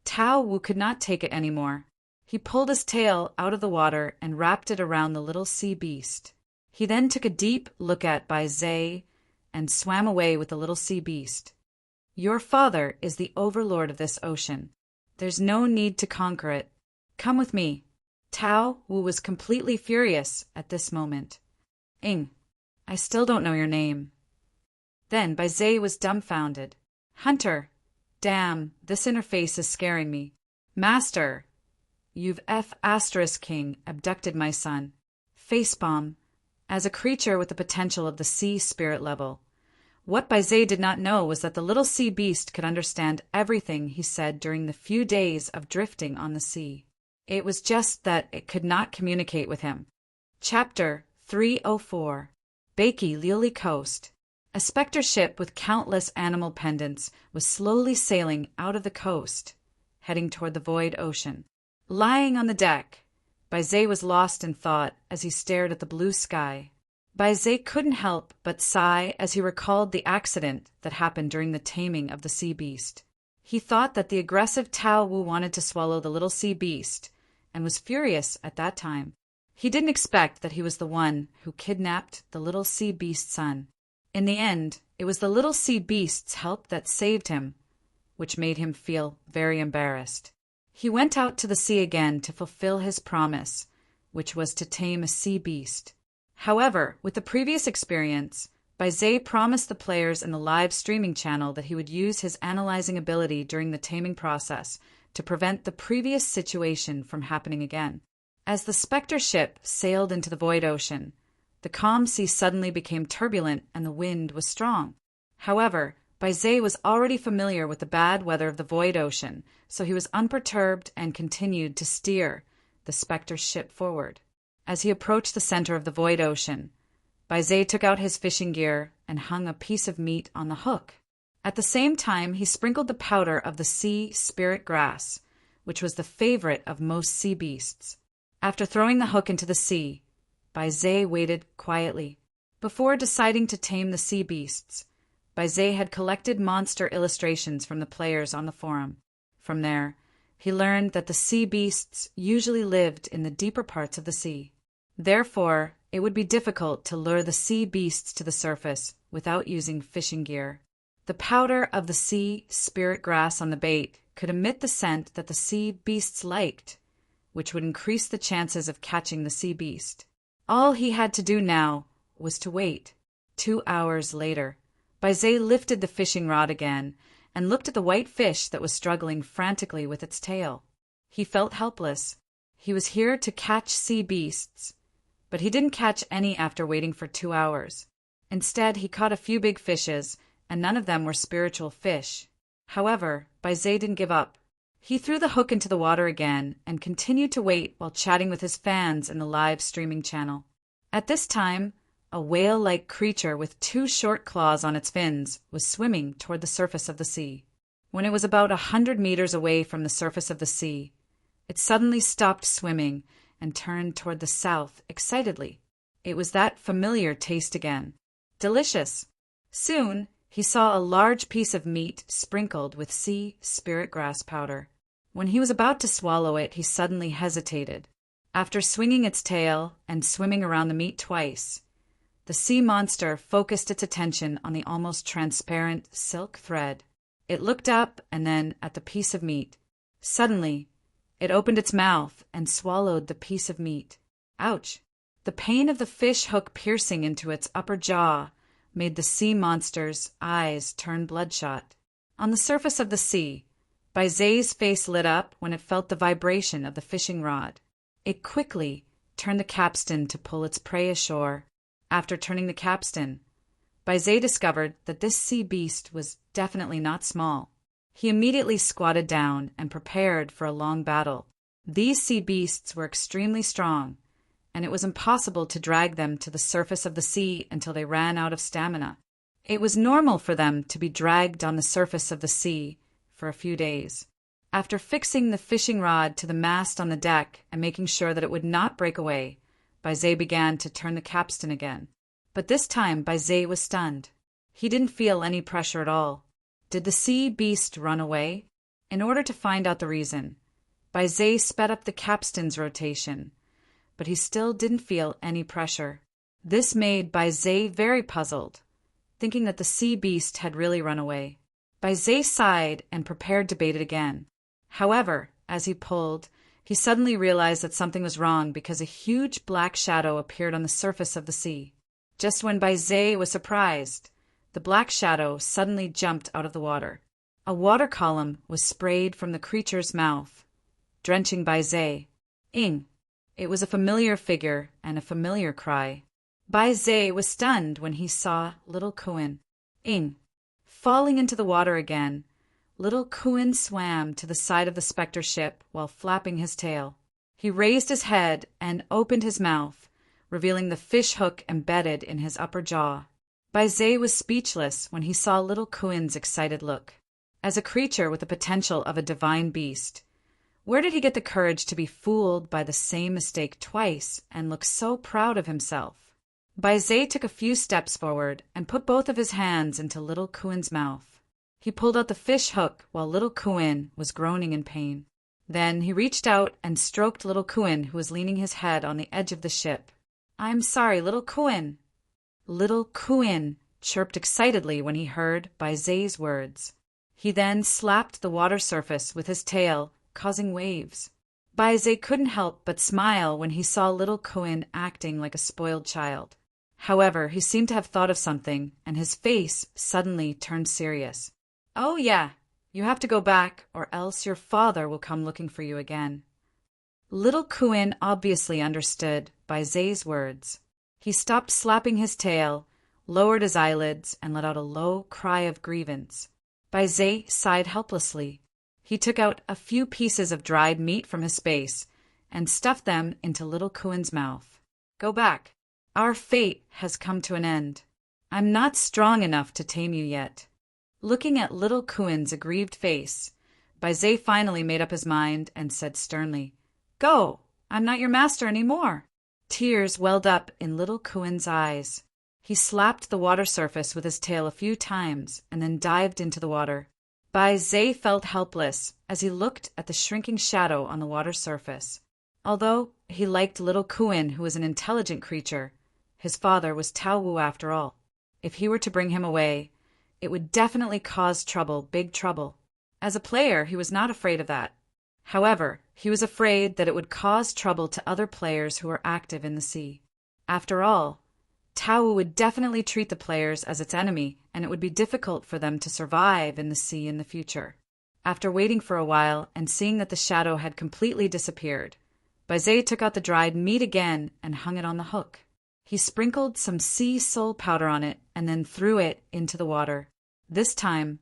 Tao Wu could not take it anymore. He pulled his tail out of the water and wrapped it around the little sea beast. He then took a deep look at Bai Zhe and swam away with the little sea beast. "Your father is the overlord of this ocean. There's no need to conquer it. Come with me." Tao Wu was completely furious at this moment. "Ing, I still don't know your name." Then Bai Zhe was dumbfounded. "Hunter. Damn, this interface is scaring me. Master, you've King abducted my son. Facepalm. As a creature with the potential of the sea spirit level." What Bai Zhe did not know was that the little sea beast could understand everything he said during the few days of drifting on the sea. It was just that it could not communicate with him. Chapter 304. Baiki Liuli Coast. A specter ship with countless animal pendants was slowly sailing out of the coast, heading toward the void ocean. Lying on the deck, Bai Zhe was lost in thought as he stared at the blue sky. Bai Zhe couldn't help but sigh as he recalled the accident that happened during the taming of the sea beast. He thought that the aggressive Tao Wu wanted to swallow the little sea beast, and was furious at that time. He didn't expect that he was the one who kidnapped the little sea beast's son. In the end, it was the little sea beast's help that saved him, which made him feel very embarrassed. He went out to the sea again to fulfill his promise, which was to tame a sea beast. However, with the previous experience, Bai Zhe promised the players in the live streaming channel that he would use his analyzing ability during the taming process to prevent the previous situation from happening again. As the specter ship sailed into the void ocean, the calm sea suddenly became turbulent and the wind was strong. However, Bai Zhe was already familiar with the bad weather of the void ocean, so he was unperturbed and continued to steer the specter ship forward. As he approached the center of the void ocean, Bai Zhe took out his fishing gear and hung a piece of meat on the hook. At the same time, he sprinkled the powder of the sea spirit grass, which was the favorite of most sea beasts. After throwing the hook into the sea, Bai Zhe waited quietly. Before deciding to tame the sea beasts, Bai Zhe had collected monster illustrations from the players on the forum. From there, he learned that the sea beasts usually lived in the deeper parts of the sea. Therefore, it would be difficult to lure the sea beasts to the surface without using fishing gear. The powder of the sea spirit grass on the bait could emit the scent that the sea beasts liked, which would increase the chances of catching the sea beast. All he had to do now was to wait. 2 hours later, Baizé lifted the fishing rod again and looked at the white fish that was struggling frantically with its tail. He felt helpless. He was here to catch sea beasts, but he didn't catch any after waiting for 2 hours. Instead, he caught a few big fishes, and none of them were spiritual fish. However, Baizé didn't give up. He threw the hook into the water again and continued to wait while chatting with his fans in the live streaming channel. At this time, a whale-like creature with 2 short claws on its fins was swimming toward the surface of the sea. When it was about 100 meters away from the surface of the sea, it suddenly stopped swimming and turned toward the south excitedly. It was that familiar taste again. Delicious! Soon, he saw a large piece of meat sprinkled with sea spirit grass powder. When he was about to swallow it, he suddenly hesitated. After swinging its tail and swimming around the meat twice, the sea monster focused its attention on the almost transparent silk thread. It looked up and then at the piece of meat. Suddenly, it opened its mouth and swallowed the piece of meat. Ouch! The pain of the fish hook piercing into its upper jaw made the sea monster's eyes turn bloodshot. On the surface of the sea, Baizé's face lit up when it felt the vibration of the fishing rod. It quickly turned the capstan to pull its prey ashore. After turning the capstan, Baizé discovered that this sea beast was definitely not small. He immediately squatted down and prepared for a long battle. These sea beasts were extremely strong, and it was impossible to drag them to the surface of the sea until they ran out of stamina. It was normal for them to be dragged on the surface of the sea for a few days. After fixing the fishing rod to the mast on the deck and making sure that it would not break away, Baizé began to turn the capstan again. But this time Baizé was stunned. He didn't feel any pressure at all. Did the sea beast run away? In order to find out the reason, Baizé sped up the capstan's rotation, but he still didn't feel any pressure. This made Baizé very puzzled, thinking that the sea beast had really run away. Baizé sighed and prepared to bait it again. However, as he pulled, he suddenly realized that something was wrong because a huge black shadow appeared on the surface of the sea. Just when Baizé was surprised, the black shadow suddenly jumped out of the water. A water column was sprayed from the creature's mouth, drenching Baizé. Ing! It was a familiar figure and a familiar cry. Baizé was stunned when he saw little Kuin. Ing! Falling into the water again, little Kuin swam to the side of the specter ship while flapping his tail. He raised his head and opened his mouth, revealing the fish hook embedded in his upper jaw. Baizé was speechless when he saw little Kuin's excited look. As a creature with the potential of a divine beast, where did he get the courage to be fooled by the same mistake twice and look so proud of himself? Baizé took a few steps forward and put both of his hands into little Kuin's mouth. He pulled out the fish hook while little Kuin was groaning in pain. Then he reached out and stroked little Kuin, who was leaning his head on the edge of the ship. "I'm sorry, little Kuin." Little Kuin chirped excitedly when he heard Baizé's words. He then slapped the water surface with his tail, causing waves. Baizé couldn't help but smile when he saw little Kuin acting like a spoiled child. However, he seemed to have thought of something, and his face suddenly turned serious. "Oh yeah, you have to go back, or else your father will come looking for you again." Little Kuin obviously understood Baizé's words. He stopped slapping his tail, lowered his eyelids, and let out a low cry of grievance. Baizé sighed helplessly. He took out a few pieces of dried meat from his space and stuffed them into little Kuin's mouth. "Go back. Our fate has come to an end. I'm not strong enough to tame you yet." Looking at little Kuin's aggrieved face, Baizé finally made up his mind and said sternly, "Go! I'm not your master any more." Tears welled up in little Kuin's eyes. He slapped the water surface with his tail a few times and then dived into the water. Baizé felt helpless as he looked at the shrinking shadow on the water surface. Although he liked little Kuin, who was an intelligent creature, his father was Tao Wu after all. If he were to bring him away, it would definitely cause trouble, big trouble. As a player, he was not afraid of that. However, he was afraid that it would cause trouble to other players who were active in the sea. After all, Tao would definitely treat the players as its enemy, and it would be difficult for them to survive in the sea in the future. After waiting for a while and seeing that the shadow had completely disappeared, Baizé took out the dried meat again and hung it on the hook. He sprinkled some sea sole powder on it and then threw it into the water. This time,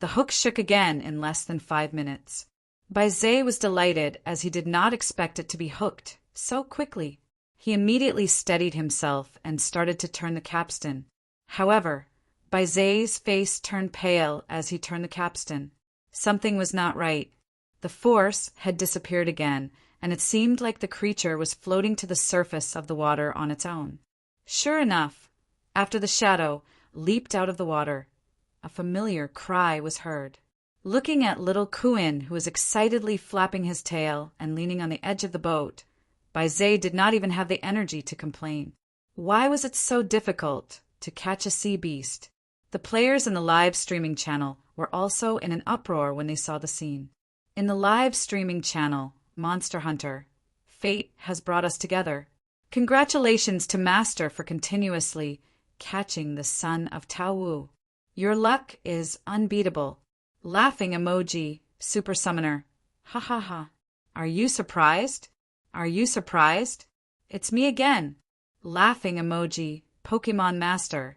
the hook shook again in less than 5 minutes. Baizé was delighted as he did not expect it to be hooked so quickly. He immediately steadied himself and started to turn the capstan. However, Baizé's face turned pale as he turned the capstan. Something was not right. The force had disappeared again, and it seemed like the creature was floating to the surface of the water on its own. Sure enough, after the shadow leaped out of the water, a familiar cry was heard. Looking at little Kuin, who was excitedly flapping his tail and leaning on the edge of the boat, Baizé did not even have the energy to complain. Why was it so difficult to catch a sea beast? The players in the live streaming channel were also in an uproar when they saw the scene. In the live streaming channel, Monster Hunter, fate has brought us together. Congratulations to Master for continuously catching the son of Tao Wu. Your luck is unbeatable. Laughing emoji, Super Summoner. Ha ha ha. Are you surprised? Are you surprised? It's me again. Laughing emoji, Pokemon Master.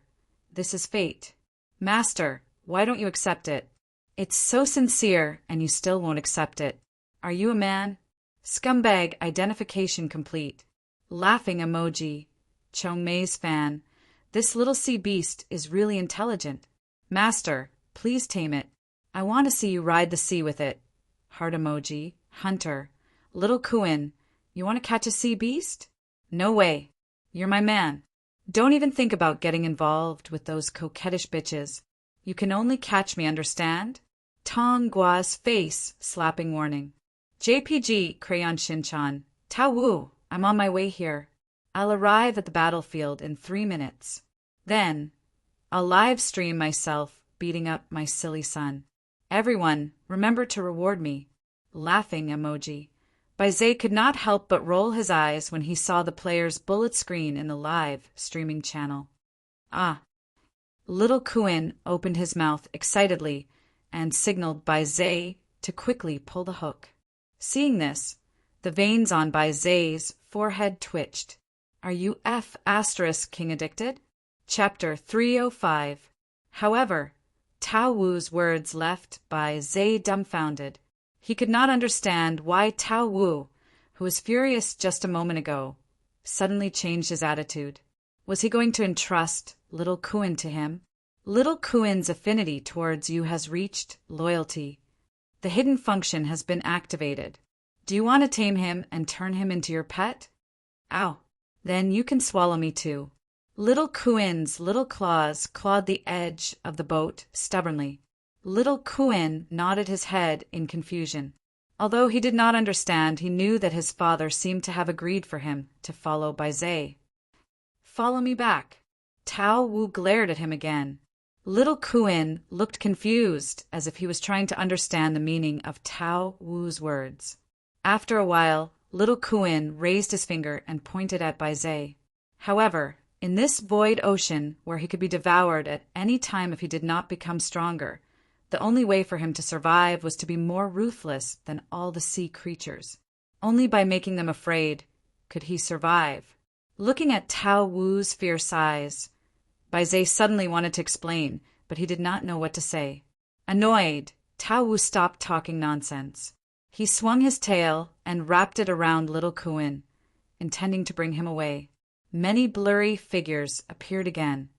This is fate. Master, why don't you accept it? It's so sincere and you still won't accept it. Are you a man? Scumbag identification complete. Laughing emoji, Chongmei's fan. This little sea beast is really intelligent. Master, please tame it. I want to see you ride the sea with it. Heart emoji, Hunter. Little Kuin, you want to catch a sea beast? No way. You're my man. Don't even think about getting involved with those coquettish bitches. You can only catch me, understand? Tong Gua's face slapping warning. JPG Crayon Shinchan. Tao Wu, I'm on my way here. I'll arrive at the battlefield in 3 minutes. Then, I'll live stream myself beating up my silly son. Everyone, remember to reward me. Laughing emoji. Baizé could not help but roll his eyes when he saw the player's bullet screen in the live streaming channel. Ah. Little Kuin opened his mouth excitedly and signaled Baizé to quickly pull the hook. Seeing this, the veins on Baizé's forehead twitched. Are you King addicted? Chapter 305. However, Tao Wu's words left Baizé dumbfounded. He could not understand why Tao Wu, who was furious just a moment ago, suddenly changed his attitude. Was he going to entrust little Kuin to him? Little Kuin's affinity towards you has reached loyalty. The hidden function has been activated. Do you want to tame him and turn him into your pet? Ow. Then you can swallow me too. Little Kuin's little claws clawed the edge of the boat stubbornly. Little Kuin nodded his head in confusion. Although he did not understand, he knew that his father seemed to have agreed for him to follow Baizé. Follow me back. Tao Wu glared at him again. Little Kuin looked confused, as if he was trying to understand the meaning of Tao Wu's words. After a while, little Kuin raised his finger and pointed at Baizé. However, in this void ocean where he could be devoured at any time if he did not become stronger, the only way for him to survive was to be more ruthless than all the sea creatures. Only by making them afraid could he survive. Looking at Tao Wu's fierce eyes, Baizé suddenly wanted to explain, but he did not know what to say. Annoyed, Tao Wu stopped talking nonsense. He swung his tail and wrapped it around little Kuin, intending to bring him away. Many blurry figures appeared again.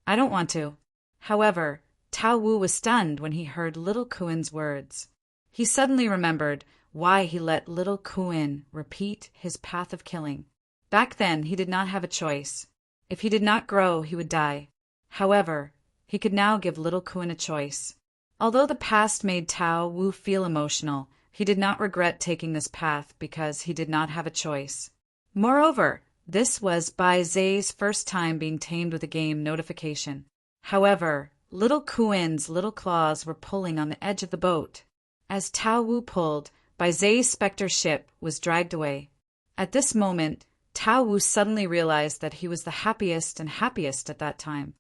I don't want to. However, Tao Wu was stunned when he heard little Kuin's words. He suddenly remembered why he let little Kuin repeat his path of killing. Back then, he did not have a choice. If he did not grow, he would die. However, he could now give little Kuin a choice. Although the past made Tao Wu feel emotional, he did not regret taking this path because he did not have a choice. Moreover, this was Baizé's first time being tamed with a game notification. However, little Kuin's little claws were pulling on the edge of the boat. As Tao Wu pulled, Bai Zai's specter ship was dragged away. At this moment, Tao Wu suddenly realized that he was the happiest and happiest at that time.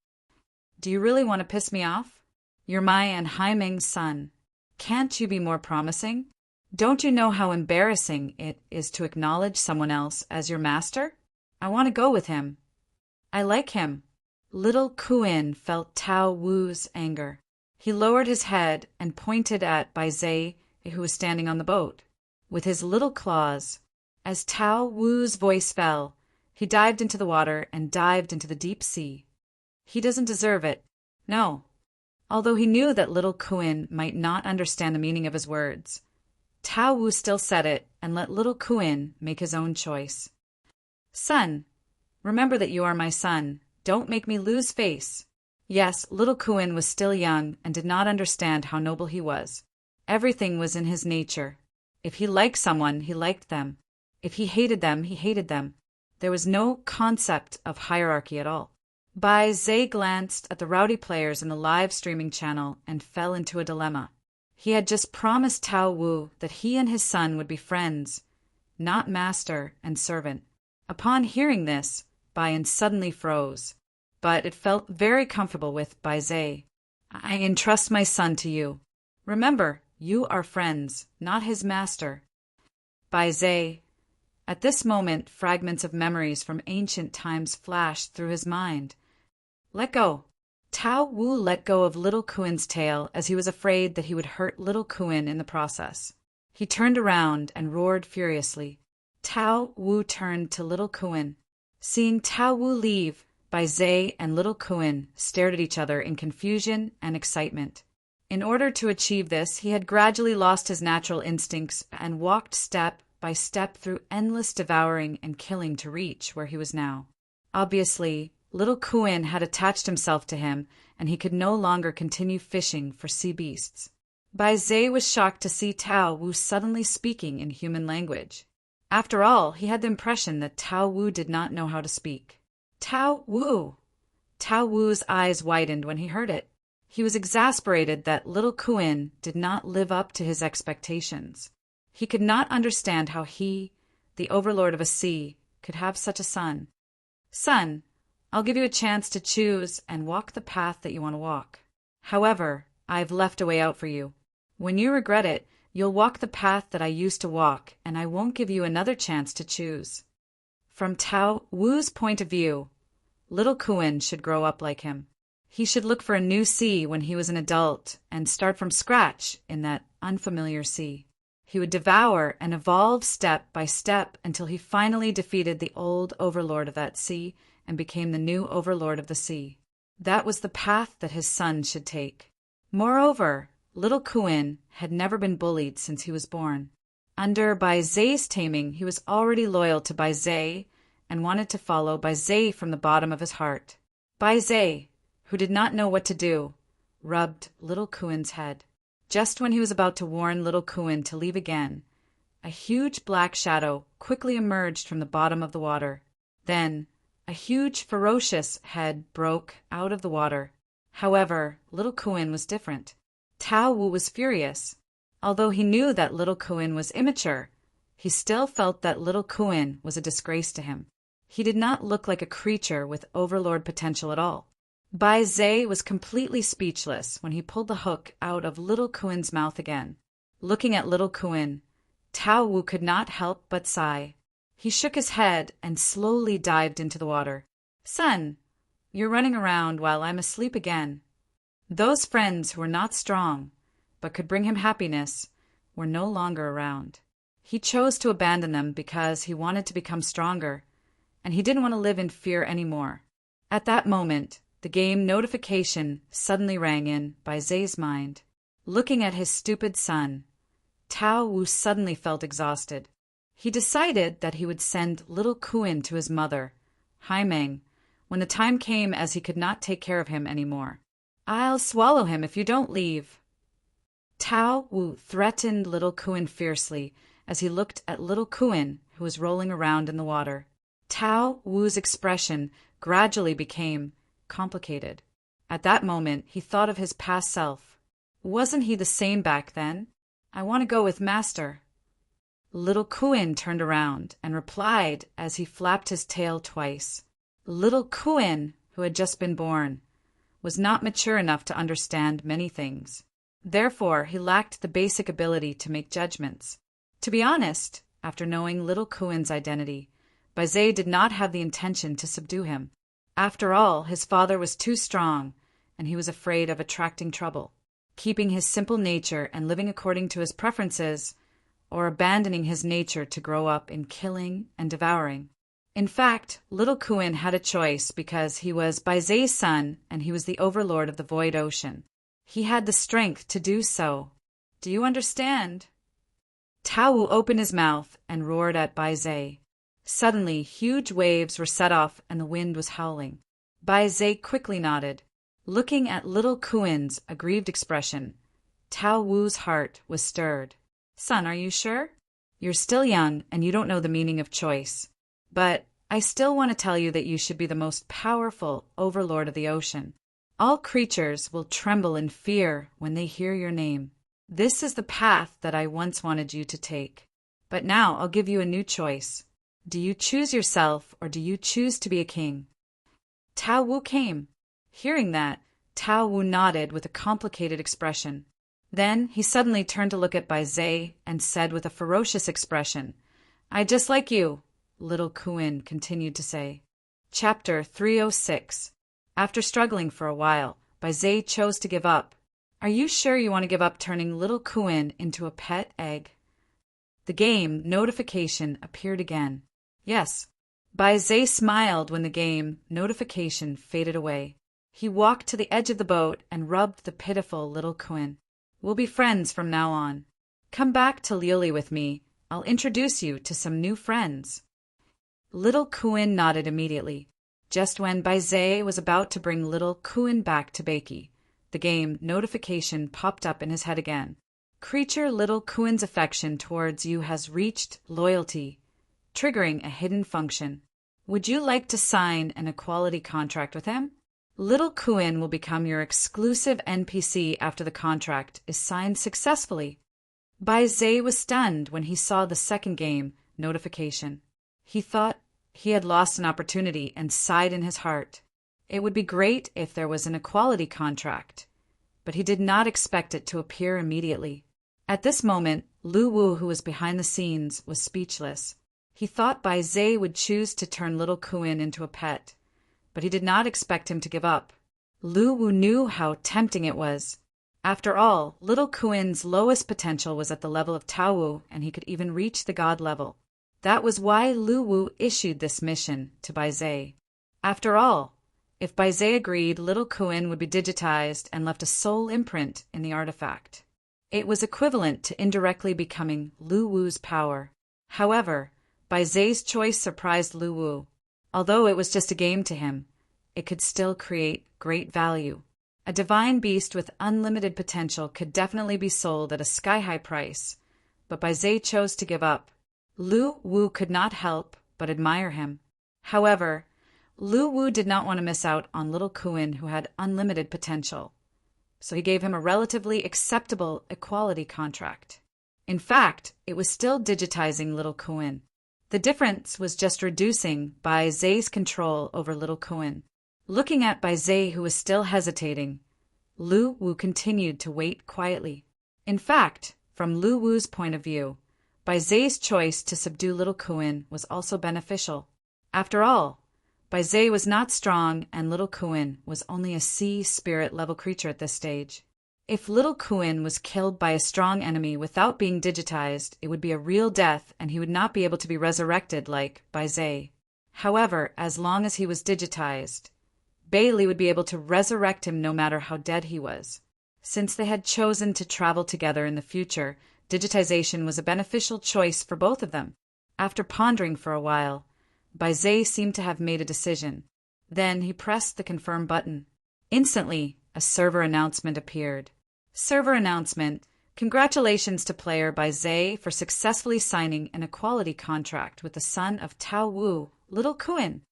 Do you really want to piss me off? You're my and Hai Meng's son. Can't you be more promising? Don't you know how embarrassing it is to acknowledge someone else as your master? I want to go with him. I like him. Little Kuin felt Tao Wu's anger. He lowered his head and pointed at Bai Zai, who was standing on the boat, with his little claws. As Tao Wu's voice fell, he dived into the water and dived into the deep sea. He doesn't deserve it. No. Although he knew that little Kuin might not understand the meaning of his words, Tao Wu still said it and let little Kuin make his own choice. Son, remember that you are my son. Don't make me lose face. Yes, little Kuin was still young and did not understand how noble he was. Everything was in his nature. If he liked someone, he liked them. If he hated them, he hated them. There was no concept of hierarchy at all. Bai Zai glanced at the rowdy players in the live streaming channel and fell into a dilemma. He had just promised Tao Wu that he and his son would be friends, not master and servant. Upon hearing this, Bai suddenly froze. But it felt very comfortable with Bai Zai. I entrust my son to you. Remember, you are friends, not his master. Bai Zai. At this moment, fragments of memories from ancient times flashed through his mind. Let go. Tao Wu let go of little Kuin's tail as he was afraid that he would hurt little Kuin in the process. He turned around and roared furiously. Tao Wu turned to little Kuin. Seeing Tao Wu leave, Bai Zai and little Kuin stared at each other in confusion and excitement. In order to achieve this, he had gradually lost his natural instincts and walked step by step through endless devouring and killing to reach where he was now. Obviously, little Kuin had attached himself to him, and he could no longer continue fishing for sea beasts. Bai Zai was shocked to see Tao Wu suddenly speaking in human language. After all, he had the impression that Tao Wu did not know how to speak. Tao Wu! Tao Wu's eyes widened when he heard it. He was exasperated that little Kuin did not live up to his expectations. He could not understand how he, the overlord of a sea, could have such a son. Son, I'll give you a chance to choose and walk the path that you want to walk. However, I've left a way out for you. When you regret it, you'll walk the path that I used to walk, and I won't give you another chance to choose. From Tao Wu's point of view, little Kuin should grow up like him. He should look for a new sea when he was an adult and start from scratch in that unfamiliar sea. He would devour and evolve step by step until he finally defeated the old overlord of that sea and became the new overlord of the sea. That was the path that his son should take. Moreover, little Kuin had never been bullied since he was born. Under Bai Zai's taming, he was already loyal to Bai Zai and wanted to follow Bai Zai from the bottom of his heart. Bai Zai, who did not know what to do, rubbed little Kuin's head. Just when he was about to warn little Kuin to leave again, a huge black shadow quickly emerged from the bottom of the water. Then, a huge, ferocious head broke out of the water. However, little Kuin was different. Tao Wu was furious. Although he knew that little Kuin was immature, he still felt that little Kuin was a disgrace to him. He did not look like a creature with overlord potential at all. Bai Zai was completely speechless when he pulled the hook out of little Kuin's mouth again. Looking at little Kuin, Tao Wu could not help but sigh. He shook his head and slowly dived into the water. Son, you're running around while I'm asleep again. Those friends who were not strong, but could bring him happiness, were no longer around. He chose to abandon them because he wanted to become stronger, and he didn't want to live in fear anymore. At that moment, the game notification suddenly rang in Bai Zai's mind. Looking at his stupid son, Tao Wu suddenly felt exhausted. He decided that he would send little Kuin to his mother, Hai Meng, when the time came as he could not take care of him anymore. I'll swallow him if you don't leave. Tao Wu threatened little Kuin fiercely as he looked at little Kuin, who was rolling around in the water. Tao Wu's expression gradually became complicated. At that moment, he thought of his past self. Wasn't he the same back then? I want to go with Master. Little Kuin turned around and replied as he flapped his tail twice. Little Kuin, who had just been born, was not mature enough to understand many things. Therefore, he lacked the basic ability to make judgments. To be honest, after knowing little Kuin's identity, Baizé did not have the intention to subdue him. After all, his father was too strong, and he was afraid of attracting trouble. Keeping his simple nature and living according to his preferences, or abandoning his nature to grow up in killing and devouring. In fact, little Kuin had a choice because he was Baizé's son and he was the overlord of the void ocean. He had the strength to do so. Do you understand? Tao Wu opened his mouth and roared at Baizé. Suddenly, huge waves were set off and the wind was howling. Baizé quickly nodded. Looking at little Kuin's aggrieved expression, Tao Wu's heart was stirred. Son, are you sure? You're still young and you don't know the meaning of choice. But I still want to tell you that you should be the most powerful overlord of the ocean. All creatures will tremble in fear when they hear your name. This is the path that I once wanted you to take. But now I'll give you a new choice. Do you choose yourself or do you choose to be a king? Tao Wu came. Hearing that, Tao Wu nodded with a complicated expression. Then he suddenly turned to look at Baizé and said with a ferocious expression, I just like you, little Kuin continued to say. Chapter 306. After struggling for a while, Baizé chose to give up. Are you sure you want to give up turning little Kuin into a pet egg? The game notification appeared again. Yes. Baizé smiled when the game notification faded away. He walked to the edge of the boat and rubbed the pitiful little Kuin. We'll be friends from now on. Come back to Liuli with me. I'll introduce you to some new friends. Little Kuin nodded immediately. Just when Baizé was about to bring little Kuin back to Beiki, the game notification popped up in his head again. Creature little Kuin's affection towards you has reached loyalty, triggering a hidden function. Would you like to sign an equality contract with him? Little Kuin will become your exclusive NPC after the contract is signed successfully. Baizé was stunned when he saw the second game notification. He thought he had lost an opportunity and sighed in his heart. It would be great if there was an equality contract, but he did not expect it to appear immediately. At this moment, Lu Wu, who was behind the scenes, was speechless. He thought Baizé would choose to turn little Kuin into a pet, but he did not expect him to give up. Lu Wu knew how tempting it was. After all, little Kuin's lowest potential was at the level of Tao Wu, and he could even reach the god level. That was why Lu Wu issued this mission to Baizé. After all, if Baizé agreed, little Kuin would be digitized and left a soul imprint in the artifact. It was equivalent to indirectly becoming Lu Wu's power. However, Baizé's choice surprised Lu Wu. Although it was just a game to him, it could still create great value. A divine beast with unlimited potential could definitely be sold at a sky-high price, but Baizé chose to give up. Lu Wu could not help but admire him. However, Lu Wu did not want to miss out on little Kuin, who had unlimited potential, so he gave him a relatively acceptable equality contract. In fact, it was still digitizing little Kuin. The difference was just reducing Baizé's control over little Kuin. Looking at Baizé, who was still hesitating, Lu Wu continued to wait quietly. In fact, from Lu Wu's point of view, Baizé's choice to subdue little Kuin was also beneficial. After all, Baizé was not strong and little Kuin was only a sea spirit level creature at this stage. If little Kuin was killed by a strong enemy without being digitized, it would be a real death and he would not be able to be resurrected like Baizé. However, as long as he was digitized, Bailey would be able to resurrect him no matter how dead he was. Since they had chosen to travel together in the future, digitization was a beneficial choice for both of them. After pondering for a while, Baizé seemed to have made a decision. Then he pressed the confirm button. Instantly, a server announcement appeared. Server announcement: congratulations to player Baizé for successfully signing an equality contract with the son of Tao Wu, Little Kuin.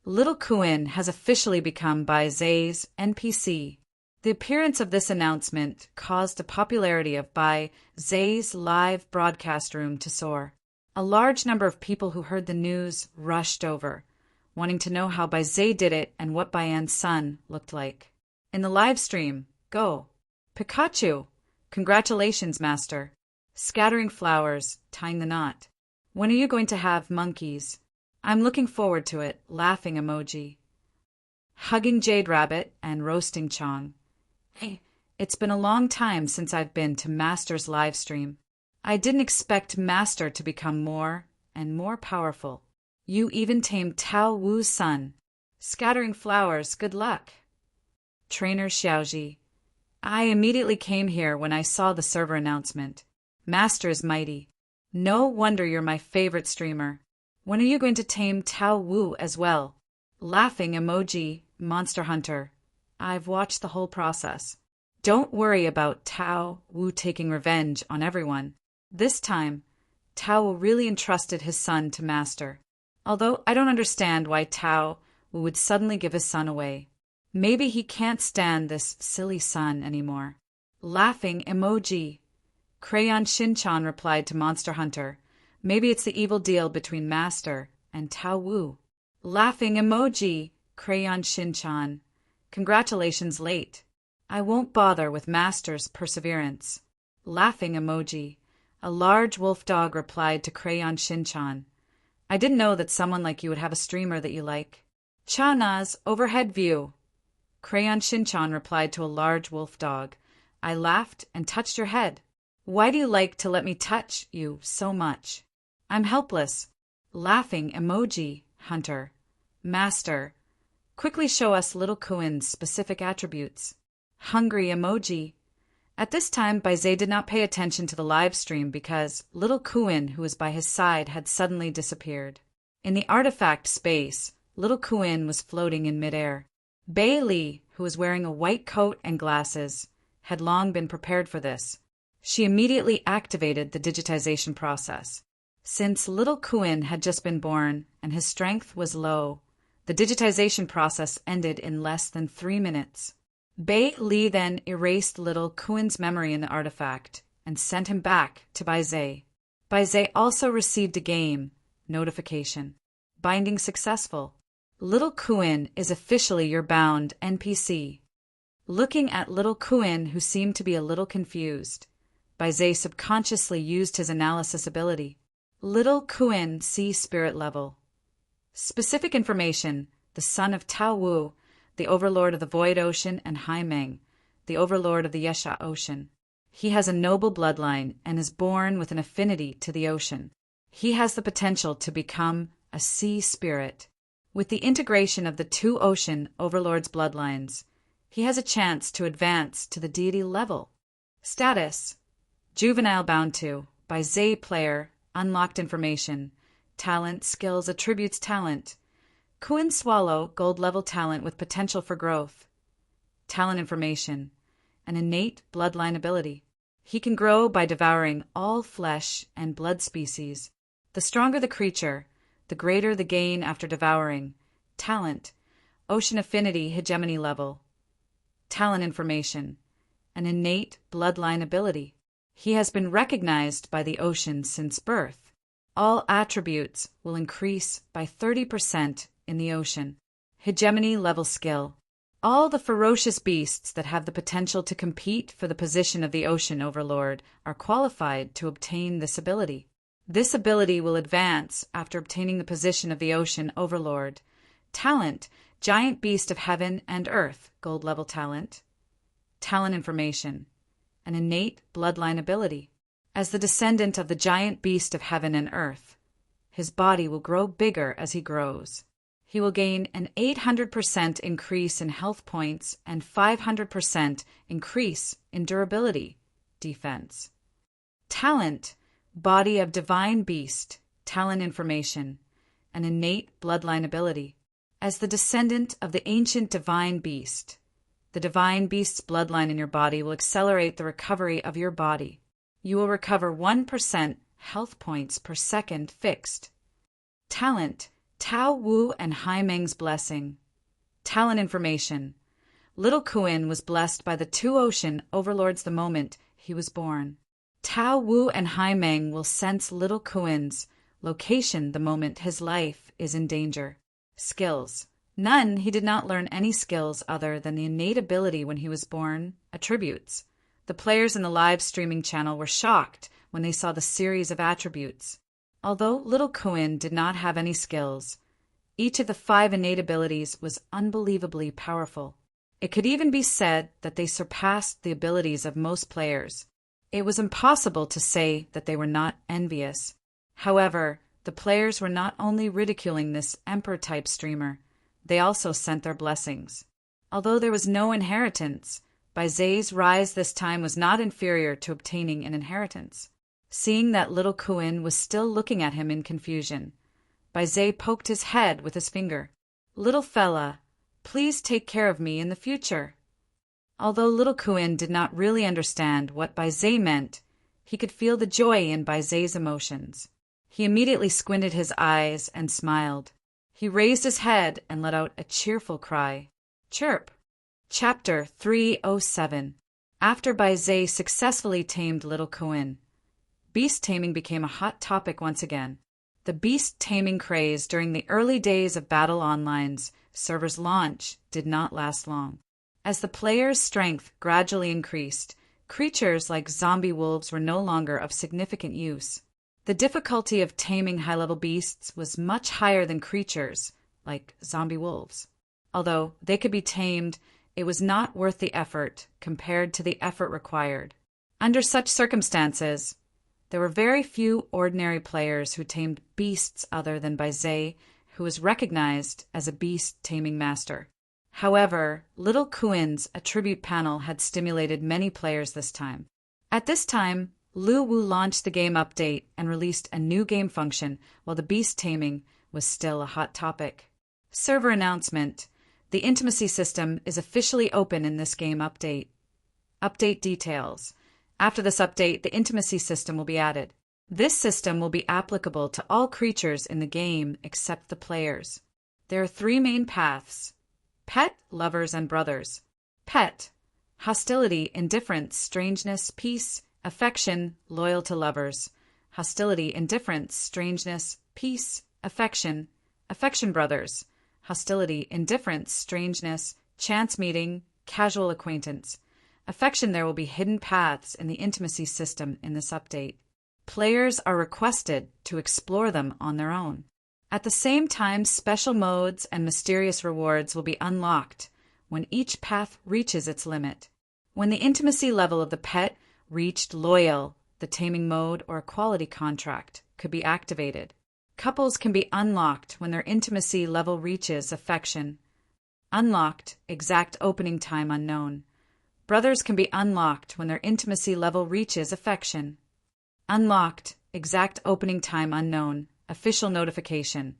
Little Kuin has officially become Baizé's NPC. The appearance of this announcement caused the popularity of Baizé's live broadcast room to soar. A large number of people who heard the news rushed over, wanting to know how Baizé did it and what Bayan's son looked like. In the live stream, go. Pikachu! Congratulations, Master. Scattering flowers, tying the knot. When are you going to have monkeys? I'm looking forward to it, laughing emoji. Hugging Jade Rabbit and roasting Chong. Hey, it's been a long time since I've been to Master's live stream. I didn't expect Master to become more and more powerful. You even tamed Tao Wu's son. Scattering flowers, good luck. Trainer Xiaoji. I immediately came here when I saw the server announcement. Master is mighty. No wonder you're my favorite streamer. When are you going to tame Tao Wu as well? Laughing emoji, Monster Hunter. I've watched the whole process. Don't worry about Tao Wu taking revenge on everyone. This time, Tao Wu really entrusted his son to Master. Although I don't understand why Tao Wu would suddenly give his son away. Maybe he can't stand this silly son anymore. Laughing emoji. Crayon Shin-chan replied to Monster Hunter. Maybe it's the evil deal between Master and Tao Wu. Laughing emoji. Crayon Shin-chan. Congratulations late. I won't bother with Master's perseverance. Laughing emoji. A large wolf dog replied to Crayon Shin-chan. I didn't know that someone like you would have a streamer that you like. Chana's overhead view. Crayon Shin-chan replied to a large wolf dog. I laughed and touched your head. Why do you like to let me touch you so much? I'm helpless. Laughing emoji, Hunter. Master. Quickly show us little Kuin's specific attributes. Hungry emoji. At this time, Baizé did not pay attention to the live stream because little Kuin, who was by his side, had suddenly disappeared. In the artifact space, little Kuin was floating in midair. Bailey, who was wearing a white coat and glasses, had long been prepared for this. She immediately activated the digitization process. Since little Kuin had just been born and his strength was low, the digitization process ended in less than 3 minutes. Bailey then erased little Kuin's memory in the artifact and sent him back to Baizé. Baizé also received a game notification. Binding successful. Little Kuin is officially your bound NPC. Looking at little Kuin, who seemed to be a little confused, Baizé subconsciously used his analysis ability. Little Kuin Sea Spirit level. Specific information: the son of Tao Wu, the overlord of the Void Ocean, and Hai Meng, the overlord of the Yesha Ocean. He has a noble bloodline and is born with an affinity to the ocean. He has the potential to become a sea spirit. With the integration of the 2 ocean overlords' bloodlines, he has a chance to advance to the deity level. Status: Juvenile bound to, Baizé player, unlocked information, talent, skills, attributes, talent. Kuin Swallow, gold level talent with potential for growth. Talent information, an innate bloodline ability. He can grow by devouring all flesh and blood species. The stronger the creature, the greater the gain after devouring. Talent, ocean affinity hegemony level. Talent information, an innate bloodline ability. He has been recognized by the ocean since birth. All attributes will increase by 30% in the ocean. Hegemony level skill. All the ferocious beasts that have the potential to compete for the position of the ocean overlord are qualified to obtain this ability. This ability will advance after obtaining the position of the ocean overlord. Talent, giant beast of heaven and earth, gold level talent. Talent information, an innate bloodline ability. As the descendant of the giant beast of heaven and earth, his body will grow bigger as he grows. He will gain an 800% increase in health points and 500% increase in durability, defense. Talent, body of divine beast, talent information, an innate bloodline ability. As the descendant of the ancient divine beast, the divine beast's bloodline in your body will accelerate the recovery of your body. You will recover 1% health points per second fixed. Talent, Tao Wu and Hai Meng's blessing. Talent information. Little Kuin was blessed by the 2 ocean overlords the moment he was born. Tao Wu and Hai Meng will sense little Kuin's Location, the moment his life is in danger. Skills. None, he did not learn any skills other than the innate ability when he was born, attributes. The players in the live streaming channel were shocked when they saw the series of attributes. Although little Coin did not have any skills, each of the 5 innate abilities was unbelievably powerful. It could even be said that they surpassed the abilities of most players. It was impossible to say that they were not envious. However, the players were not only ridiculing this Emperor-type streamer, they also sent their blessings. Although there was no inheritance, Baize's rise this time was not inferior to obtaining an inheritance. Seeing that little Kuin was still looking at him in confusion, Baize poked his head with his finger. "Little fella, please take care of me in the future." Although little Kuin did not really understand what Baize meant, he could feel the joy in Baize's emotions. He immediately squinted his eyes and smiled. He raised his head and let out a cheerful cry. Chirp. Chapter 307. After Baize successfully tamed little Kuin, beast taming became a hot topic once again. The beast taming craze during the early days of Battle Online's server's launch did not last long. As the players' strength gradually increased, creatures like zombie wolves were no longer of significant use. The difficulty of taming high-level beasts was much higher than creatures like zombie wolves. Although they could be tamed, it was not worth the effort compared to the effort required. Under such circumstances, there were very few ordinary players who tamed beasts other than Baize, who was recognized as a beast taming master. However, little Kuin's attribute panel had stimulated many players this time. At this time, Lu Wu launched the game update and released a new game function while the beast taming was still a hot topic. Server announcement. The intimacy system is officially open in this game update. Update details. After this update, the intimacy system will be added. This system will be applicable to all creatures in the game except the players. There are 3 main paths: pet, lovers, and brothers. Pet. Hostility, indifference, strangeness, peace, affection, loyal to lovers. Hostility, indifference, strangeness, peace, affection, affection brothers. Hostility, indifference, strangeness, chance meeting, casual acquaintance. Affection. There will be hidden paths in the intimacy system in this update. Players are requested to explore them on their own. At the same time, special modes and mysterious rewards will be unlocked when each path reaches its limit. When the intimacy level of the pet reached loyal, the taming mode or equality contract could be activated. Couples can be unlocked when their intimacy level reaches affection. Unlocked, exact opening time unknown. Brothers can be unlocked when their intimacy level reaches affection. Unlocked, exact opening time unknown. Official notification.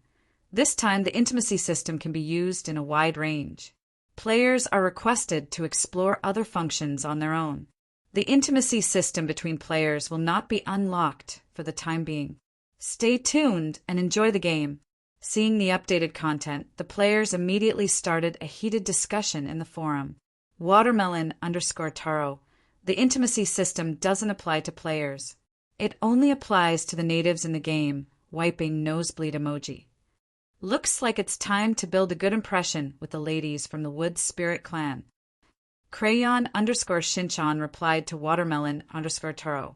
This time the intimacy system can be used in a wide range. Players are requested to explore other functions on their own. The intimacy system between players will not be unlocked for the time being. Stay tuned and enjoy the game. Seeing the updated content, the players immediately started a heated discussion in the forum. Watermelon_Taro. The intimacy system doesn't apply to players. It only applies to the natives in the game. Wiping nosebleed emoji. Looks like it's time to build a good impression with the ladies from the Wood Spirit clan. Crayon_Shinchan replied to Watermelon_Taro.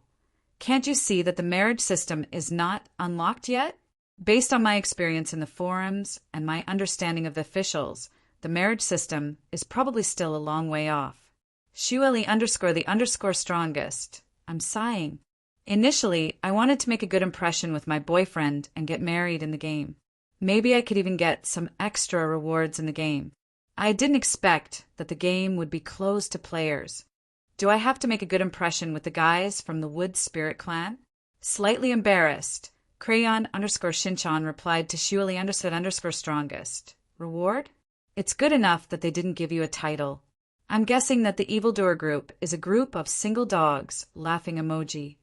Can't you see that the marriage system is not unlocked yet? Based on my experience in the forums and my understanding of the officials, the marriage system is probably still a long way off. Shueli_the_strongest. I'm sighing. Initially, I wanted to make a good impression with my boyfriend and get married in the game. Maybe I could even get some extra rewards in the game. I didn't expect that the game would be closed to players. Do I have to make a good impression with the guys from the Wood Spirit clan? Slightly embarrassed, Crayon_Shinchan replied to Shueli_strongest. Reward? It's good enough that they didn't give you a title. I'm guessing that the evildoer group is a group of single dogs, laughing emoji.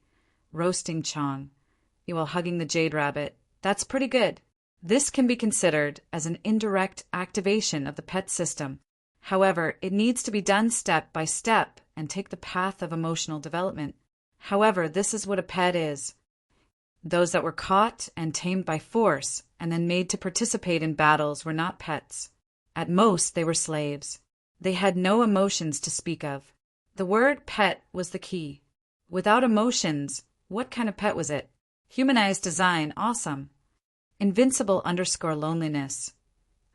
Roasting Chong. You while hugging the jade rabbit. That's pretty good. This can be considered as an indirect activation of the pet system. However, it needs to be done step by step and take the path of emotional development. However, this is what a pet is. Those that were caught and tamed by force and then made to participate in battles were not pets. At most, they were slaves. They had no emotions to speak of. The word pet was the key. Without emotions, what kind of pet was it? Humanized design, awesome. Invincible_loneliness.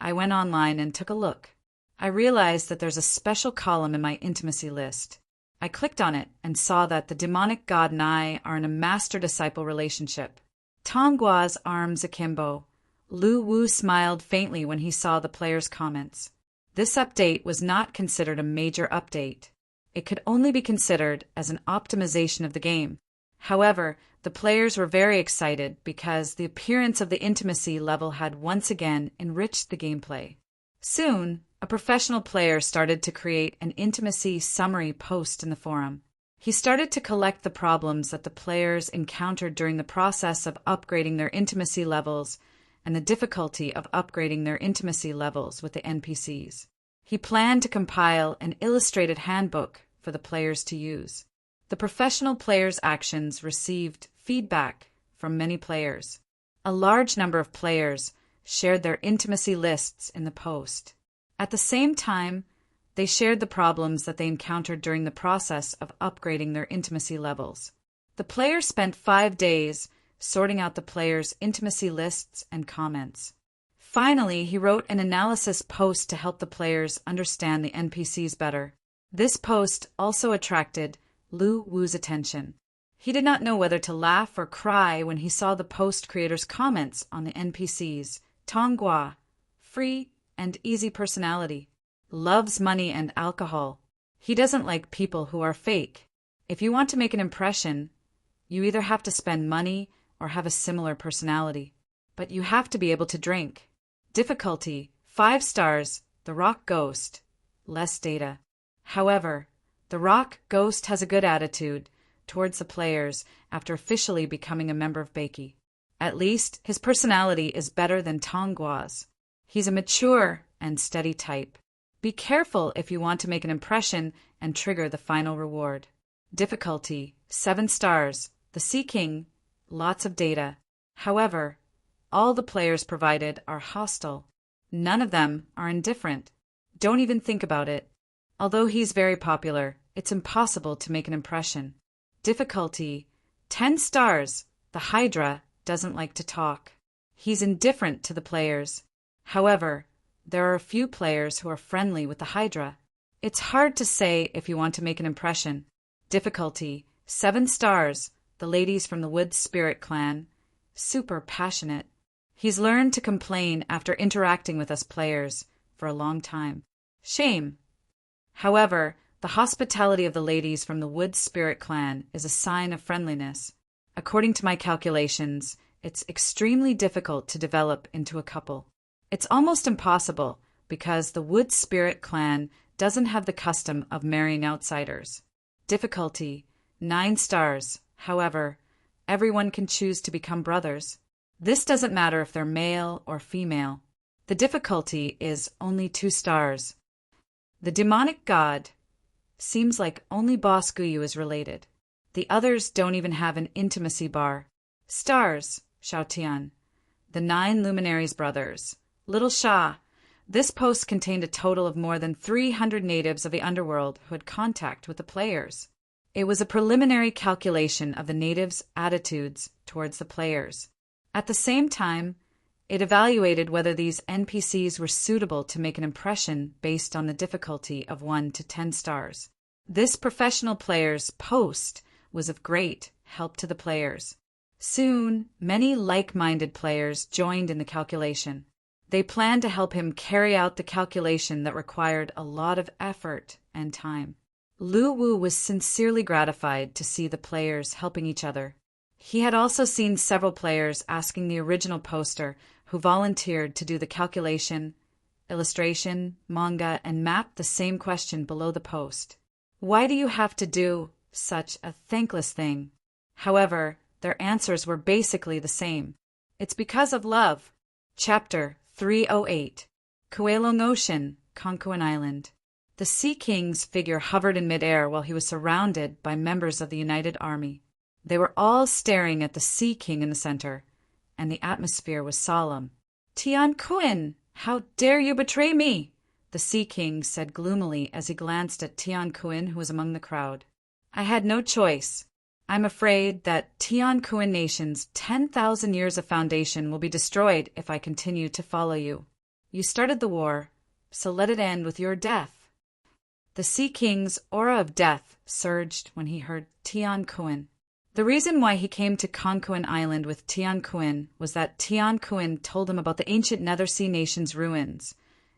I went online and took a look. I realized that there's a special column in my intimacy list. I clicked on it and saw that the demonic god and I are in a master-disciple relationship. Tonggua's arms akimbo. Lu Wu smiled faintly when he saw the players' comments. This update was not considered a major update. It could only be considered as an optimization of the game. However, the players were very excited because the appearance of the intimacy level had once again enriched the gameplay. Soon, a professional player started to create an intimacy summary post in the forum. He started to collect the problems that the players encountered during the process of upgrading their intimacy levels and the difficulty of upgrading their intimacy levels with the NPCs. He planned to compile an illustrated handbook for the players to use. The professional players' actions received feedback from many players. A large number of players shared their intimacy lists in the post. At the same time, they shared the problems that they encountered during the process of upgrading their intimacy levels. The player spent 5 days sorting out the players' intimacy lists and comments. Finally, he wrote an analysis post to help the players understand the NPCs better. This post also attracted Lu Wu's attention. He did not know whether to laugh or cry when he saw the post creator's comments on the NPCs. Tonghua, free and easy personality, loves money and alcohol. He doesn't like people who are fake. If you want to make an impression, you either have to spend money or have a similar personality. But you have to be able to drink. Difficulty, 5 stars, the Rock Ghost, less data. However, the Rock Ghost has a good attitude towards the players after officially becoming a member of Beiki. At least, his personality is better than Tonggua's. He's a mature and steady type. Be careful if you want to make an impression and trigger the final reward. Difficulty, 7 stars, the Sea King, lots of data. However, all the players provided are hostile. None of them are indifferent. Don't even think about it. Although he's very popular, it's impossible to make an impression. Difficulty, 10 stars, the Hydra doesn't like to talk. He's indifferent to the players. However, there are a few players who are friendly with the Hydra. It's hard to say if you want to make an impression. Difficulty, 7 stars, the ladies from the Wood Spirit clan, super passionate. He's learned to complain after interacting with us players for a long time. Shame. However, the hospitality of the ladies from the Wood Spirit clan is a sign of friendliness. According to my calculations, it's extremely difficult to develop into a couple. It's almost impossible because the Wood Spirit clan doesn't have the custom of marrying outsiders. Difficulty, 9 stars. However, everyone can choose to become brothers. This doesn't matter if they're male or female. The difficulty is only 2 stars. The demonic god seems like only Boss Guyu is related. The others don't even have an intimacy bar. Stars, Xiaotian. The 9 Luminaries brothers. Little Sha. This post contained a total of more than 300 natives of the underworld who had contact with the players. It was a preliminary calculation of the natives' attitudes towards the players. At the same time, it evaluated whether these NPCs were suitable to make an impression based on the difficulty of 1 to 10 stars. This professional player's post was of great help to the players. Soon, many like-minded players joined in the calculation. They planned to help him carry out the calculation that required a lot of effort and time. Lu Wu was sincerely gratified to see the players helping each other. He had also seen several players asking the original poster who volunteered to do the calculation, illustration, manga, and map the same question below the post. Why do you have to do such a thankless thing? However, their answers were basically the same. It's because of love. Chapter 308. Kuelong Ocean, Konkuan Island. The Sea King's figure hovered in midair while he was surrounded by members of the United Army. They were all staring at the Sea King in the center, and the atmosphere was solemn. "Tian Kuan, how dare you betray me?" the Sea King said gloomily as he glanced at Tian Kuan, who was among the crowd. "I had no choice. I'm afraid that Tian Kuan Nation's 10,000 years of foundation will be destroyed if I continue to follow you. You started the war, so let it end with your death." The Sea King's aura of death surged when he heard Tian Kuan. The reason why he came to Conquan Island with Tian Kuan was that Tian Kuan told him about the ancient Nether Sea Nation's ruins,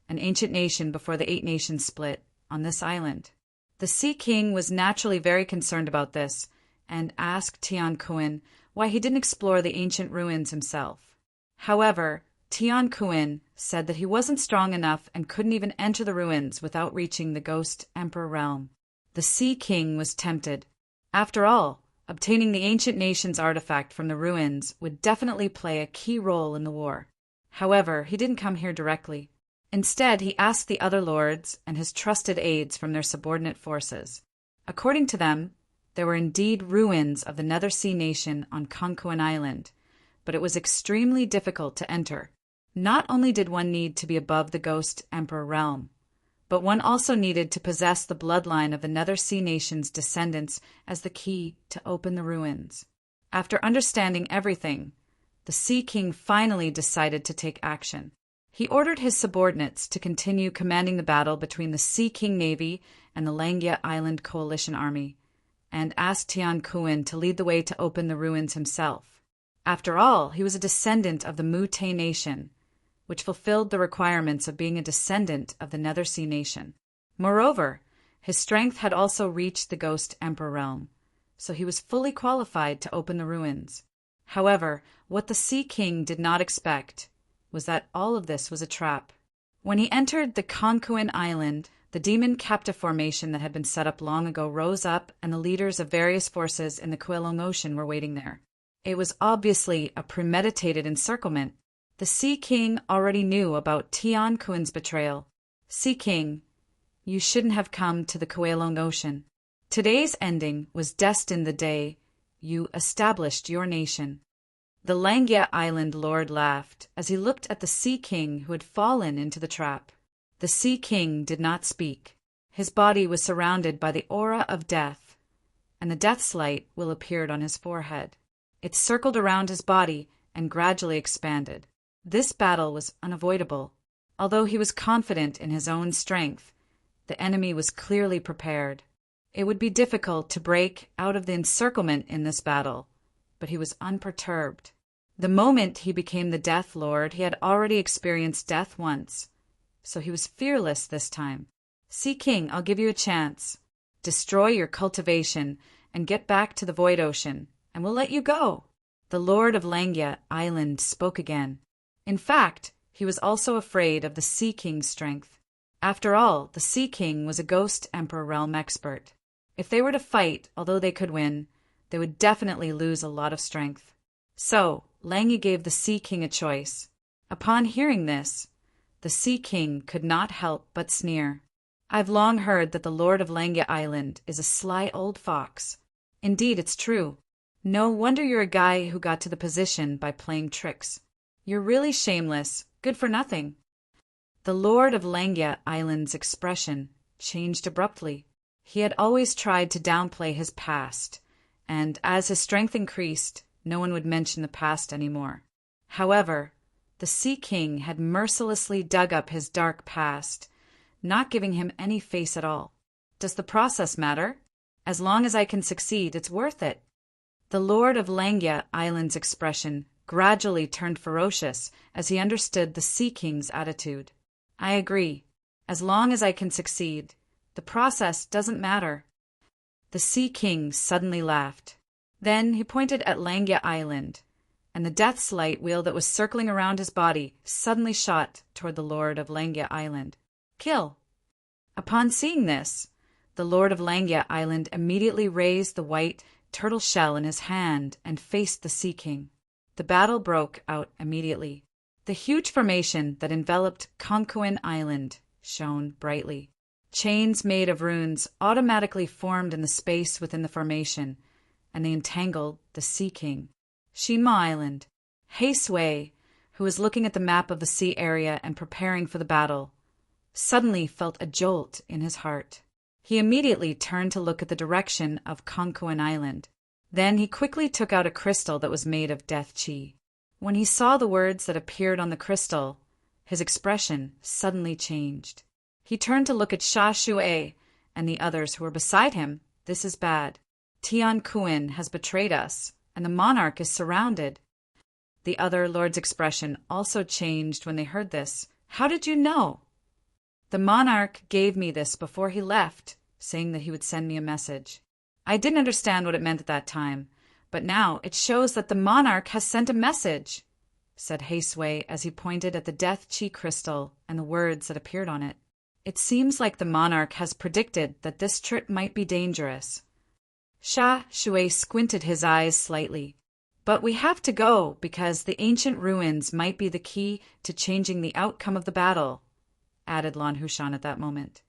an ancient nation before the 8 nations split, on this island. The Sea King was naturally very concerned about this, and asked Tian Kuan why he didn't explore the ancient ruins himself. However, Tian Kuan said that he wasn't strong enough and couldn't even enter the ruins without reaching the Ghost Emperor realm. The Sea King was tempted. After all, obtaining the ancient nation's artifact from the ruins would definitely play a key role in the war. However, he didn't come here directly. Instead, he asked the other lords and his trusted aides from their subordinate forces. According to them, there were indeed ruins of the Nether Sea Nation on Conquan Island, but it was extremely difficult to enter. Not only did one need to be above the Ghost Emperor realm, but one also needed to possess the bloodline of the Nether Sea Nation's descendants as the key to open the ruins. After understanding everything, the Sea King finally decided to take action. He ordered his subordinates to continue commanding the battle between the Sea King Navy and the Langia Island Coalition Army, and asked Tian Kuan to lead the way to open the ruins himself. After all, he was a descendant of the Mute Nation, which fulfilled the requirements of being a descendant of the Nether Sea Nation. Moreover, his strength had also reached the Ghost Emperor realm, so he was fully qualified to open the ruins. However, what the Sea King did not expect was that all of this was a trap. When he entered the Conquan Island, the demon captive formation that had been set up long ago rose up, and the leaders of various forces in the Kowloon Ocean were waiting there. It was obviously a premeditated encirclement. The Sea King already knew about Tian Kuan's betrayal. "Sea King, you shouldn't have come to the Kowloon Ocean. Today's ending was destined the day you established your nation." The Langia Island Lord laughed as he looked at the Sea King who had fallen into the trap. The Sea King did not speak. His body was surrounded by the aura of death, and the death's light will appeared on his forehead. It circled around his body and gradually expanded. This battle was unavoidable. Although he was confident in his own strength, the enemy was clearly prepared. It would be difficult to break out of the encirclement in this battle, but he was unperturbed. The moment he became the Death Lord, he had already experienced death once, so he was fearless this time. "Sea King, I'll give you a chance. Destroy your cultivation and get back to the Void Ocean, and we'll let you go." The Lord of Langia Island spoke again. In fact, he was also afraid of the Sea King's strength. After all, the Sea King was a Ghost Emperor realm expert. If they were to fight, although they could win, they would definitely lose a lot of strength. So, Langia gave the Sea King a choice. Upon hearing this, the Sea King could not help but sneer. "I've long heard that the Lord of Langia Island is a sly old fox. Indeed, it's true. No wonder you're a guy who got to the position by playing tricks. You're really shameless, good for nothing." The Lord of Langia Island's expression changed abruptly. He had always tried to downplay his past, and as his strength increased, no one would mention the past anymore. However, the Sea King had mercilessly dug up his dark past, not giving him any face at all. "Does the process matter? As long as I can succeed, it's worth it." The Lord of Langia Island's expression gradually turned ferocious as he understood the Sea King's attitude. "I agree. As long as I can succeed, the process doesn't matter." The Sea King suddenly laughed. Then he pointed at Langia Island, and the death's light wheel that was circling around his body suddenly shot toward the Lord of Langia Island. "Kill." Upon seeing this, the Lord of Langia Island immediately raised the white turtle shell in his hand and faced the Sea King. The battle broke out immediately. The huge formation that enveloped Conquan Island shone brightly. Chains made of runes automatically formed in the space within the formation, and they entangled the Sea King. Shima Island. Hei Sui, who was looking at the map of the sea area and preparing for the battle, suddenly felt a jolt in his heart. He immediately turned to look at the direction of Konkuan Island. Then he quickly took out a crystal that was made of death chi. When he saw the words that appeared on the crystal, his expression suddenly changed. He turned to look at Sha Shui and the others who were beside him. This is bad. Tian Kuan has betrayed us, and the monarch is surrounded. The other lords' expression also changed when they heard this. How did you know? The monarch gave me this before he left, saying that he would send me a message. I didn't understand what it meant at that time, but now it shows that the monarch has sent a message, said Hei Sui as he pointed at the death chi crystal and the words that appeared on it. It seems like the monarch has predicted that this trip might be dangerous. Sha Shui squinted his eyes slightly. But we have to go because the ancient ruins might be the key to changing the outcome of the battle, added Lan Hushan at that moment.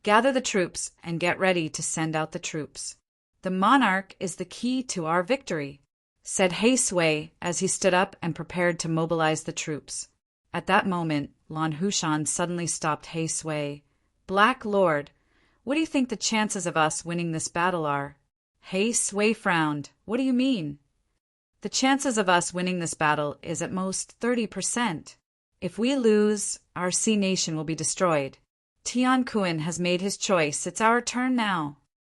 Gather the troops and get ready to send out the troops. The monarch is the key to our victory, said Hei Sui as he stood up and prepared to mobilize the troops. At that moment, Lan Hushan suddenly stopped Hei Sui. Black Lord, what do you think the chances of us winning this battle are? Hei Sui frowned. What do you mean? The chances of us winning this battle is at most 30%. If we lose, our sea nation will be destroyed. Tian Kuan has made his choice. It's our turn now.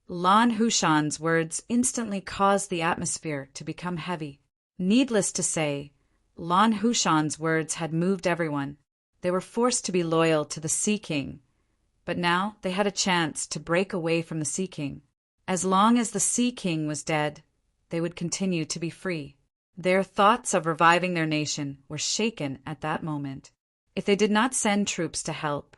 Lan Hushan's words instantly caused the atmosphere to become heavy. Needless to say, Lan Hushan's words had moved everyone. They were forced to be loyal to the Sea King, but now they had a chance to break away from the Sea King. As long as the Sea King was dead, they would continue to be free. Their thoughts of reviving their nation were shaken at that moment. If they did not send troops to help,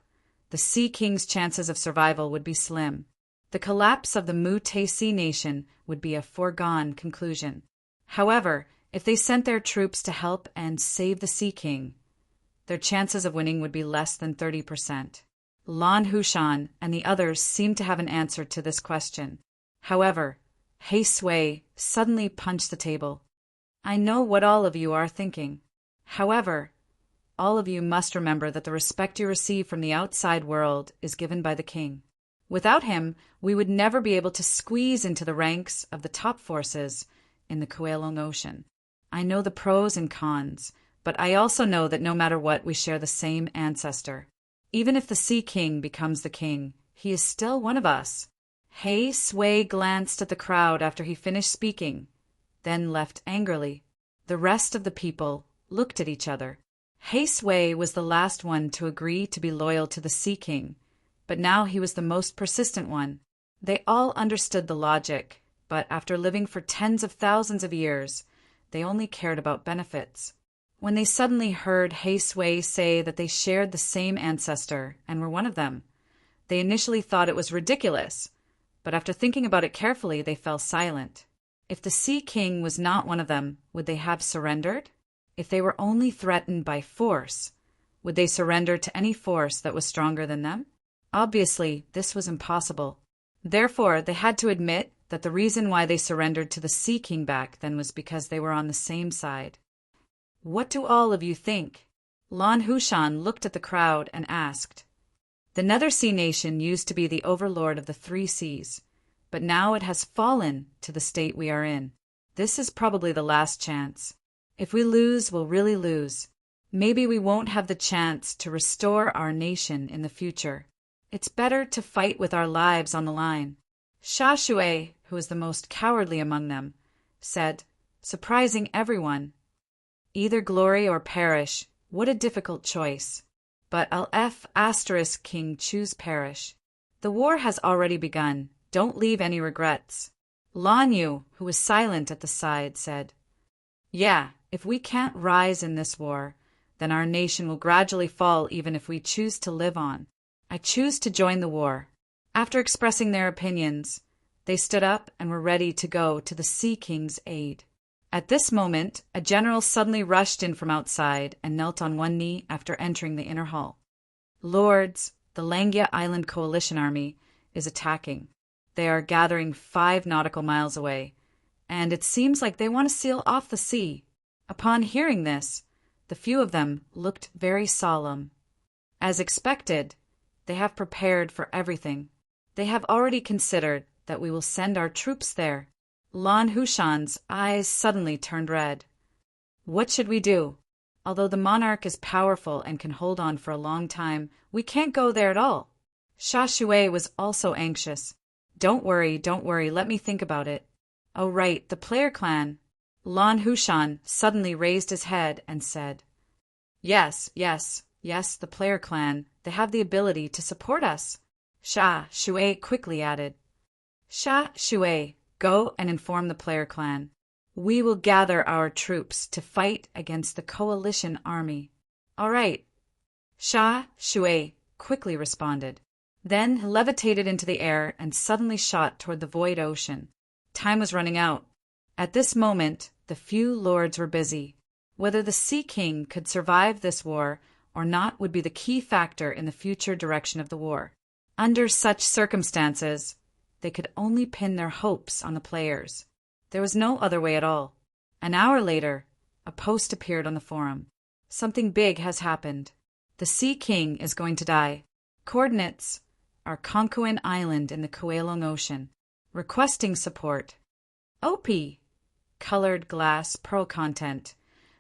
the Sea King's chances of survival would be slim. The collapse of the Mu-Te Sea nation would be a foregone conclusion. However, if they sent their troops to help and save the Sea King, their chances of winning would be less than 30%. Lan Hushan and the others seemed to have an answer to this question. However, Hei Sui suddenly punched the table. I know what all of you are thinking. However, all of you must remember that the respect you receive from the outside world is given by the king. Without him, we would never be able to squeeze into the ranks of the top forces in the Kowloon Ocean. I know the pros and cons, but I also know that no matter what, we share the same ancestor. Even if the Sea King becomes the king, he is still one of us. Hei Sui glanced at the crowd after he finished speaking, then left angrily. The rest of the people looked at each other. Hei Sui was the last one to agree to be loyal to the Sea King, but now he was the most persistent one. They all understood the logic, but after living for tens of thousands of years, they only cared about benefits. When they suddenly heard Hei Sui say that they shared the same ancestor and were one of them, they initially thought it was ridiculous, but after thinking about it carefully, they fell silent. If the Sea King was not one of them, would they have surrendered? If they were only threatened by force, would they surrender to any force that was stronger than them? Obviously, this was impossible. Therefore, they had to admit that the reason why they surrendered to the Sea King back then was because they were on the same side. What do all of you think? Lan Hushan looked at the crowd and asked. The Nether Sea Nation used to be the overlord of the three seas, but now it has fallen to the state we are in. This is probably the last chance. If we lose, we'll really lose. Maybe we won't have the chance to restore our nation in the future. It's better to fight with our lives on the line. Sha Shui, who was the most cowardly among them, said, surprising everyone. Either glory or perish. What a difficult choice. But I'll King choose perish. The war has already begun. Don't leave any regrets. Lan Yu, who was silent at the side, said, yeah, if we can't rise in this war, then our nation will gradually fall even if we choose to live on. I choose to join the war. After expressing their opinions, they stood up and were ready to go to the Sea King's aid. At this moment, a general suddenly rushed in from outside and knelt on one knee after entering the inner hall. Lords, the Langia Island Coalition Army is attacking. They are gathering 5 nautical miles away, and it seems like they want to seal off the sea. Upon hearing this, the few of them looked very solemn. As expected, they have prepared for everything. They have already considered that we will send our troops there. Lan Hushan's eyes suddenly turned red. What should we do? Although the monarch is powerful and can hold on for a long time, we can't go there at all. Sha Shui was also anxious. Don't worry, let me think about it. Oh right, the player clan. Lan Hushan suddenly raised his head and said, Yes, the player clan. They have the ability to support us. Sha Shui quickly added, Sha Shui, go and inform the player clan. We will gather our troops to fight against the coalition army. All right. Sha Shui quickly responded, then levitated into the air and suddenly shot toward the void ocean. Time was running out. At this moment, the few lords were busy. Whether the Sea King could survive this war or not would be the key factor in the future direction of the war. Under such circumstances, they could only pin their hopes on the players. There was no other way at all. An hour later, a post appeared on the forum. Something big has happened. The Sea King is going to die. Coordinates are Konkuin Island in the Kowloon Ocean. Requesting support. OP. Colored glass pearl content.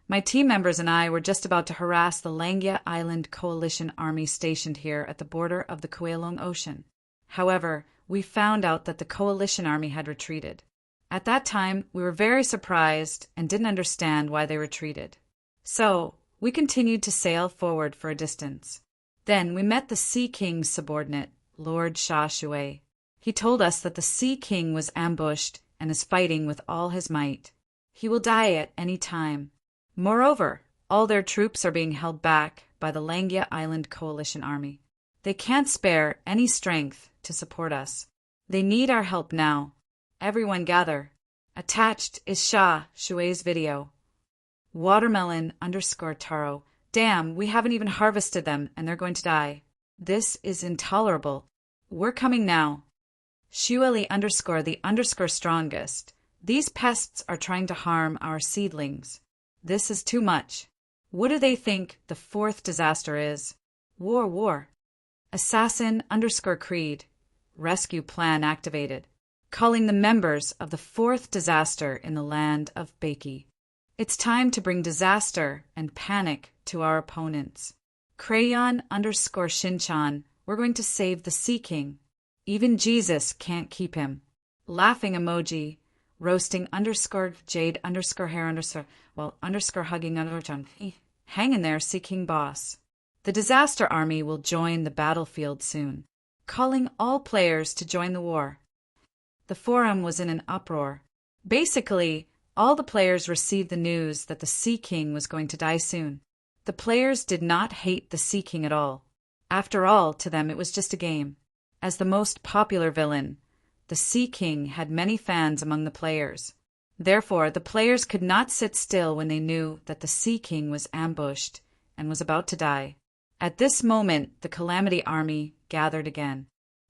My team members and I were just about to harass the Langya Island Coalition Army stationed here at the border of the Kowloon Ocean. However, we found out that the Coalition Army had retreated. At that time, we were very surprised and didn't understand why they retreated. So, we continued to sail forward for a distance. Then we met the Sea King's subordinate, Lord Sha Shui. He told us that the Sea King was ambushed and is fighting with all his might. He will die at any time. Moreover, all their troops are being held back by the Langya Island Coalition Army. They can't spare any strength to support us. They need our help now. Everyone gather. Attached is Sha Shui's video. Watermelon_Taro. Damn, we haven't even harvested them and they're going to die. This is intolerable. We're coming now. Shueli_the_strongest. These pests are trying to harm our seedlings. This is too much. What do they think the fourth disaster is? War. Assassin_Creed. Rescue plan activated. Calling the members of the fourth disaster in the land of Baki. It's time to bring disaster and panic to our opponents. Crayon_Shinchan. We're going to save the Sea King. Even Jesus can't keep him. Laughing emoji. Roasting_Jade_hair_hugging. Hang in there, Sea King boss. The disaster army will join the battlefield soon. Calling all players to join the war. The forum was in an uproar. Basically, all the players received the news that the Sea King was going to die soon. The players did not hate the Sea King at all. After all, to them it was just a game. As the most popular villain, the Sea King had many fans among the players. Therefore, the players could not sit still when they knew that the Sea King was ambushed and was about to die. At this moment, the Calamity Army gathered again.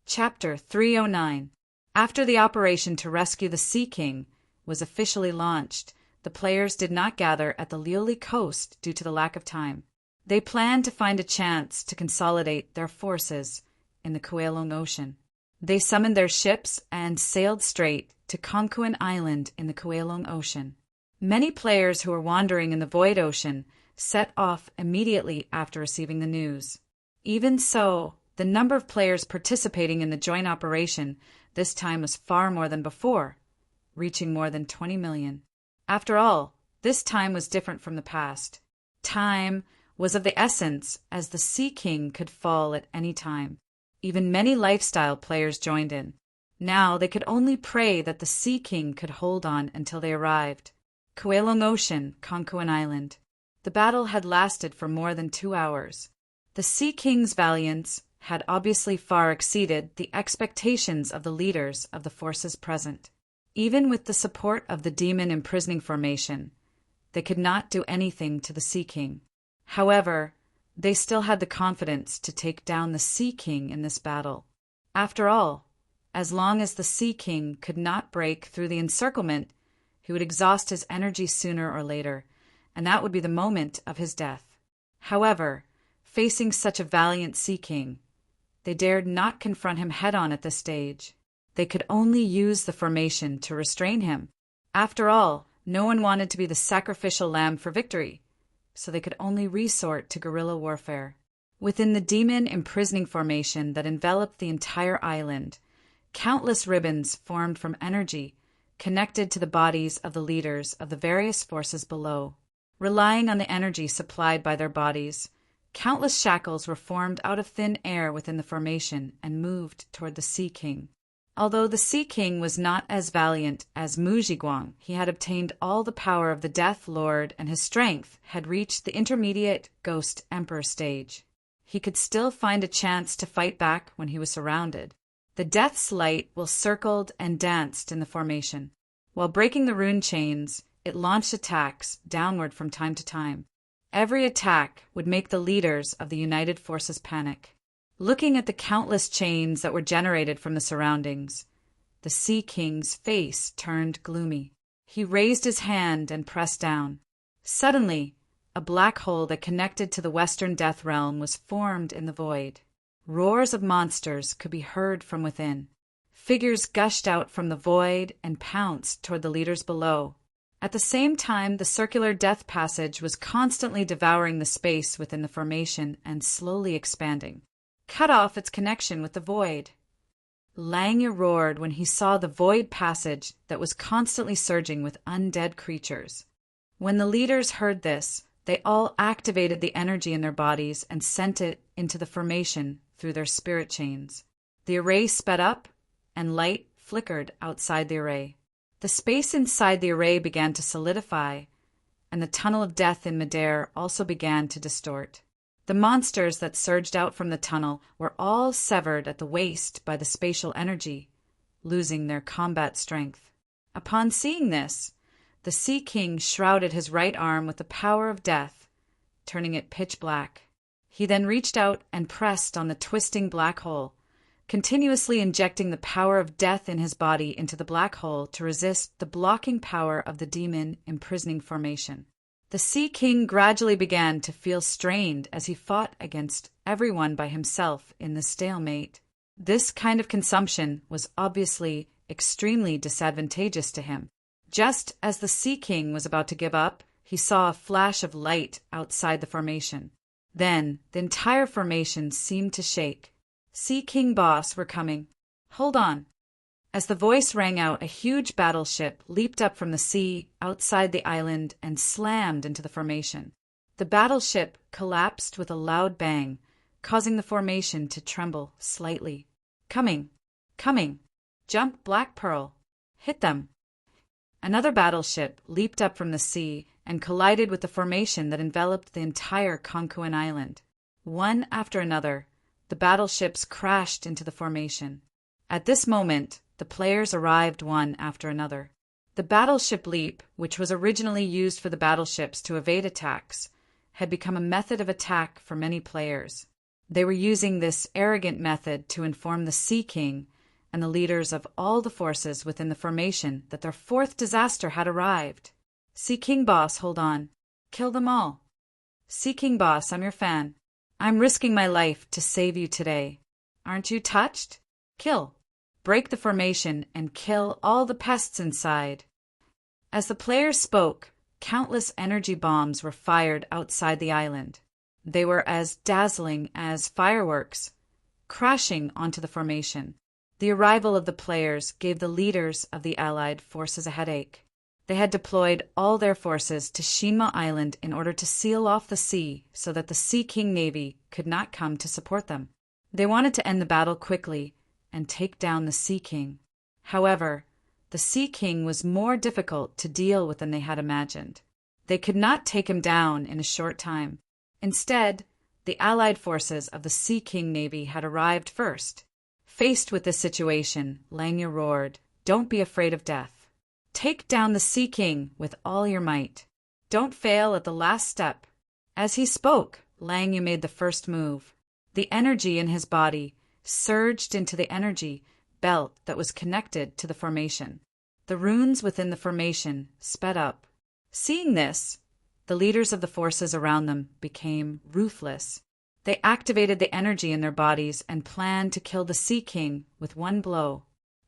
Chapter 309. After the operation to rescue the Sea King was officially launched, the players did not gather at the Liuli coast due to the lack of time. They planned to find a chance to consolidate their forces in the Kowloon Ocean. They summoned their ships and sailed straight to Konkuin Island in the Kowloon Ocean. Many players who were wandering in the Void Ocean set off immediately after receiving the news. Even so, the number of players participating in the joint operation this time was far more than before, reaching more than 20 million. After all, this time was different from the past. Time was of the essence, as the Sea King could fall at any time. Even many lifestyle players joined in. Now they could only pray that the Sea King could hold on until they arrived. Kowloon Ocean, Konkuin Island. The battle had lasted for more than 2 hours. The Sea King's valiance had obviously far exceeded the expectations of the leaders of the forces present. Even with the support of the demon imprisoning formation, they could not do anything to the Sea King. However, they still had the confidence to take down the Sea King in this battle. After all, as long as the Sea King could not break through the encirclement, He would exhaust his energy sooner or later, and that would be the moment of his death. However, facing such a valiant Sea King, they dared not confront him head-on at this stage. They could only use the formation to restrain him. After all, no one wanted to be the sacrificial lamb for victory, so they could only resort to guerrilla warfare. Within the demon imprisoning formation that enveloped the entire island, countless ribbons formed from energy connected to the bodies of the leaders of the various forces below. Relying on the energy supplied by their bodies, countless shackles were formed out of thin air within the formation and moved toward the Sea King. Although the Sea King was not as valiant as Mujiguang, he had obtained all the power of the Death Lord, and his strength had reached the intermediate Ghost Emperor stage. He could still find a chance to fight back when he was surrounded. The Death's Light will circled and danced in the formation. While breaking the rune chains, it launched attacks downward from time to time. Every attack would make the leaders of the united forces panic. Looking at the countless chains that were generated from the surroundings, the Sea King's face turned gloomy. He raised his hand and pressed down. Suddenly, a black hole that connected to the Western Death Realm was formed in the void. Roars of monsters could be heard from within. Figures gushed out from the void and pounced toward the leaders below. At the same time, the circular death passage was constantly devouring the space within the formation and slowly expanding. Cut off its connection with the void. Langya roared when he saw the void passage that was constantly surging with undead creatures. When the leaders heard this, they all activated the energy in their bodies and sent it into the formation through their spirit chains. The array sped up, and light flickered outside the array. The space inside the array began to solidify, and the tunnel of death in midair also began to distort. The monsters that surged out from the tunnel were all severed at the waist by the spatial energy, losing their combat strength. Upon seeing this, the Sea King shrouded his right arm with the power of death, turning it pitch black. He then reached out and pressed on the twisting black hole, continuously injecting the power of death in his body into the black hole to resist the blocking power of the demon imprisoning formation. The Sea King gradually began to feel strained as he fought against everyone by himself in the stalemate. This kind of consumption was obviously extremely disadvantageous to him. Just as the Sea King was about to give up, he saw a flash of light outside the formation. Then the entire formation seemed to shake. Sea King boss, we're coming. Hold on. As the voice rang out, a huge battleship leaped up from the sea outside the island and slammed into the formation. The battleship collapsed with a loud bang, causing the formation to tremble slightly. Coming. Coming. Jump, Black Pearl. Hit them. Another battleship leaped up from the sea and collided with the formation that enveloped the entire Konkuan Island. One after another, the battleships crashed into the formation. At this moment, the players arrived one after another. The battleship leap, which was originally used for the battleships to evade attacks, had become a method of attack for many players. They were using this arrogant method to inform the Sea King and the leaders of all the forces within the formation that their fourth disaster had arrived. Sea King boss, hold on. Kill them all. Sea King boss, I'm your fan. I'm risking my life to save you today. Aren't you touched? Kill. Break the formation and kill all the pests inside. As the players spoke, countless energy bombs were fired outside the island. They were as dazzling as fireworks, crashing onto the formation. The arrival of the players gave the leaders of the allied forces a headache. They had deployed all their forces to Shinma Island in order to seal off the sea so that the Sea King Navy could not come to support them. They wanted to end the battle quickly and take down the Sea King. However, the Sea King was more difficult to deal with than they had imagined. They could not take him down in a short time. Instead, the allied forces of the Sea King Navy had arrived first. Faced with this situation, Langya roared, "Don't be afraid of death. Take down the Sea King with all your might. Don't fail at the last step." As he spoke, Langya made the first move. The energy in his body surged into the energy belt that was connected to the formation. The runes within the formation sped up. Seeing this, the leaders of the forces around them became ruthless. They activated the energy in their bodies and planned to kill the Sea King with one blow.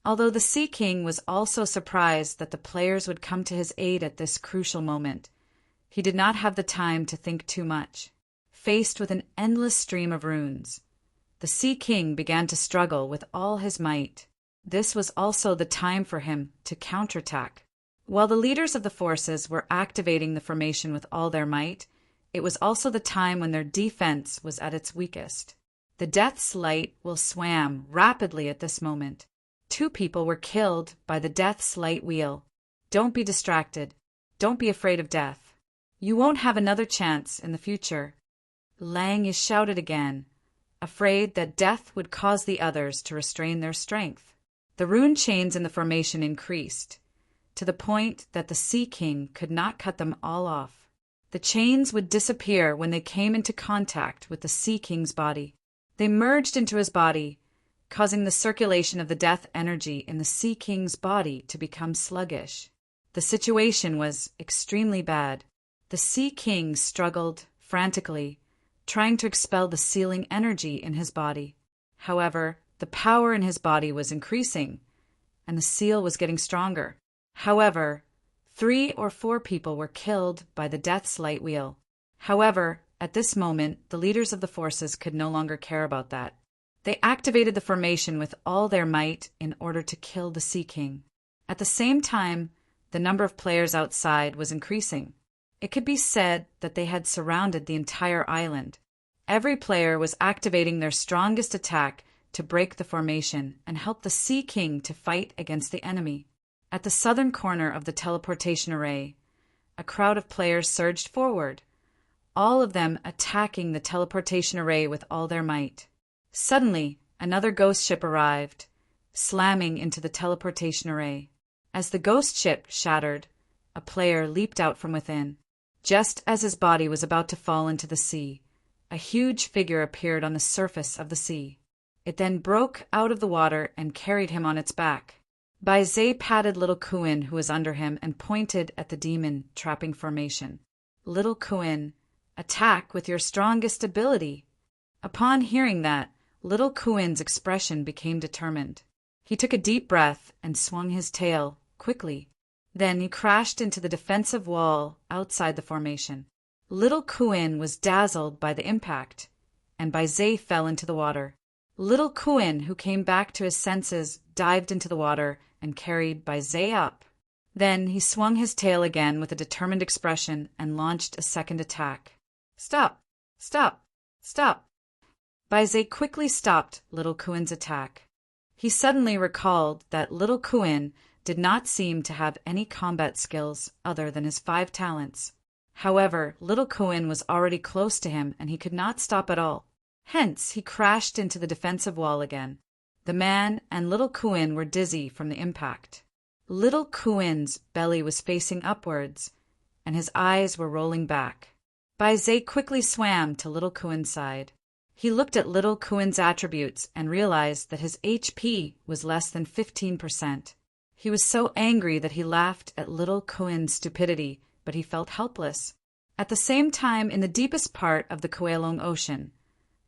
Although the Sea King was also surprised that the players would come to his aid at this crucial moment, he did not have the time to think too much. Faced with an endless stream of runes, the Sea King began to struggle with all his might. This was also the time for him to counterattack. While the leaders of the forces were activating the formation with all their might, it was also the time when their defense was at its weakest. The Death's Light will swam rapidly at this moment. 2 people were killed by the Death's Light wheel. Don't be distracted. Don't be afraid of death. You won't have another chance in the future. Lang is shouted again, afraid that death would cause the others to restrain their strength. The rune chains in the formation increased, to the point that the Sea King could not cut them all off. The chains would disappear when they came into contact with the Sea King's body. They merged into his body, causing the circulation of the death energy in the Sea King's body to become sluggish. The situation was extremely bad. The Sea King struggled frantically, trying to expel the sealing energy in his body. However, the power in his body was increasing, and the seal was getting stronger. However, 3 or 4 people were killed by the Death's Light wheel. However, at this moment, the leaders of the forces could no longer care about that. They activated the formation with all their might in order to kill the Sea King. At the same time, the number of players outside was increasing. It could be said that they had surrounded the entire island. Every player was activating their strongest attack to break the formation and help the Sea King to fight against the enemy. At the southern corner of the teleportation array, a crowd of players surged forward, all of them attacking the teleportation array with all their might. Suddenly, another ghost ship arrived, slamming into the teleportation array. As the ghost ship shattered, a player leaped out from within. Just as his body was about to fall into the sea, a huge figure appeared on the surface of the sea. It then broke out of the water and carried him on its back. Bai Zhe patted little Kuin, who was under him, and pointed at the demon trapping formation. Little Kuin, attack with your strongest ability. Upon hearing that, little Kuin's expression became determined. He took a deep breath and swung his tail quickly. Then he crashed into the defensive wall outside the formation. Little Kuin was dazzled by the impact, and Bai Zhe fell into the water. Little Kuin, who came back to his senses, dived into the water and carried Bai Zhe up. Then he swung his tail again with a determined expression and launched a second attack. Stop! Stop! Stop! Bai Zhe quickly stopped little Kuin's attack. He suddenly recalled that little Kuin did not seem to have any combat skills other than his 5 talents. However, little Kuin was already close to him and he could not stop at all. Hence, he crashed into the defensive wall again. The man and little Kuin were dizzy from the impact. Little Kuin's belly was facing upwards, and his eyes were rolling back. Bai Zhe quickly swam to little Kuin's side. He looked at little Kuin's attributes and realized that his HP was less than 15%. He was so angry that he laughed at little Kuin's stupidity, but he felt helpless. At the same time, in the deepest part of the Kuelong Ocean,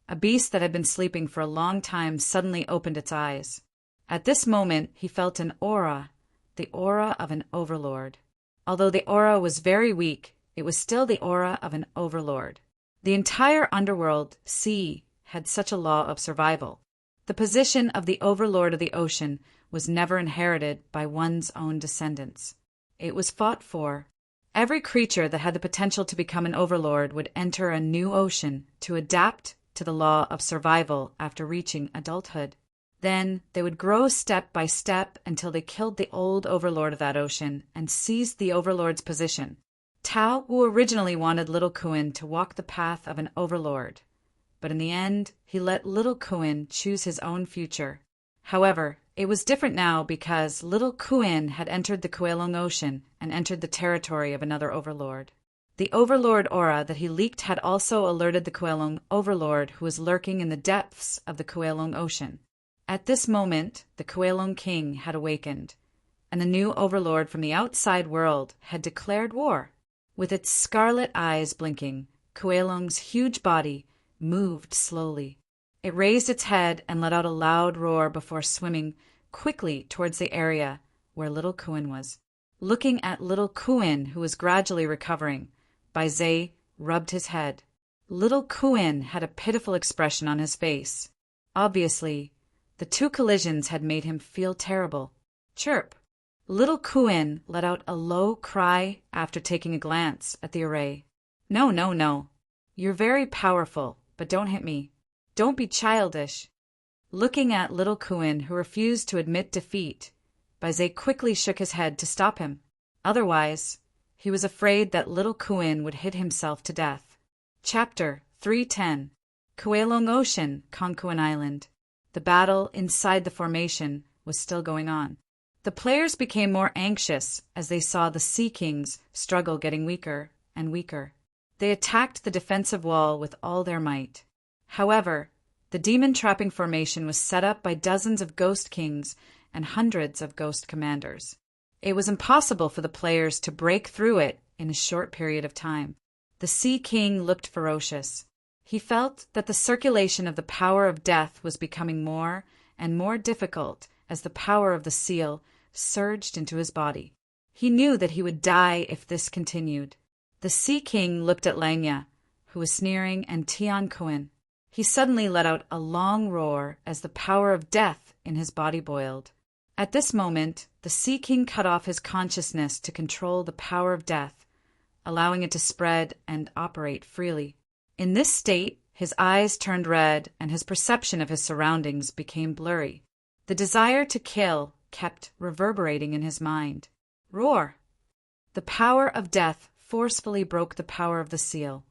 a beast that had been sleeping for a long time suddenly opened its eyes. At this moment, he felt an aura, the aura of an overlord. Although the aura was very weak, it was still the aura of an overlord. The entire underworld, sea, had such a law of survival. The position of the overlord of the ocean was never inherited by one's own descendants. It was fought for. Every creature that had the potential to become an overlord would enter a new ocean to adapt to the law of survival after reaching adulthood. Then they would grow step by step until they killed the old overlord of that ocean and seized the overlord's position. Tao, who originally wanted little Kuin to walk the path of an overlord, but in the end, he let little Kuin choose his own future. However, it was different now because little Kuin had entered the Kuelong Ocean and entered the territory of another overlord. The overlord aura that he leaked had also alerted the Kuelong overlord who was lurking in the depths of the Kuelong Ocean. At this moment, the Kuelong King had awakened, and the new overlord from the outside world had declared war. With its scarlet eyes blinking, Kuelong's huge body moved slowly. It raised its head and let out a loud roar before swimming quickly towards the area where little Kuin was. Looking at little Kuin, who was gradually recovering, Baizé rubbed his head. Little Kuin had a pitiful expression on his face. Obviously, the two collisions had made him feel terrible. Chirp! Little Kuin let out a low cry after taking a glance at the array. No, no, no. You're very powerful, but don't hit me. Don't be childish. Looking at little Kuin, who refused to admit defeat, Baizé quickly shook his head to stop him. Otherwise, he was afraid that little Kuin would hit himself to death. Chapter 310. Kuelong Ocean, Konkuin Island. The battle inside the formation was still going on. The players became more anxious as they saw the Sea King's struggle getting weaker and weaker. They attacked the defensive wall with all their might. However, the demon trapping formation was set up by dozens of ghost kings and hundreds of ghost commanders. It was impossible for the players to break through it in a short period of time. The Sea King looked ferocious. He felt that the circulation of the power of death was becoming more and more difficult as the power of the seal surged into his body. He knew that he would die if this continued. The Sea King looked at Langya, who was sneering, and Tian Kuin. He suddenly let out a long roar as the power of death in his body boiled. At this moment, the Sea King cut off his consciousness to control the power of death, allowing it to spread and operate freely. In this state, his eyes turned red and his perception of his surroundings became blurry. The desire to kill kept reverberating in his mind. Roar! The power of death forcefully broke the power of the seal,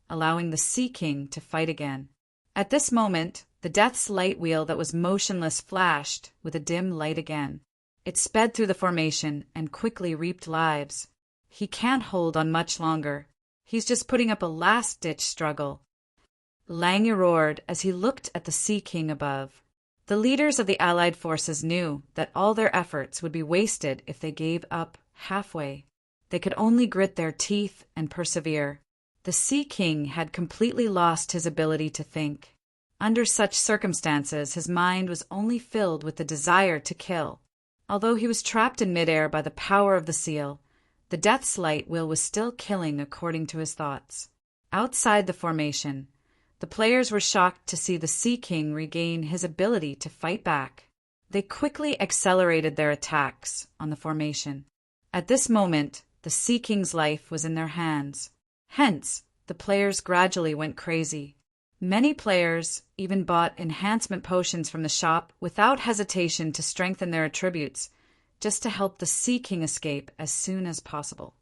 allowing the Sea King to fight again. At this moment, the Death's light wheel that was motionless flashed with a dim light again. It sped through the formation and quickly reaped lives. He can't hold on much longer. He's just putting up a last-ditch struggle. Langya roared as he looked at the Sea King above. The leaders of the Allied forces knew that all their efforts would be wasted if they gave up halfway. They could only grit their teeth and persevere. The Sea King had completely lost his ability to think. Under such circumstances, his mind was only filled with the desire to kill. Although he was trapped in midair by the power of the seal, the Death's light wheel was still killing according to his thoughts. Outside the formation, the players were shocked to see the Sea King regain his ability to fight back. They quickly accelerated their attacks on the formation. At this moment, the Sea King's life was in their hands. Hence, the players gradually went crazy. Many players even bought enhancement potions from the shop without hesitation to strengthen their attributes, just to help the Sea King escape as soon as possible.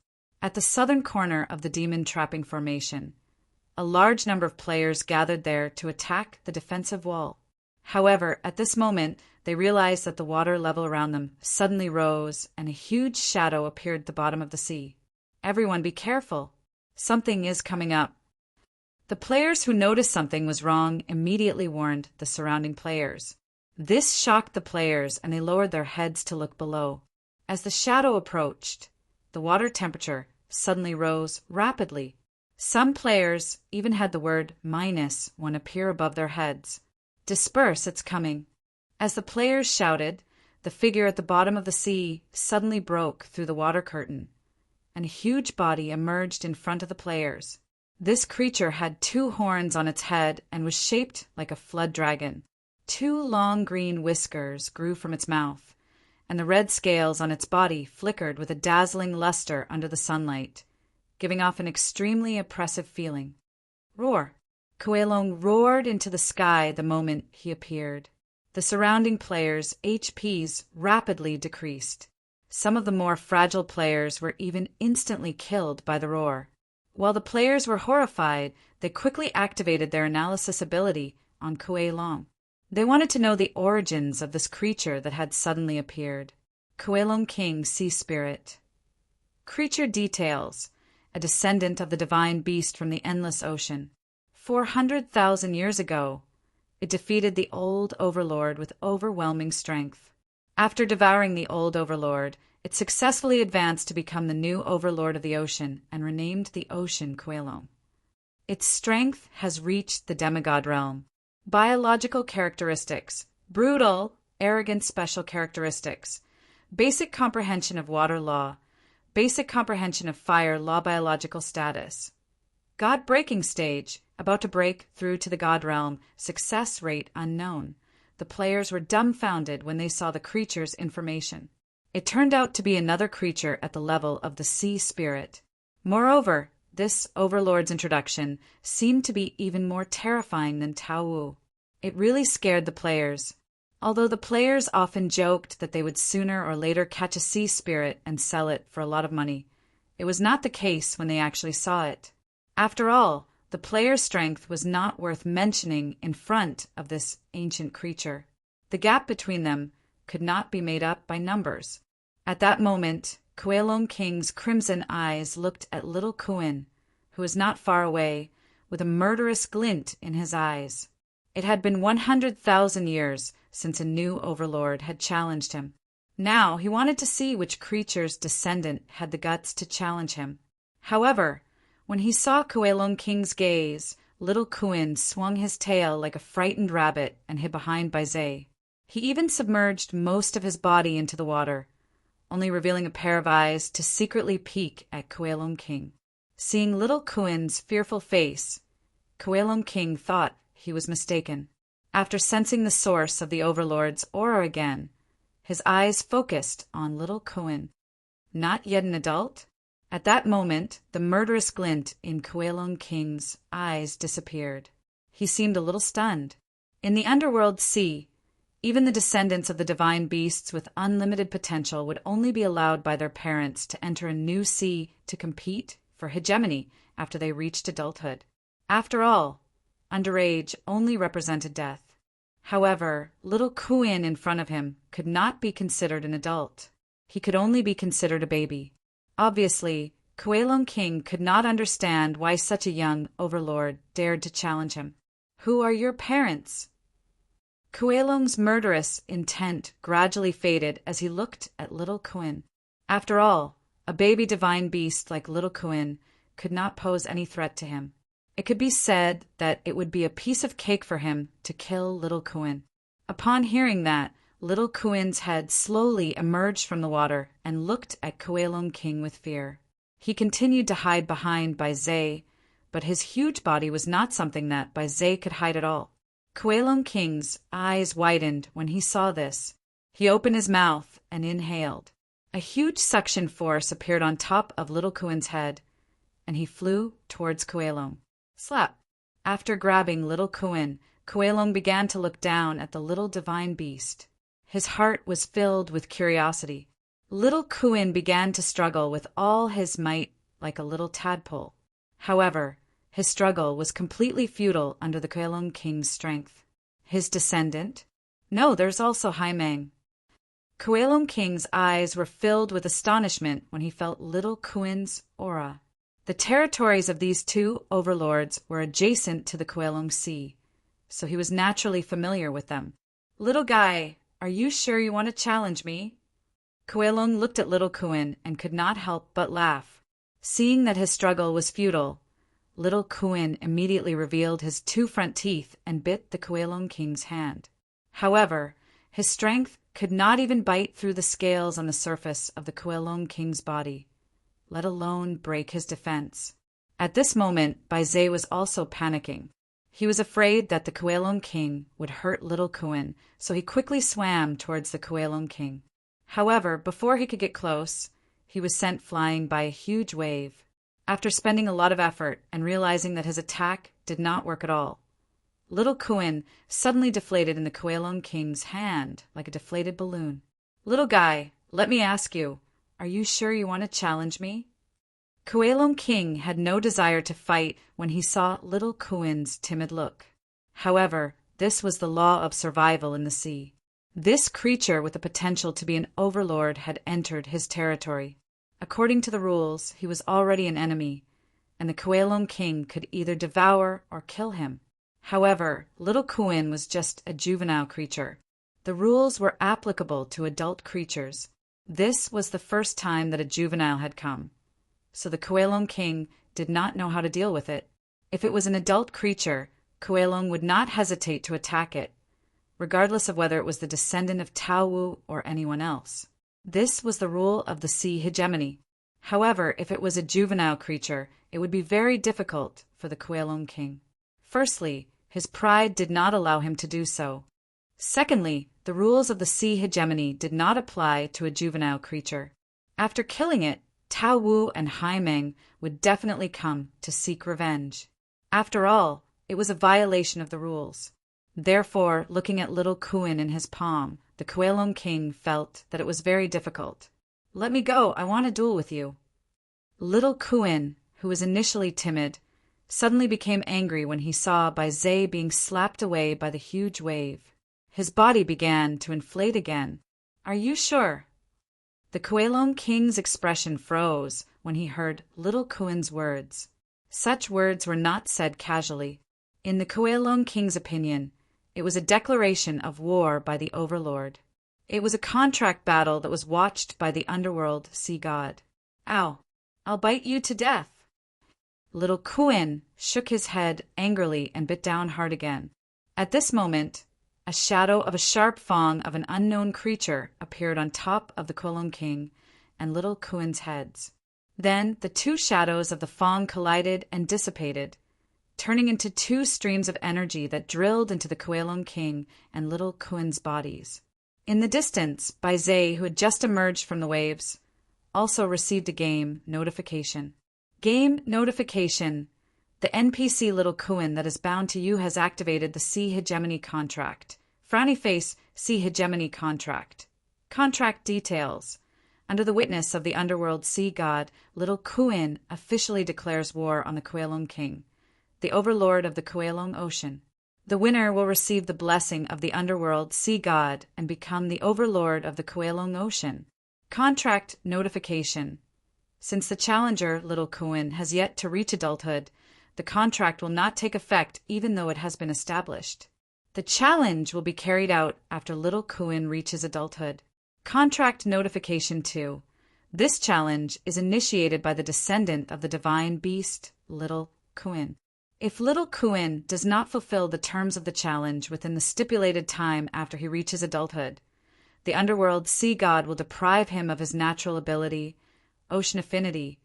At the southern corner of the demon trapping formation, a large number of players gathered there to attack the defensive wall. However, at this moment, they realized that the water level around them suddenly rose and a huge shadow appeared at the bottom of the sea. Everyone be careful. Something is coming up. The players who noticed something was wrong immediately warned the surrounding players. This shocked the players and they lowered their heads to look below. As the shadow approached, the water temperature suddenly rose rapidly. Some players even had the word -1 appear above their heads. Disperse, it's coming. As the players shouted, the figure at the bottom of the sea suddenly broke through the water curtain, and a huge body emerged in front of the players. This creature had 2 horns on its head and was shaped like a flood dragon. 2 long green whiskers grew from its mouth, and the red scales on its body flickered with a dazzling luster under the sunlight, giving off an extremely oppressive feeling. Roar! Kuelong roared into the sky the moment he appeared. The surrounding players' HPs rapidly decreased. Some of the more fragile players were even instantly killed by the roar. While the players were horrified, they quickly activated their analysis ability on Kuelong. They wanted to know the origins of this creature that had suddenly appeared. Kuelong King Sea Spirit. Creature details: a descendant of the divine beast from the endless ocean. 400,000 years ago, it defeated the old overlord with overwhelming strength. After devouring the old overlord, it successfully advanced to become the new overlord of the ocean and renamed the ocean Quailong. Its strength has reached the demigod realm. Biological characteristics: brutal, arrogant special characteristics, basic comprehension of water law, basic comprehension of fire law biological status. God breaking stage, about to break through to the god realm, success rate unknown. The players were dumbfounded when they saw the creature's information. It turned out to be another creature at the level of the sea spirit. Moreover, this overlord's introduction seemed to be even more terrifying than Tao Wu. It really scared the players. Although the players often joked that they would sooner or later catch a sea spirit and sell it for a lot of money, it was not the case when they actually saw it. After all, the player's strength was not worth mentioning in front of this ancient creature. The gap between them could not be made up by numbers. At that moment, Quailong King's crimson eyes looked at little Kuin, who was not far away, with a murderous glint in his eyes. It had been 100,000 years since a new overlord had challenged him. Now he wanted to see which creature's descendant had the guts to challenge him. However, when he saw Quailong King's gaze, little Kuin swung his tail like a frightened rabbit and hid behind Baizé. He even submerged most of his body into the water, only revealing a pair of eyes to secretly peek at Quailong King. Seeing little Kuin's fearful face, Quailong King thought he was mistaken. After sensing the source of the overlord's aura again, his eyes focused on little Kuin. Not yet an adult? At that moment, the murderous glint in Quailong King's eyes disappeared. He seemed a little stunned. In the underworld sea, even the descendants of the divine beasts with unlimited potential would only be allowed by their parents to enter a new sea to compete for hegemony after they reached adulthood. After all, underage only represented death. However, little Kuin in front of him could not be considered an adult. He could only be considered a baby. Obviously, Quailong King could not understand why such a young overlord dared to challenge him. "Who are your parents?" Quailong's murderous intent gradually faded as he looked at little Kuin. After all, a baby divine beast like little Kuin could not pose any threat to him. It could be said that it would be a piece of cake for him to kill little Kuin. Upon hearing that, little Kuin's head slowly emerged from the water and looked at Quailong King with fear. He continued to hide behind Baizé, but his huge body was not something that Baizé could hide at all. Quailong King's eyes widened when he saw this. He opened his mouth and inhaled. A huge suction force appeared on top of little Kuin's head, and he flew towards Quailong. Slap! After grabbing little Kuin, Quailong began to look down at the little divine beast. His heart was filled with curiosity. Little Kuin began to struggle with all his might like a little tadpole. However, his struggle was completely futile under the Quailong King's strength. His descendant? No, there's also Haimang. Quailong King's eyes were filled with astonishment when he felt little Kuin's aura. The territories of these two overlords were adjacent to the Quailong Sea, so he was naturally familiar with them. "Little guy, are you sure you want to challenge me?" Quailong looked at little Kuin and could not help but laugh. Seeing that his struggle was futile, little Kuin immediately revealed his two front teeth and bit the Quailong King's hand. However, his strength could not even bite through the scales on the surface of the Quailong King's body, let alone break his defense. At this moment, Baizé was also panicking. He was afraid that the Quailong King would hurt little Kuin, so he quickly swam towards the Quailong King. However, before he could get close, he was sent flying by a huge wave. After spending a lot of effort and realizing that his attack did not work at all, little Kuin suddenly deflated in the Quailong King's hand like a deflated balloon. "Little guy, let me ask you, are you sure you want to challenge me?" Quailong King had no desire to fight when he saw little Kuin's timid look. However, this was the law of survival in the sea. This creature with the potential to be an overlord had entered his territory. According to the rules, he was already an enemy, and the Quailong King could either devour or kill him. However, little Kuin was just a juvenile creature. The rules were applicable to adult creatures. This was the first time that a juvenile had come, so the Kuelong King did not know how to deal with it. If it was an adult creature, Kuelong would not hesitate to attack it, regardless of whether it was the descendant of Tao Wu or anyone else. This was the rule of the sea hegemony. However, if it was a juvenile creature, it would be very difficult for the Kuelong King. Firstly, his pride did not allow him to do so. Secondly, the rules of the sea hegemony did not apply to a juvenile creature. After killing it, Tao Wu and Hai Meng would definitely come to seek revenge. After all, it was a violation of the rules. Therefore, looking at little Kuin in his palm, the Kuelong King felt that it was very difficult. "Let me go, I want to duel with you." Little Kuin, who was initially timid, suddenly became angry when he saw Bai Zhe being slapped away by the huge wave. His body began to inflate again. "Are you sure?" The Kuelong King's expression froze when he heard little Kuin's words. Such words were not said casually. In the Kuelong King's opinion, it was a declaration of war by the Overlord. It was a contract battle that was watched by the underworld sea god. "Ow, I'll bite you to death." Little Kuin shook his head angrily and bit down hard again. At this moment, a shadow of a sharp fang of an unknown creature appeared on top of the Kuelong King and little Kuin's heads. Then the two shadows of the fang collided and dissipated, turning into two streams of energy that drilled into the Kuelong King and little Kuin's bodies. In the distance, Bai Zhe, who had just emerged from the waves, also received a game notification. Game notification. The NPC little Kuin that is bound to you has activated the Sea Hegemony contract. Frowny face, Sea Hegemony contract. Contract details. Under the witness of the underworld sea god, little Kuin officially declares war on the Kuelong King, the overlord of the Kuelong Ocean. The winner will receive the blessing of the underworld sea god and become the overlord of the Kuelong Ocean. Contract notification. Since the challenger, little Kuin, has yet to reach adulthood, the contract will not take effect even though it has been established. The challenge will be carried out after little Kuin reaches adulthood. Contract notification 2. This challenge is initiated by the descendant of the divine beast, little Kuin. If little Kuin does not fulfill the terms of the challenge within the stipulated time after he reaches adulthood, the underworld sea god will deprive him of his natural ability, ocean affinity,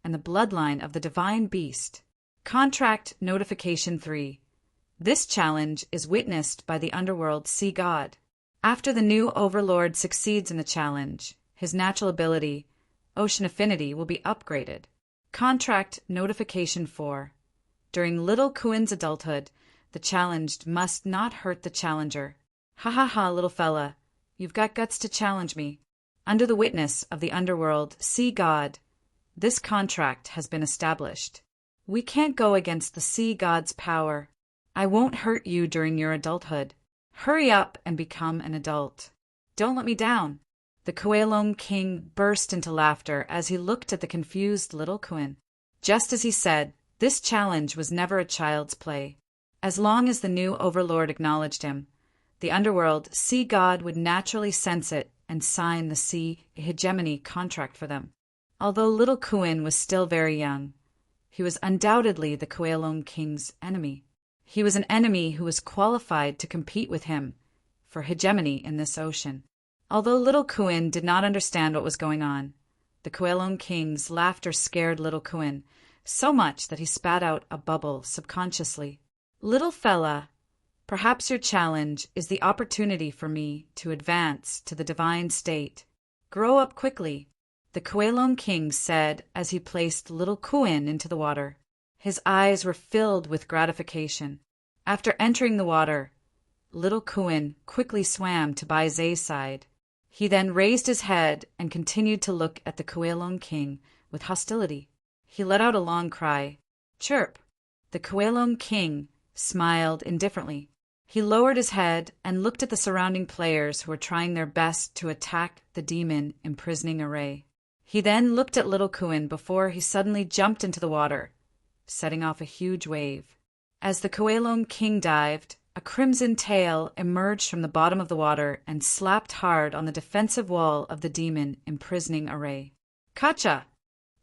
and the bloodline of the divine beast. Contract notification 3. This challenge is witnessed by the underworld sea god. After the new overlord succeeds in the challenge, his natural ability, ocean affinity, will be upgraded. Contract notification 4. During little Kuin's adulthood, the challenged must not hurt the challenger. Ha ha ha, little fella, you've got guts to challenge me. Under the witness of the underworld sea god, this contract has been established. We can't go against the sea god's power. I won't hurt you during your adulthood. Hurry up and become an adult. Don't let me down. The Kuelong King burst into laughter as he looked at the confused little Kuin. Just as he said, this challenge was never a child's play. As long as the new overlord acknowledged him, the underworld sea god would naturally sense it and sign the sea hegemony contract for them. Although little Kuin was still very young, he was undoubtedly the Kuelong King's enemy. He was an enemy who was qualified to compete with him for hegemony in this ocean. Although little Kuin did not understand what was going on, the Kuelong King's laughter scared little Kuin so much that he spat out a bubble subconsciously. Little fella, perhaps your challenge is the opportunity for me to advance to the divine state. Grow up quickly, the Kuelong King said as he placed little Kuin into the water. His eyes were filled with gratification. After entering the water, little Kuin quickly swam to Bai Zhe's side. He then raised his head and continued to look at the Kuelong King with hostility. He let out a long cry. Chirp! The Kuelong King smiled indifferently. He lowered his head and looked at the surrounding players who were trying their best to attack the demon imprisoning array. He then looked at little Kuin before he suddenly jumped into the water, setting off a huge wave. As the Kuelong King dived, A crimson tail emerged from the bottom of the water and slapped hard on the defensive wall of the demon imprisoning array. Kacha!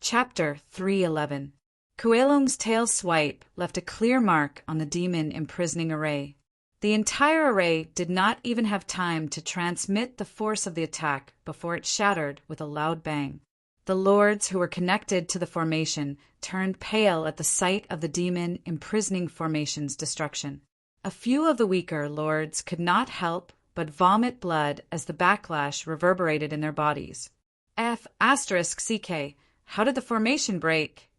Chapter 311. Kuelong's tail swipe left a clear mark on the demon imprisoning array. The entire array did not even have time to transmit the force of the attack before it shattered with a loud bang. The lords who were connected to the formation turned pale at the sight of the demon imprisoning formation's destruction. A few of the weaker lords could not help but vomit blood as the backlash reverberated in their bodies. *CK. How did the formation break?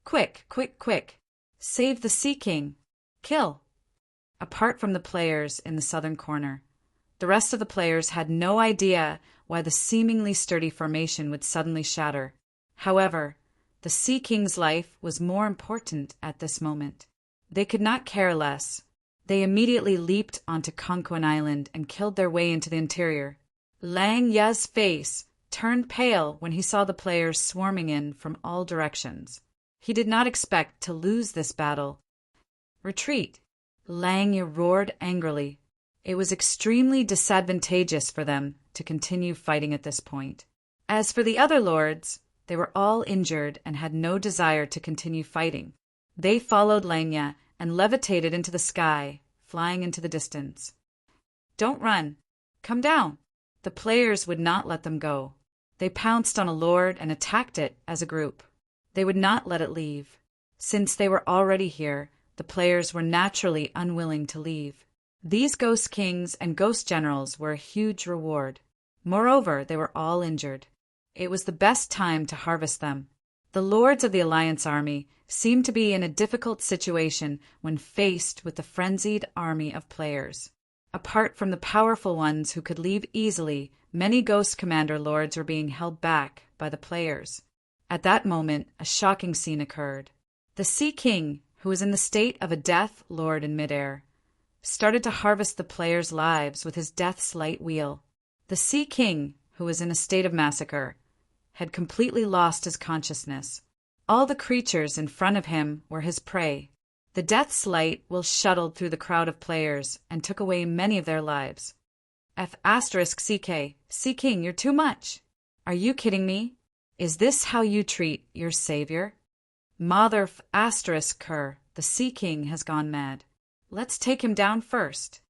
Quick, quick, quick. Save the Sea King. Kill. Apart from the players in the southern corner, the rest of the players had no idea why the seemingly sturdy formation would suddenly shatter. However, the Sea King's life was more important at this moment. They could not care less. They immediately leaped onto Conquan Island and killed their way into the interior. Lang Ya's face turned pale when he saw the players swarming in from all directions. He did not expect to lose this battle. Retreat! Lang Ya roared angrily. It was extremely disadvantageous for them to continue fighting at this point. As for the other lords, they were all injured and had no desire to continue fighting. They followed Lang Ya and levitated into the sky, flying into the distance. Don't run. Come down. The players would not let them go. They pounced on a lord and attacked it as a group. They would not let it leave. Since they were already here, the players were naturally unwilling to leave. These ghost kings and ghost generals were a huge reward. Moreover, they were all injured. It was the best time to harvest them. The lords of the Alliance army seemed to be in a difficult situation when faced with the frenzied army of players. Apart from the powerful ones who could leave easily, many Ghost Commander lords were being held back by the players. At that moment, a shocking scene occurred. The Sea King, who was in the state of a Death Lord in midair, started to harvest the players' lives with his Death's light wheel. The Sea King, who was in a state of massacre, had completely lost his consciousness. All the creatures in front of him were his prey. The Death's light wheel shuttled through the crowd of players and took away many of their lives. *CK. Sea King, you're too much. Are you kidding me? Is this how you treat your savior? Mother *Cur, the Sea King has gone mad. Let's take him down first.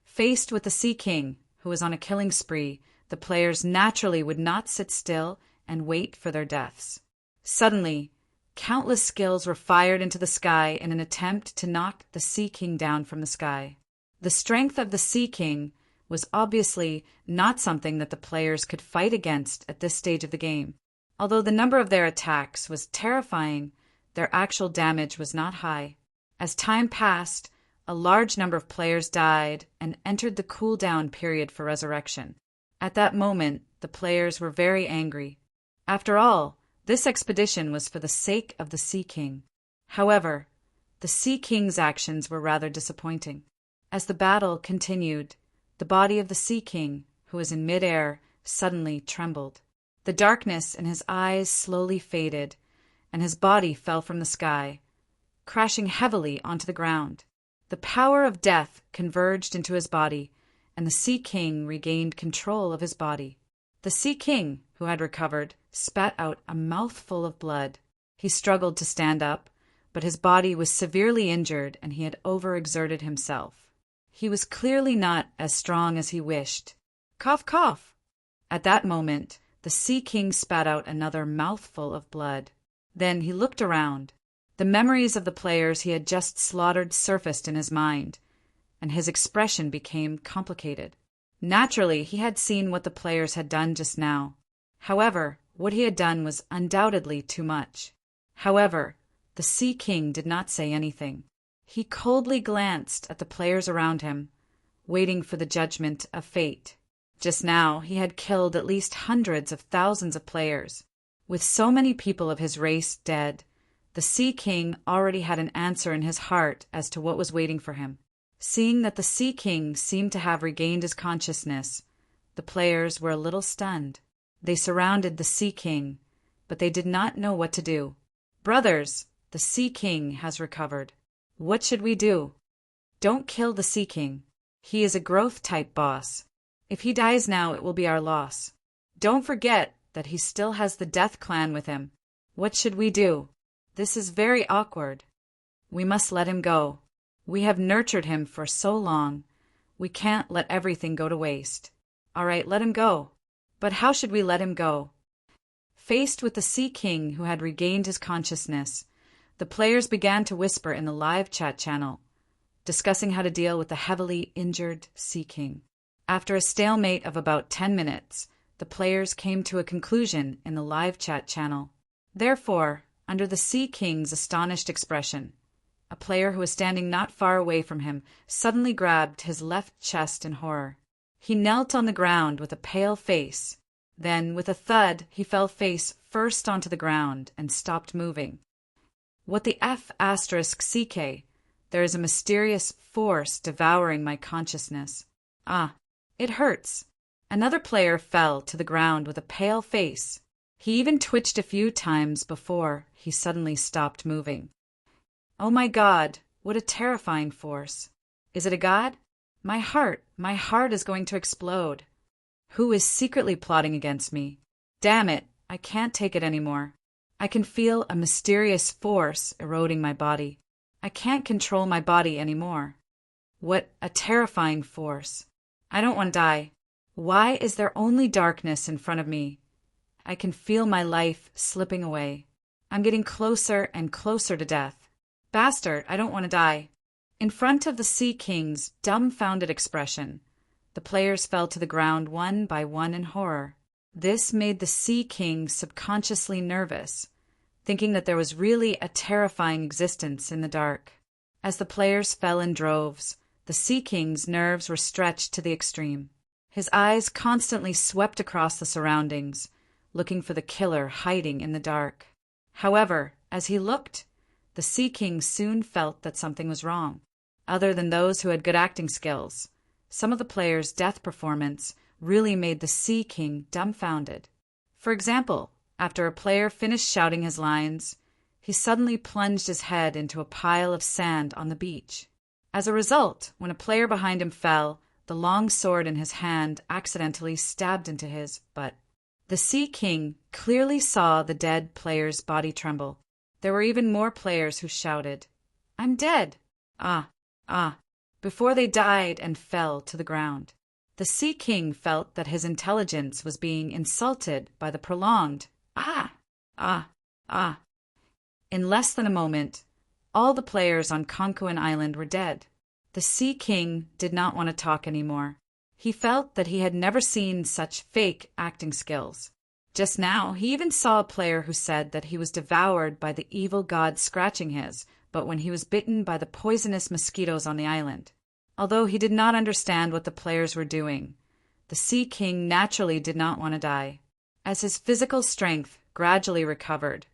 Faced with the Sea King, who was on a killing spree, the players naturally would not sit still and wait for their deaths. Suddenly, countless skills were fired into the sky in an attempt to knock the Sea King down from the sky. The strength of the Sea King was obviously not something that the players could fight against at this stage of the game. Although the number of their attacks was terrifying, their actual damage was not high. As time passed, a large number of players died and entered the cooldown period for resurrection. At that moment, the players were very angry. After all, this expedition was for the sake of the Sea King. However, the Sea King's actions were rather disappointing. As the battle continued, the body of the Sea King, who was in midair, suddenly trembled. The darkness in his eyes slowly faded, and his body fell from the sky, crashing heavily onto the ground. The power of death converged into his body, and the Sea King regained control of his body. The Sea King, who had recovered, spat out a mouthful of blood. He struggled to stand up, but his body was severely injured and he had overexerted himself. He was clearly not as strong as he wished. Cough, cough! At that moment, the Sea King spat out another mouthful of blood. Then he looked around. The memories of the players he had just slaughtered surfaced in his mind, and his expression became complicated. Naturally, he had seen what the players had done just now. However, what he had done was undoubtedly too much. However, the Sea King did not say anything. He coldly glanced at the players around him, waiting for the judgment of fate. Just now, he had killed at least hundreds of thousands of players. With so many people of his race dead, the Sea King already had an answer in his heart as to what was waiting for him. Seeing that the Sea King seemed to have regained his consciousness, the players were a little stunned. They surrounded the Sea King, but they did not know what to do. Brothers, the Sea King has recovered. What should we do? Don't kill the Sea King. He is a growth-type boss. If he dies now, it will be our loss. Don't forget that he still has the Death Clan with him. What should we do? This is very awkward. We must let him go. We have nurtured him for so long. We can't let everything go to waste. All right, let him go. But how should we let him go? Faced with the Sea King who had regained his consciousness, the players began to whisper in the live chat channel, discussing how to deal with the heavily injured Sea King. After a stalemate of about 10 minutes, the players came to a conclusion in the live chat channel. Therefore, under the Sea King's astonished expression, a player who was standing not far away from him suddenly grabbed his left chest in horror. He knelt on the ground with a pale face. Then, with a thud, he fell face first onto the ground and stopped moving. What the F***CK? There is a mysterious force devouring my consciousness. Ah, it hurts. Another player fell to the ground with a pale face. He even twitched a few times before he suddenly stopped moving. Oh my God, what a terrifying force. Is it a god? My heart is going to explode. Who is secretly plotting against me? Damn it, I can't take it anymore. I can feel a mysterious force eroding my body. I can't control my body anymore. What a terrifying force. I don't want to die. Why is there only darkness in front of me? I can feel my life slipping away. I'm getting closer and closer to death. Bastard, I don't want to die. In front of the Sea King's dumbfounded expression, the players fell to the ground one by one in horror. This made the Sea King subconsciously nervous, thinking that there was really a terrifying existence in the dark. As the players fell in droves, the Sea King's nerves were stretched to the extreme. His eyes constantly swept across the surroundings, looking for the killer hiding in the dark. However, as he looked, the Sea King soon felt that something was wrong. Other than those who had good acting skills, some of the players' death performance really made the Sea King dumbfounded. For example, after a player finished shouting his lines, he suddenly plunged his head into a pile of sand on the beach. As a result, when a player behind him fell, the long sword in his hand accidentally stabbed into his butt. The Sea King clearly saw the dead player's body tremble. There were even more players who shouted, "I'm dead! Ah, ah," before they died and fell to the ground. The Sea King felt that his intelligence was being insulted by the prolonged "ah, ah, ah." In less than a moment, all the players on Conquin Island were dead. The Sea King did not want to talk anymore. He felt that he had never seen such fake acting skills. Just now, he even saw a player who said that he was devoured by the evil god scratching his, but when he was bitten by the poisonous mosquitoes on the island. Although he did not understand what the players were doing, the Sea King naturally did not want to die. As his physical strength gradually recovered,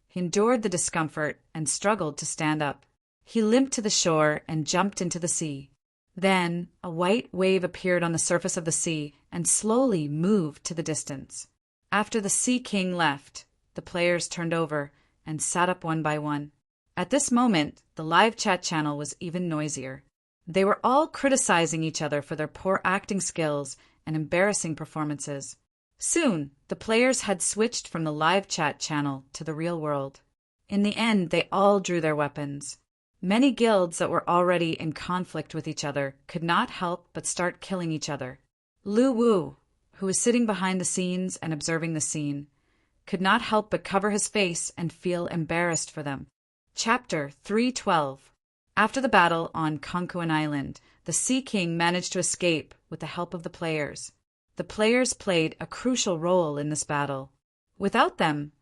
he endured the discomfort and struggled to stand up. He limped to the shore and jumped into the sea. Then a white wave appeared on the surface of the sea and slowly moved to the distance. After the Sea King left, the players turned over and sat up one by one. At this moment, the live chat channel was even noisier. They were all criticizing each other for their poor acting skills and embarrassing performances. Soon, the players had switched from the live chat channel to the real world. In the end, they all drew their weapons. Many guilds that were already in conflict with each other could not help but start killing each other. Lu Wu, who was sitting behind the scenes and observing the scene, could not help but cover his face and feel embarrassed for them. Chapter 312. After the battle on Conquin Island, the Sea King managed to escape with the help of the players. The players played a crucial role in this battle. Without them,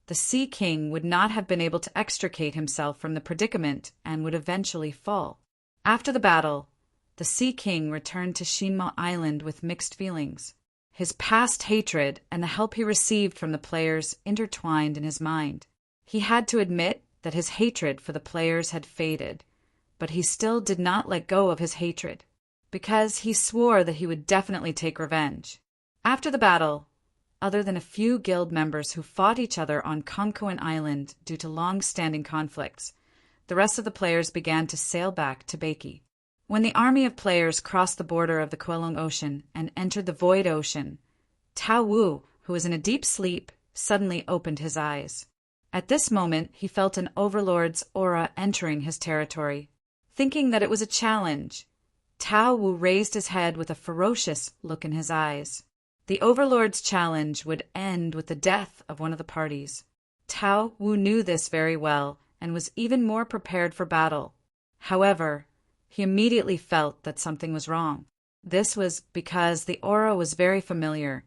the Sea King would not have been able to extricate himself from the predicament and would eventually fall. After the battle, the Sea King returned to Shinma Island with mixed feelings. His past hatred and the help he received from the players intertwined in his mind. He had to admit that his hatred for the players had faded, but he still did not let go of his hatred, because he swore that he would definitely take revenge. After the battle, other than a few guild members who fought each other on Conquin Island due to long-standing conflicts, the rest of the players began to sail back to Bakey. When the army of players crossed the border of the Quelong Ocean and entered the Void Ocean, Tao Wu, who was in a deep sleep, suddenly opened his eyes. At this moment, he felt an overlord's aura entering his territory. Thinking that it was a challenge, Tao Wu raised his head with a ferocious look in his eyes. The overlord's challenge would end with the death of one of the parties. Tao Wu knew this very well and was even more prepared for battle. However, he immediately felt that something was wrong. This was because the aura was very familiar,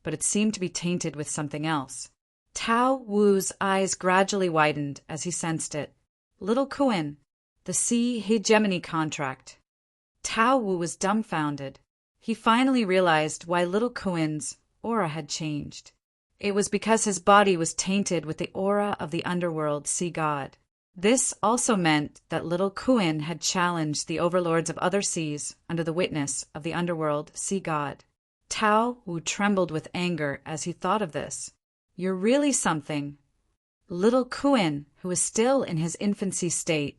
but it seemed to be tainted with something else. Tao Wu's eyes gradually widened as he sensed it. Little Kuan, the sea hegemony contract. Tao Wu was dumbfounded. He finally realized why Little Kuan's aura had changed. It was because his body was tainted with the aura of the underworld sea god. This also meant that Little Kuan had challenged the overlords of other seas under the witness of the underworld sea god. Tao Wu trembled with anger as he thought of this. You're really something. Little Kuan, who was still in his infancy state,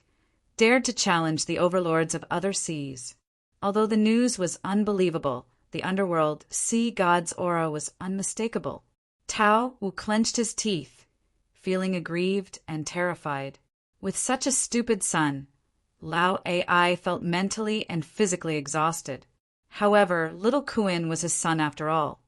dared to challenge the overlords of other seas. Although the news was unbelievable, the underworld sea god's aura was unmistakable. Tao Wu clenched his teeth, feeling aggrieved and terrified. With such a stupid son, Lao Ai felt mentally and physically exhausted. However, Little Kuan was his son after all,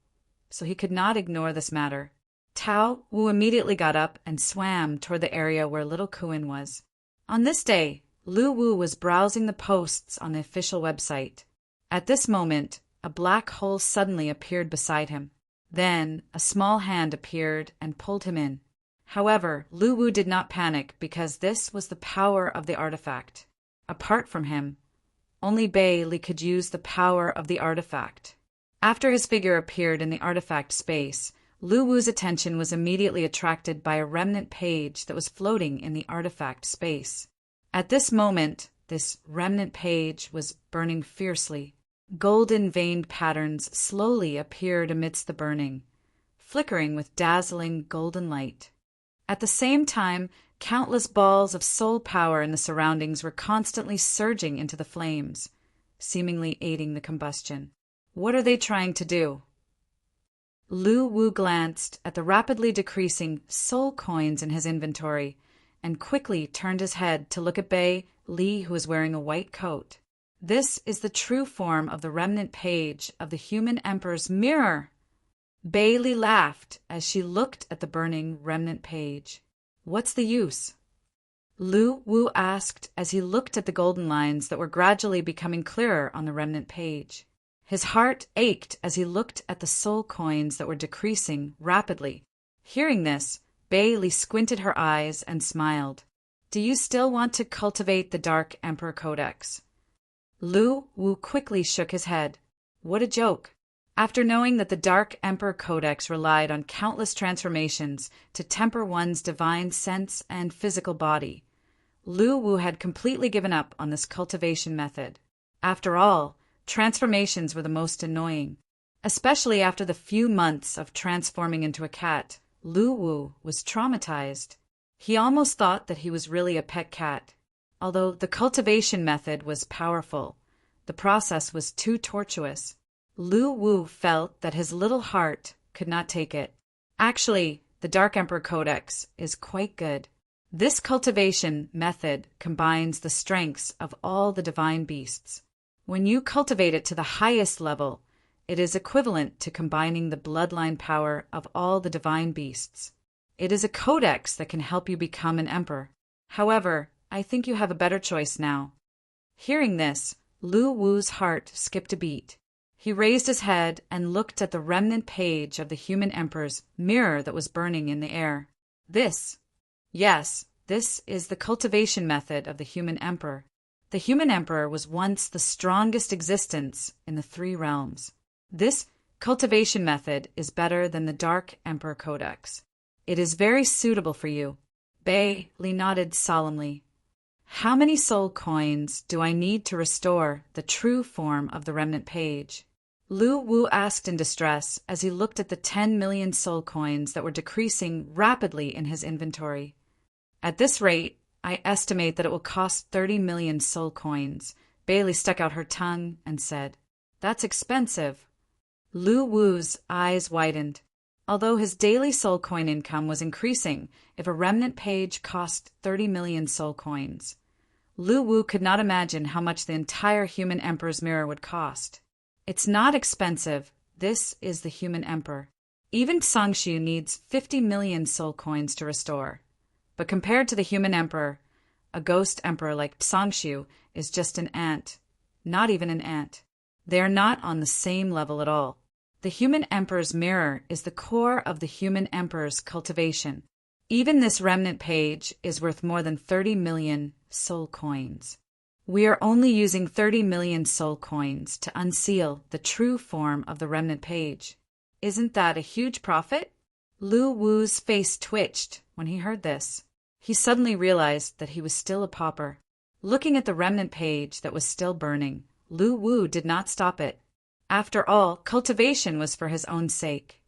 so he could not ignore this matter. Tao Wu immediately got up and swam toward the area where Little Kuan was. On this day, Lu Wu was browsing the posts on the official website. At this moment, a black hole suddenly appeared beside him. Then, a small hand appeared and pulled him in. However, Lu Wu did not panic because this was the power of the artifact. Apart from him, only Bei Li could use the power of the artifact. After his figure appeared in the artifact space, Lu Wu's attention was immediately attracted by a remnant page that was floating in the artifact space. At this moment, this remnant page was burning fiercely. Golden veined patterns slowly appeared amidst the burning, flickering with dazzling golden light. At the same time, countless balls of soul power in the surroundings were constantly surging into the flames, seemingly aiding the combustion. What are they trying to do? Lu Wu glanced at the rapidly decreasing soul coins in his inventory and quickly turned his head to look at Bei Li, who was wearing a white coat. This is the true form of the remnant page of the human emperor's mirror. Bei Li laughed as she looked at the burning remnant page. What's the use? Lu Wu asked as he looked at the golden lines that were gradually becoming clearer on the remnant page. His heart ached as he looked at the soul coins that were decreasing rapidly. Hearing this, Bei Li squinted her eyes and smiled. Do you still want to cultivate the Dark Emperor Codex? Lu Wu quickly shook his head. What a joke. After knowing that the Dark Emperor Codex relied on countless transformations to temper one's divine sense and physical body, Lu Wu had completely given up on this cultivation method. After all, transformations were the most annoying. Especially after the few months of transforming into a cat, Lu Wu was traumatized. He almost thought that he was really a pet cat. Although the cultivation method was powerful, the process was too tortuous. Lu Wu felt that his little heart could not take it. Actually, the Dark Emperor Codex is quite good. This cultivation method combines the strengths of all the divine beasts. When you cultivate it to the highest level, it is equivalent to combining the bloodline power of all the divine beasts. It is a codex that can help you become an emperor. However, I think you have a better choice now. Hearing this, Lu Wu's heart skipped a beat. He raised his head and looked at the remnant page of the human emperor's mirror that was burning in the air. This is the cultivation method of the human emperor. The human emperor was once the strongest existence in the three realms. This cultivation method is better than the Dark Emperor Codex. It is very suitable for you. Bei Li nodded solemnly. How many soul coins do I need to restore the true form of the remnant page? Lu Wu asked in distress as he looked at the 10 million soul coins that were decreasing rapidly in his inventory. At this rate, I estimate that it will cost 30 million soul coins Bailey stuck out her tongue and said, "That's expensive." Lu Wu's eyes widened. Although his daily soul coin income was increasing if a remnant page cost 30 million soul coins, Lu Wu could not imagine how much the entire human emperor's mirror would cost. "It's not expensive. This is the human emperor. Even Sangshu needs 50 million soul coins to restore. But compared to the human emperor, a ghost emperor like Sangshu is just an ant. Not even an ant. They are not on the same level at all. The human emperor's mirror is the core of the human emperor's cultivation. Even this remnant page is worth more than 30 million soul coins. We are only using 30 million soul coins to unseal the true form of the remnant page. Isn't that a huge profit?" Lu Wu's face twitched when he heard this. He suddenly realized that he was still a pauper. Looking at the remnant page that was still burning, Lu Wu did not stop it. After all, cultivation was for his own sake,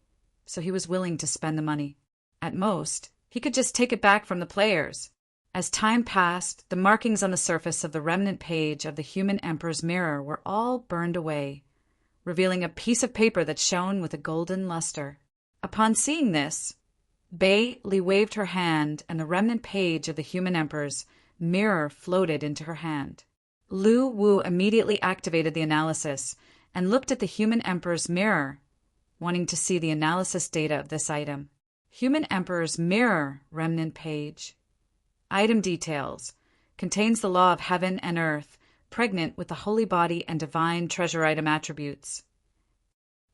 so he was willing to spend the money. At most, he could just take it back from the players. As time passed, the markings on the surface of the remnant page of the human emperor's mirror were all burned away, revealing a piece of paper that shone with a golden luster. Upon seeing this, Bailey waved her hand, and the remnant page of the human emperor's mirror floated into her hand. Lu Wu immediately activated the analysis and looked at the human emperor's mirror, wanting to see the analysis data of this item. Human emperor's mirror remnant page. Item details. Contains the law of heaven and earth, pregnant with the holy body and divine treasure item attributes.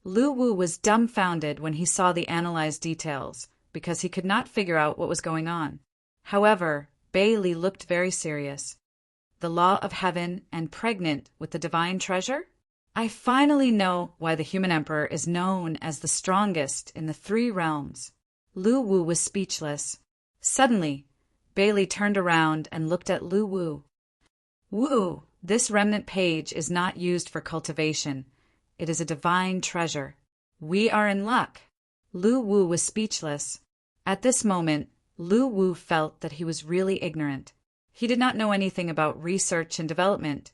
Lu Wu was dumbfounded when he saw the analyzed details, because he could not figure out what was going on. However, Bailey looked very serious. The law of heaven and pregnant with the divine treasure? I finally know why the human emperor is known as the strongest in the 3 realms. Lu Wu was speechless. Suddenly, Bailey turned around and looked at Lu Wu. "Wu, this remnant page is not used for cultivation. It is a divine treasure. We are in luck." Lu Wu was speechless. At this moment, Lu Wu felt that he was really ignorant. He did not know anything about research and development,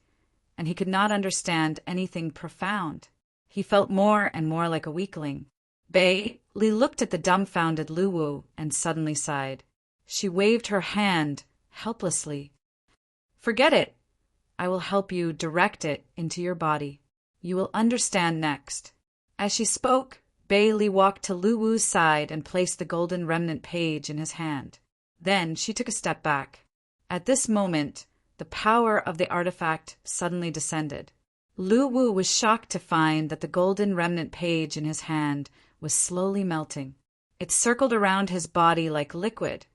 and he could not understand anything profound. He felt more and more like a weakling. Bailey looked at the dumbfounded Lu Wu and suddenly sighed. She waved her hand helplessly. "Forget it. I will help you direct it into your body. You will understand next." As she spoke, Bailey walked to Lu Wu's side and placed the golden remnant page in his hand. Then she took a step back. At this moment, the power of the artifact suddenly descended. Lu Wu was shocked to find that the golden remnant page in his hand was slowly melting. It circled around his body like liquid,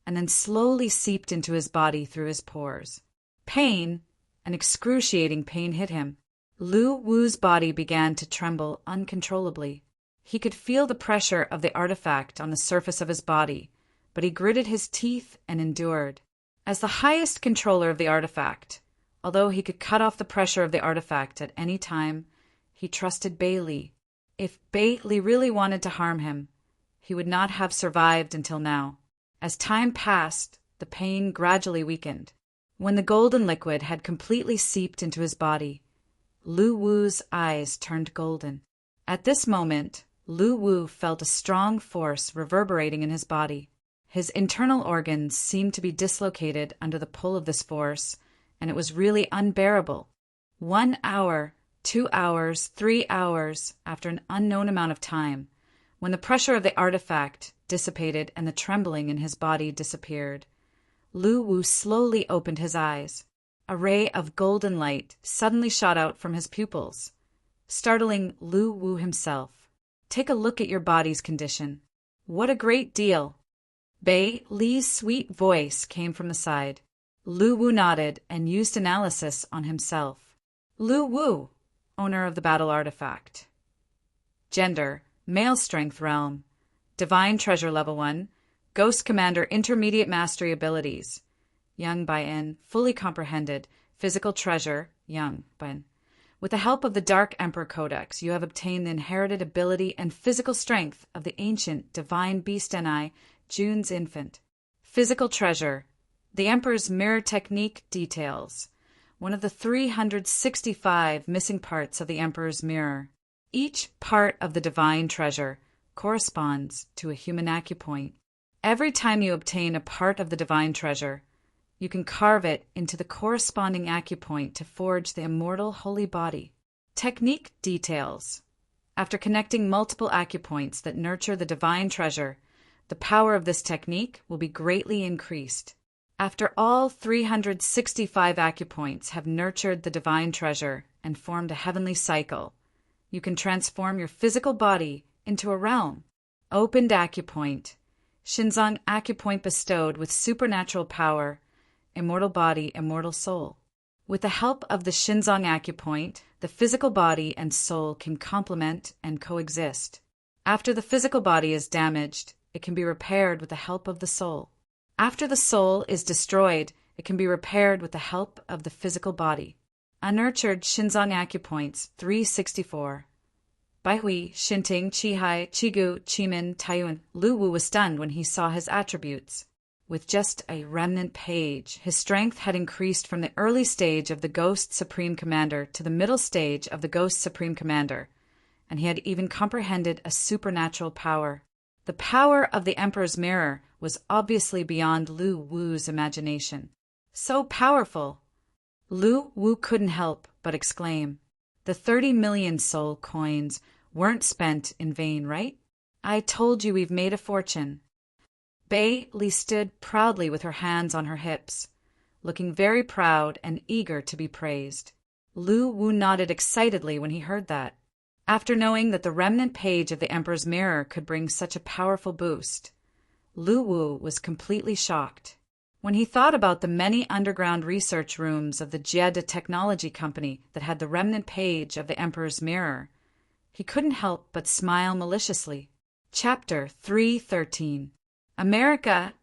and then slowly seeped into his body through his pores. Pain, an excruciating pain, hit him. Lu Wu's body began to tremble uncontrollably. He could feel the pressure of the artifact on the surface of his body, but he gritted his teeth and endured. As the highest controller of the artifact, although he could cut off the pressure of the artifact at any time, he trusted Bailey. If Bailey really wanted to harm him, he would not have survived until now. As time passed, the pain gradually weakened. When the golden liquid had completely seeped into his body, Lu Wu's eyes turned golden. At this moment, Lu Wu felt a strong force reverberating in his body. His internal organs seemed to be dislocated under the pull of this force, and it was really unbearable. 1 hour, 2 hours, 3 hours, after an unknown amount of time, when the pressure of the artifact dissipated and the trembling in his body disappeared, Lu Wu slowly opened his eyes. A ray of golden light suddenly shot out from his pupils, startling Lu Wu himself. "Take a look at your body's condition. What a great deal!" Bailey's sweet voice came from the side. Lu Wu nodded and used analysis on himself. Lu Wu, owner of the battle artifact. Gender, male strength realm. Divine treasure level 1. Ghost commander intermediate mastery abilities. Young by N. Fully comprehended. Physical treasure. Young by N. With the help of the Dark Emperor Codex, you have obtained the inherited ability and physical strength of the ancient divine beast Ni, June's infant. Physical treasure. The Emperor's mirror technique details. one of the 365 missing parts of the Emperor's Mirror. Each part of the divine treasure corresponds to a human acupoint. Every time you obtain a part of the divine treasure, you can carve it into the corresponding acupoint to forge the immortal holy body. Technique details. After connecting multiple acupoints that nurture the divine treasure, the power of this technique will be greatly increased. After all 365 acupoints have nurtured the divine treasure and formed a heavenly cycle, you can transform your physical body into a realm. Opened acupoint. Shinzang acupoint bestowed with supernatural power, immortal body, immortal soul. With the help of the Shinzang acupoint, the physical body and soul can complement and coexist. After the physical body is damaged, it can be repaired with the help of the soul. After the soul is destroyed, it can be repaired with the help of the physical body. Unnurtured Shinzang acupoints 364. Baihui, Shinting, Qihai, Qigu, Qimin, Taiyuan. Lu Wu was stunned when he saw his attributes. With just a remnant page, his strength had increased from the early stage of the Ghost Supreme Commander to the middle stage of the Ghost Supreme Commander, and he had even comprehended a supernatural power. The power of the Emperor's Mirror was obviously beyond Lu Wu's imagination. So powerful! Lu Wu couldn't help but exclaim, "The 30 million soul coins weren't spent in vain, right? I told you we've made a fortune." Bei Li stood proudly with her hands on her hips, looking very proud and eager to be praised. Lu Wu nodded excitedly when he heard that. After knowing that the remnant page of the Emperor's Mirror could bring such a powerful boost, Lu Wu was completely shocked. When he thought about the many underground research rooms of the Jie Technology Company that had the remnant page of the Emperor's Mirror, he couldn't help but smile maliciously. Chapter 313. America,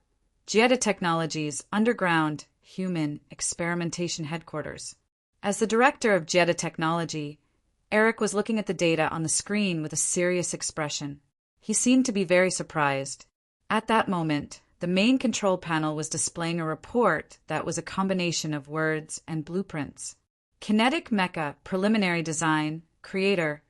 Jie Technology's underground human experimentation headquarters. As the director of Jie Technology, Eric was looking at the data on the screen with a serious expression. He seemed to be very surprised. At that moment, the main control panel was displaying a report that was a combination of words and blueprints. Kinetic Mecha Preliminary Design, Creator,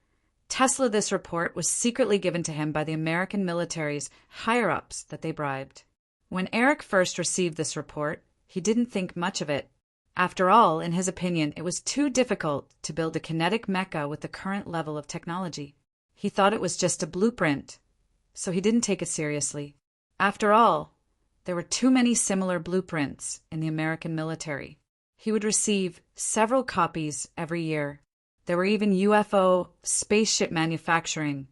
Tesla. This report was secretly given to him by the American military's higher-ups that they bribed. When Eric first received this report, he didn't think much of it. After all, in his opinion, it was too difficult to build a kinetic mecha with the current level of technology. He thought it was just a blueprint, so he didn't take it seriously. After all, there were too many similar blueprints in the American military. He would receive several copies every year. There were even UFO, spaceship manufacturing,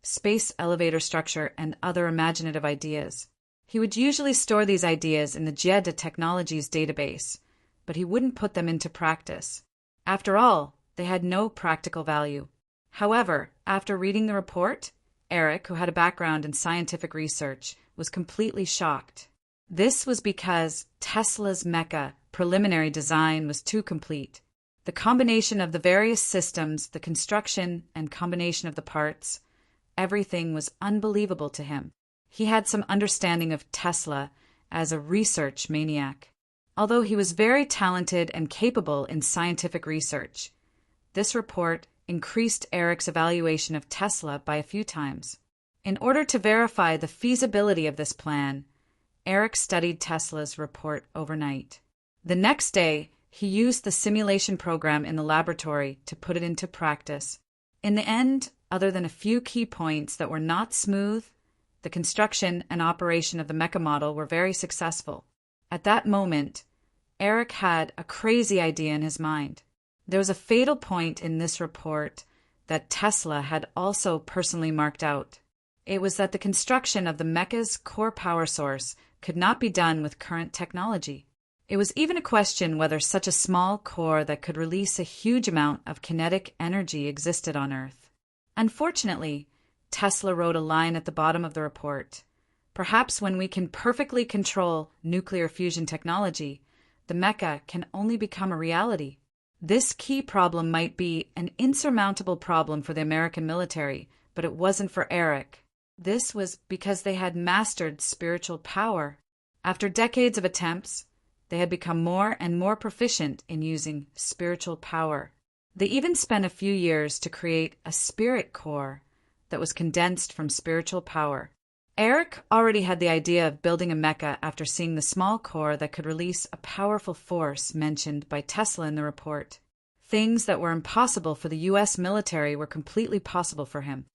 space elevator structure, and other imaginative ideas. He would usually store these ideas in the Jie Technology's database, but he wouldn't put them into practice. After all, they had no practical value. However, after reading the report, Eric, who had a background in scientific research, was completely shocked. This was because Tesla's mecha preliminary design was too complete. The combination of the various systems, the construction and combination of the parts, everything was unbelievable to him. He had some understanding of Tesla as a research maniac. Although he was very talented and capable in scientific research, this report increased Eric's evaluation of Tesla by a few times. In order to verify the feasibility of this plan, Eric studied Tesla's report overnight. The next day, he used the simulation program in the laboratory to put it into practice. In the end, other than a few key points that were not smooth, the construction and operation of the mecha model were very successful. At that moment, Eric had a crazy idea in his mind. There was a fatal point in this report that Tesla had also personally marked out. It was that the construction of the mecha's core power source could not be done with current technology. It was even a question whether such a small core that could release a huge amount of kinetic energy existed on Earth. Unfortunately, Tesla wrote a line at the bottom of the report. Perhaps when we can perfectly control nuclear fusion technology, the mecha can only become a reality. This key problem might be an insurmountable problem for the American military, but it wasn't for Eric. This was because they had mastered spiritual power. After decades of attempts, they had become more and more proficient in using spiritual power. They even spent a few years to create a spirit core that was condensed from spiritual power. Eric already had the idea of building a mecha after seeing the small core that could release a powerful force mentioned by Tesla in the report. Things that were impossible for the U.S. military were completely possible for him.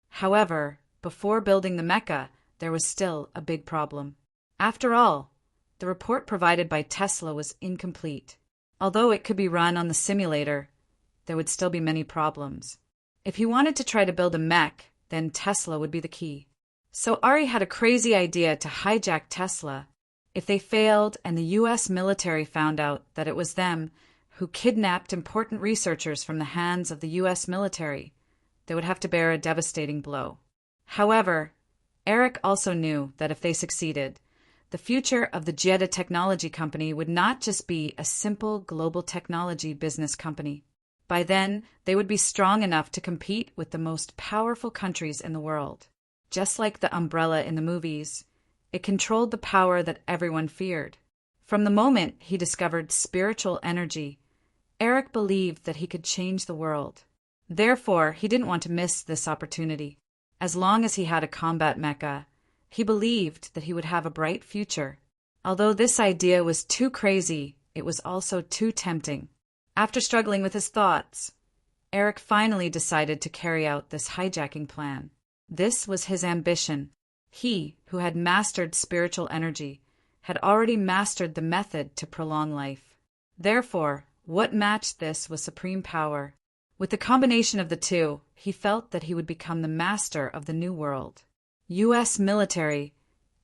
However, before building the mecha, there was still a big problem. After all, the report provided by Tesla was incomplete. Although it could be run on the simulator, there would still be many problems. If he wanted to try to build a mech, then Tesla would be the key. So Ari had a crazy idea to hijack Tesla. If they failed and the U.S. military found out that it was them who kidnapped important researchers from the hands of the U.S. military, they would have to bear a devastating blow. However, Eric also knew that if they succeeded, the future of the Jetta Technology Company would not just be a simple global technology business company. By then, they would be strong enough to compete with the most powerful countries in the world. Just like the umbrella in the movies, it controlled the power that everyone feared. From the moment he discovered spiritual energy, Eric believed that he could change the world. Therefore, he didn't want to miss this opportunity. As long as he had a combat mecha, he believed that he would have a bright future. Although this idea was too crazy, it was also too tempting. After struggling with his thoughts, Eric finally decided to carry out this hijacking plan. This was his ambition. He, who had mastered spiritual energy, had already mastered the method to prolong life. Therefore, what matched this was supreme power. With the combination of the two, he felt that he would become the master of the new world. U.S. Military,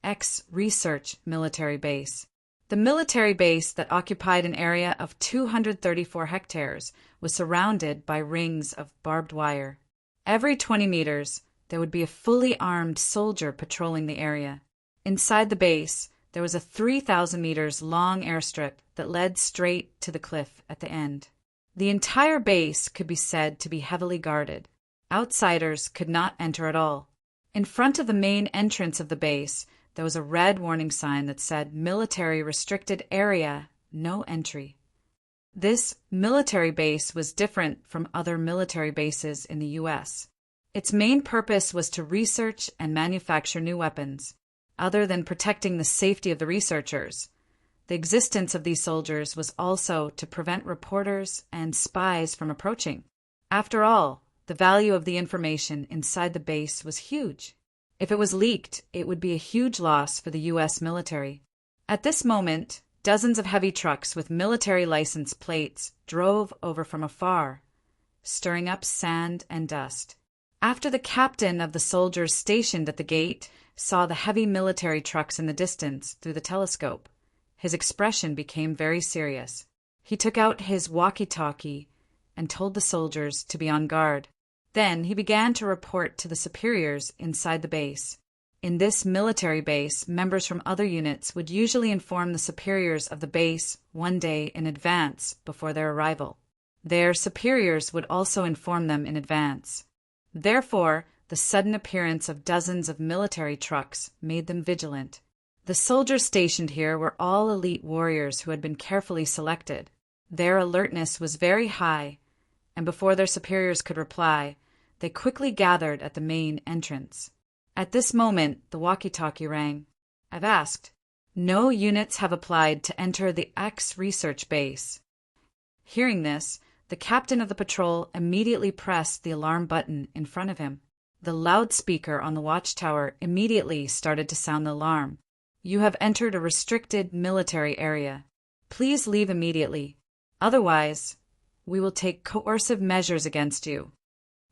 ex-research military base. The military base that occupied an area of 234 hectares was surrounded by rings of barbed wire. Every 20 meters, there would be a fully armed soldier patrolling the area. Inside the base, there was a 3,000 meters long airstrip that led straight to the cliff at the end. The entire base could be said to be heavily guarded. Outsiders could not enter at all. In front of the main entrance of the base, there was a red warning sign that said Military Restricted Area, No Entry. This military base was different from other military bases in the U.S. Its main purpose was to research and manufacture new weapons. Other than protecting the safety of the researchers, the existence of these soldiers was also to prevent reporters and spies from approaching. After all, the value of the information inside the base was huge. If it was leaked, it would be a huge loss for the U.S. military. At this moment, dozens of heavy trucks with military license plates drove over from afar, stirring up sand and dust. After the captain of the soldiers stationed at the gate saw the heavy military trucks in the distance through the telescope, his expression became very serious. He took out his walkie-talkie and told the soldiers to be on guard. Then he began to report to the superiors inside the base. In this military base, members from other units would usually inform the superiors of the base one day in advance before their arrival. Their superiors would also inform them in advance. Therefore, the sudden appearance of dozens of military trucks made them vigilant. The soldiers stationed here were all elite warriors who had been carefully selected. Their alertness was very high, and before their superiors could reply, they quickly gathered at the main entrance. At this moment, the walkie-talkie rang. "I've asked. No units have applied to enter the X research base." Hearing this, the captain of the patrol immediately pressed the alarm button in front of him. The loudspeaker on the watchtower immediately started to sound the alarm. "You have entered a restricted military area. Please leave immediately. Otherwise, we will take coercive measures against you.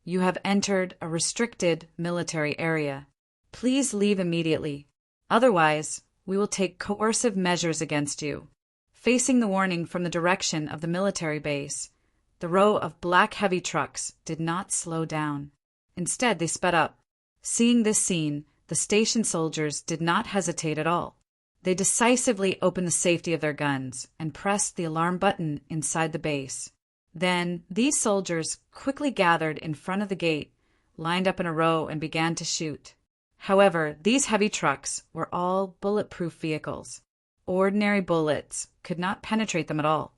You have entered a restricted military area. Please leave immediately. Otherwise, we will take coercive measures against you." Facing the warning from the direction of the military base, the row of black heavy trucks did not slow down. Instead, they sped up. Seeing this scene, the station soldiers did not hesitate at all. They decisively opened the safety of their guns and pressed the alarm button inside the base. Then, these soldiers quickly gathered in front of the gate, lined up in a row, and began to shoot. However, these heavy trucks were all bulletproof vehicles. Ordinary bullets could not penetrate them at all.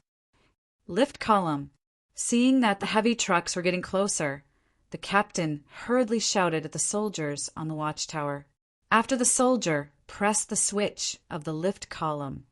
Lift column. Seeing that the heavy trucks were getting closer, the captain hurriedly shouted at the soldiers on the watchtower. After the soldier pressed the switch of the lift column,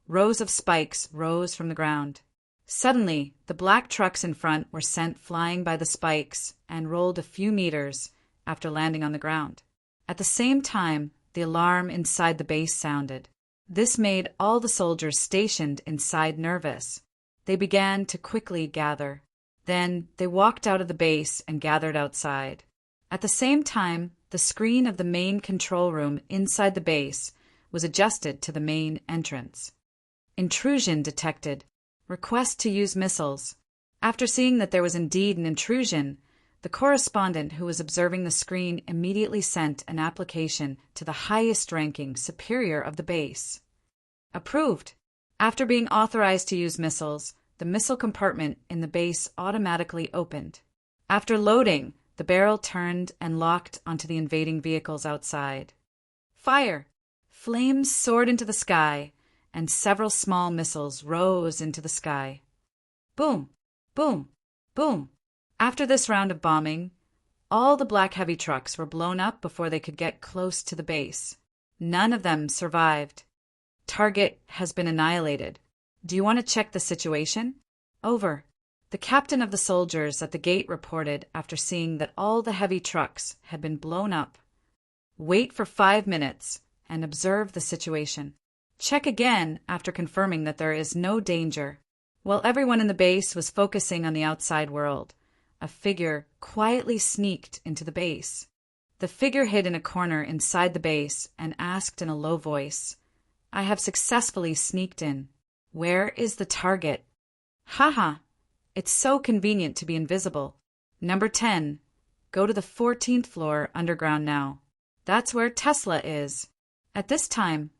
rows of spikes rose from the ground. Suddenly, the black trucks in front were sent flying by the spikes and rolled a few meters after landing on the ground. At the same time, the alarm inside the base sounded. This made all the soldiers stationed inside nervous. They began to quickly gather. Then they walked out of the base and gathered outside. At the same time, the screen of the main control room inside the base was adjusted to the main entrance. Intrusion detected. Request to use missiles. After seeing that there was indeed an intrusion, the correspondent who was observing the screen immediately sent an application to the highest-ranking superior of the base. Approved. After being authorized to use missiles, the missile compartment in the base automatically opened. After loading, the barrel turned and locked onto the invading vehicles outside. Fire! Flames soared into the sky, and several small missiles rose into the sky. Boom! Boom! Boom! After this round of bombing, all the black heavy trucks were blown up before they could get close to the base. None of them survived. Target has been annihilated. Do you want to check the situation? Over. The captain of the soldiers at the gate reported after seeing that all the heavy trucks had been blown up. Wait for 5 minutes and observe the situation. Check again after confirming that there is no danger. While everyone in the base was focusing on the outside world, a figure quietly sneaked into the base. The figure hid in a corner inside the base and asked in a low voice, "I have successfully sneaked in. Where is the target?" Haha, it's so convenient to be invisible. Number 10, go to the 14th floor underground now. That's where Tesla is. At this time,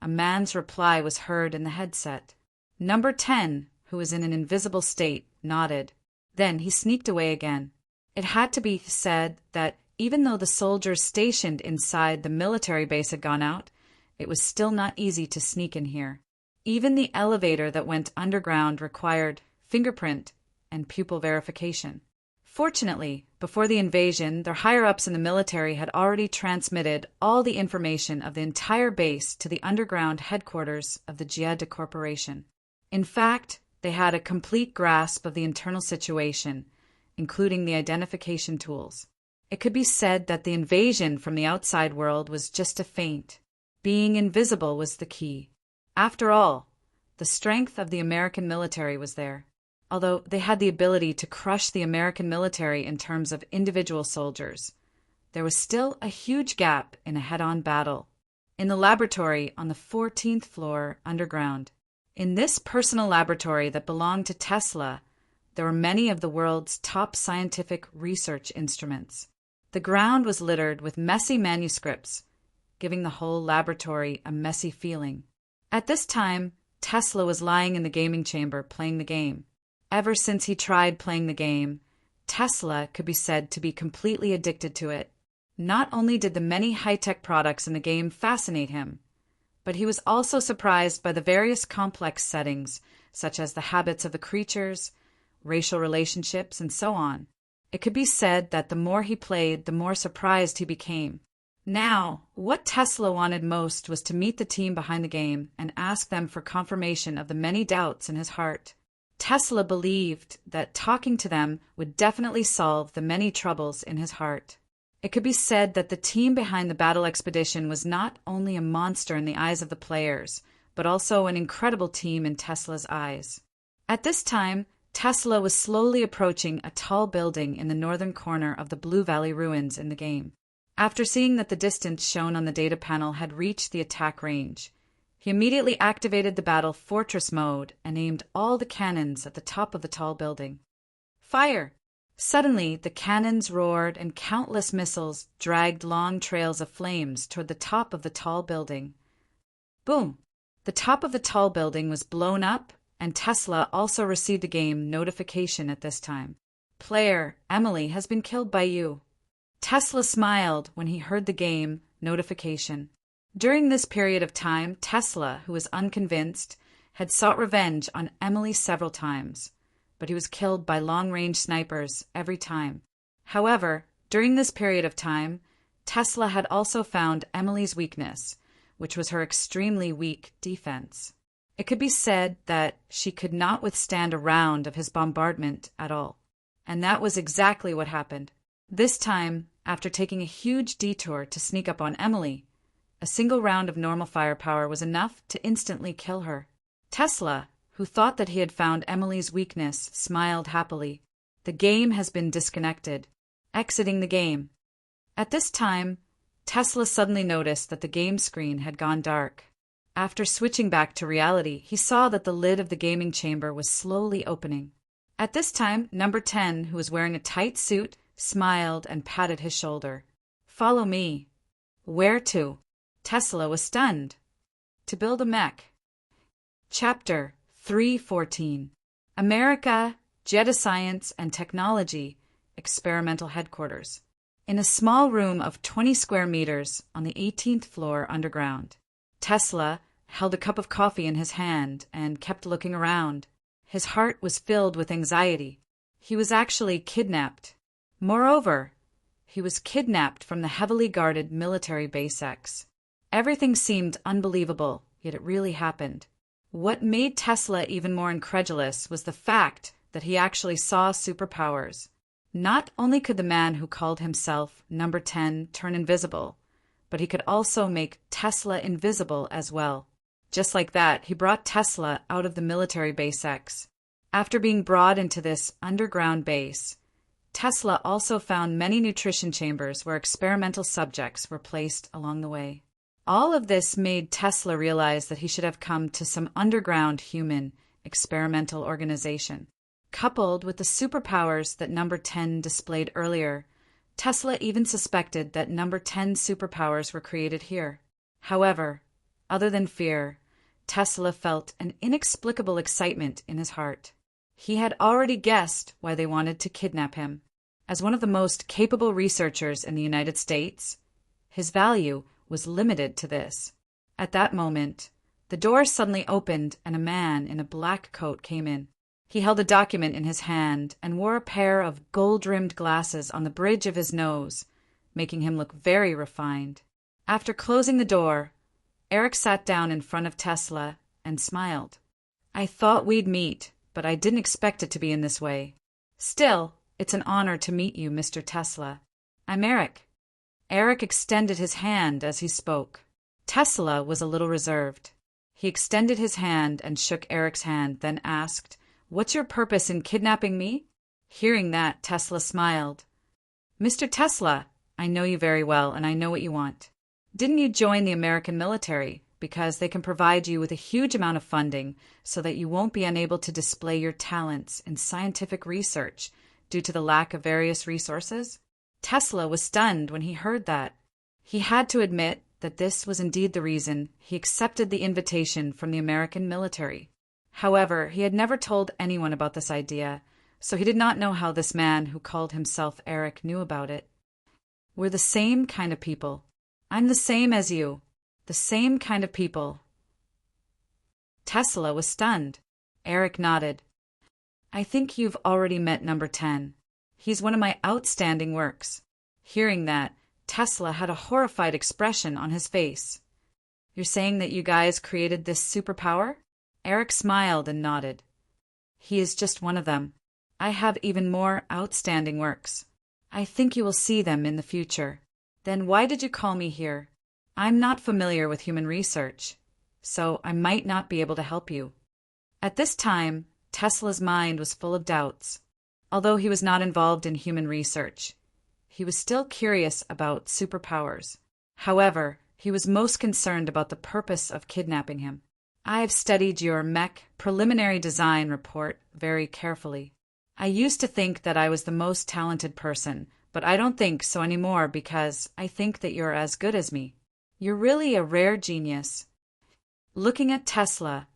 a man's reply was heard in the headset. Number 10, who was in an invisible state, nodded. Then he sneaked away again. It had to be said that even though the soldiers stationed inside the military base had gone out, it was still not easy to sneak in here. Even the elevator that went underground required fingerprint and pupil verification. Fortunately, before the invasion, their higher-ups in the military had already transmitted all the information of the entire base to the underground headquarters of the Giada Corporation. In fact, they had a complete grasp of the internal situation, including the identification tools. It could be said that the invasion from the outside world was just a feint. Being invisible was the key. After all, the strength of the American military was there. Although they had the ability to crush the American military in terms of individual soldiers, there was still a huge gap in a head-on battle. In the laboratory on the 14th floor underground. In this personal laboratory that belonged to Tesla, there were many of the world's top scientific research instruments. The ground was littered with messy manuscripts, giving the whole laboratory a messy feeling. At this time, Tesla was lying in the gaming chamber playing the game. Ever since he tried playing the game, Tesla could be said to be completely addicted to it. Not only did the many high-tech products in the game fascinate him, but he was also surprised by the various complex settings, such as the habits of the creatures, racial relationships, and so on. It could be said that the more he played, the more surprised he became. Now, what Tesla wanted most was to meet the team behind the game and ask them for confirmation of the many doubts in his heart. Tesla believed that talking to them would definitely solve the many troubles in his heart. It could be said that the team behind the battle expedition was not only a monster in the eyes of the players, but also an incredible team in Tesla's eyes. At this time, Tesla was slowly approaching a tall building in the northern corner of the Blue Valley ruins in the game. After seeing that the distance shown on the data panel had reached the attack range, he immediately activated the battle fortress mode and aimed all the cannons at the top of the tall building. Fire! Suddenly, the cannons roared and countless missiles dragged long trails of flames toward the top of the tall building. Boom! The top of the tall building was blown up, and Tesla also received a game notification at this time. Player Emily has been killed by you. Tesla smiled when he heard the game notification. During this period of time, Tesla, who was unconvinced, had sought revenge on Emily several times, but he was killed by long-range snipers every time. However, during this period of time, Tesla had also found Emily's weakness, which was her extremely weak defense. It could be said that she could not withstand a round of his bombardment at all. And that was exactly what happened. This time, after taking a huge detour to sneak up on Emily, a single round of normal firepower was enough to instantly kill her. Tesla, who thought that he had found Emily's weakness, smiled happily. The game has been disconnected. Exiting the game. At this time, Tesla suddenly noticed that the game screen had gone dark. After switching back to reality, he saw that the lid of the gaming chamber was slowly opening. At this time, number 10, who was wearing a tight suit, smiled and patted his shoulder. "Follow me." "Where to?" Tesla was stunned. "To build a mech." Chapter 314. America, Jetta Science and Technology, Experimental Headquarters. In a small room of 20 square meters on the 18th floor underground, Tesla held a cup of coffee in his hand and kept looking around. His heart was filled with anxiety. He was actually kidnapped. Moreover, he was kidnapped from the heavily guarded military base X. Everything seemed unbelievable, yet it really happened. What made Tesla even more incredulous was the fact that he actually saw superpowers. Not only could the man who called himself Number 10 turn invisible, but he could also make Tesla invisible as well. Just like that, he brought Tesla out of the military base X. After being brought into this underground base, Tesla also found many nutrition chambers where experimental subjects were placed along the way. All of this made Tesla realize that he should have come to some underground human experimental organization. Coupled with the superpowers that Number 10 displayed earlier, Tesla even suspected that Number 10's superpowers were created here. However, other than fear, Tesla felt an inexplicable excitement in his heart. He had already guessed why they wanted to kidnap him. As one of the most capable researchers in the United States, his value was limited to this. At that moment, the door suddenly opened and a man in a black coat came in. He held a document in his hand and wore a pair of gold-rimmed glasses on the bridge of his nose, making him look very refined. After closing the door, Eric sat down in front of Tesla and smiled. "I thought we'd meet, but I didn't expect it to be in this way. Still, it's an honor to meet you, Mr. Tesla. I'm Eric." Eric extended his hand as he spoke. Tesla was a little reserved. He extended his hand and shook Eric's hand, then asked, "What's your purpose in kidnapping me?" Hearing that, Tesla smiled. "Mr. Tesla, I know you very well, and I know what you want. Didn't you join the American military because they can provide you with a huge amount of funding so that you won't be unable to display your talents in scientific research due to the lack of various resources?" Tesla was stunned when he heard that. He had to admit that this was indeed the reason he accepted the invitation from the American military. However, he had never told anyone about this idea, so he did not know how this man who called himself Eric knew about it. "We're the same kind of people. I'm the same as you. The same kind of people." Tesla was stunned. Eric nodded. "I think you've already met Number 10. He's one of my outstanding works." Hearing that, Tesla had a horrified expression on his face. "You're saying that you guys created this superpower?" Eric smiled and nodded. "He is just one of them. I have even more outstanding works. I think you will see them in the future." "Then why did you call me here?" "I'm not familiar with human research, so I might not be able to help you." At this time, Tesla's mind was full of doubts. Although he was not involved in human research, he was still curious about superpowers. However, he was most concerned about the purpose of kidnapping him. "I have studied your mech preliminary design report very carefully. I used to think that I was the most talented person, but I don't think so anymore because I think that you're as good as me. You're really a rare genius." Looking at Tesla,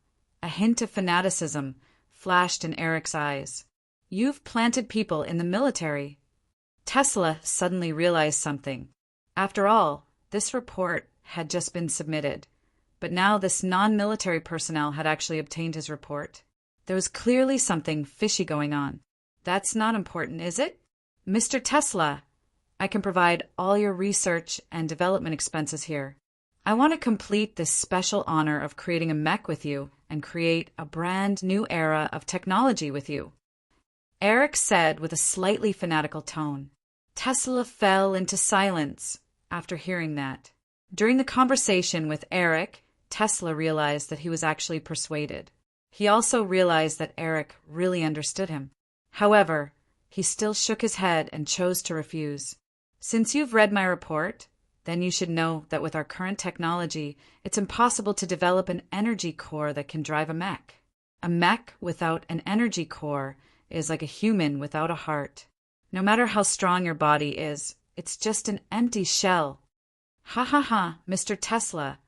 a hint of fanaticism flashed in Eric's eyes. "You've planted people in the military." Tesla suddenly realized something. After all, this report had just been submitted, but now this non-military personnel had actually obtained his report. There was clearly something fishy going on. That's not important, is it? Mr. Tesla, I can provide all your research and development expenses here. I want to complete this special honor of creating a mech with you and create a brand new era of technology with you, Eric said with a slightly fanatical tone. Tesla fell into silence after hearing that. During the conversation with Eric, Tesla realized that he was actually persuaded. He also realized that Eric really understood him. However, he still shook his head and chose to refuse. Since you've read my report, then you should know that with our current technology, it's impossible to develop an energy core that can drive a mech. A mech without an energy core is like a human without a heart. No matter how strong your body is, it's just an empty shell. Ha ha ha, Mr. Tesla.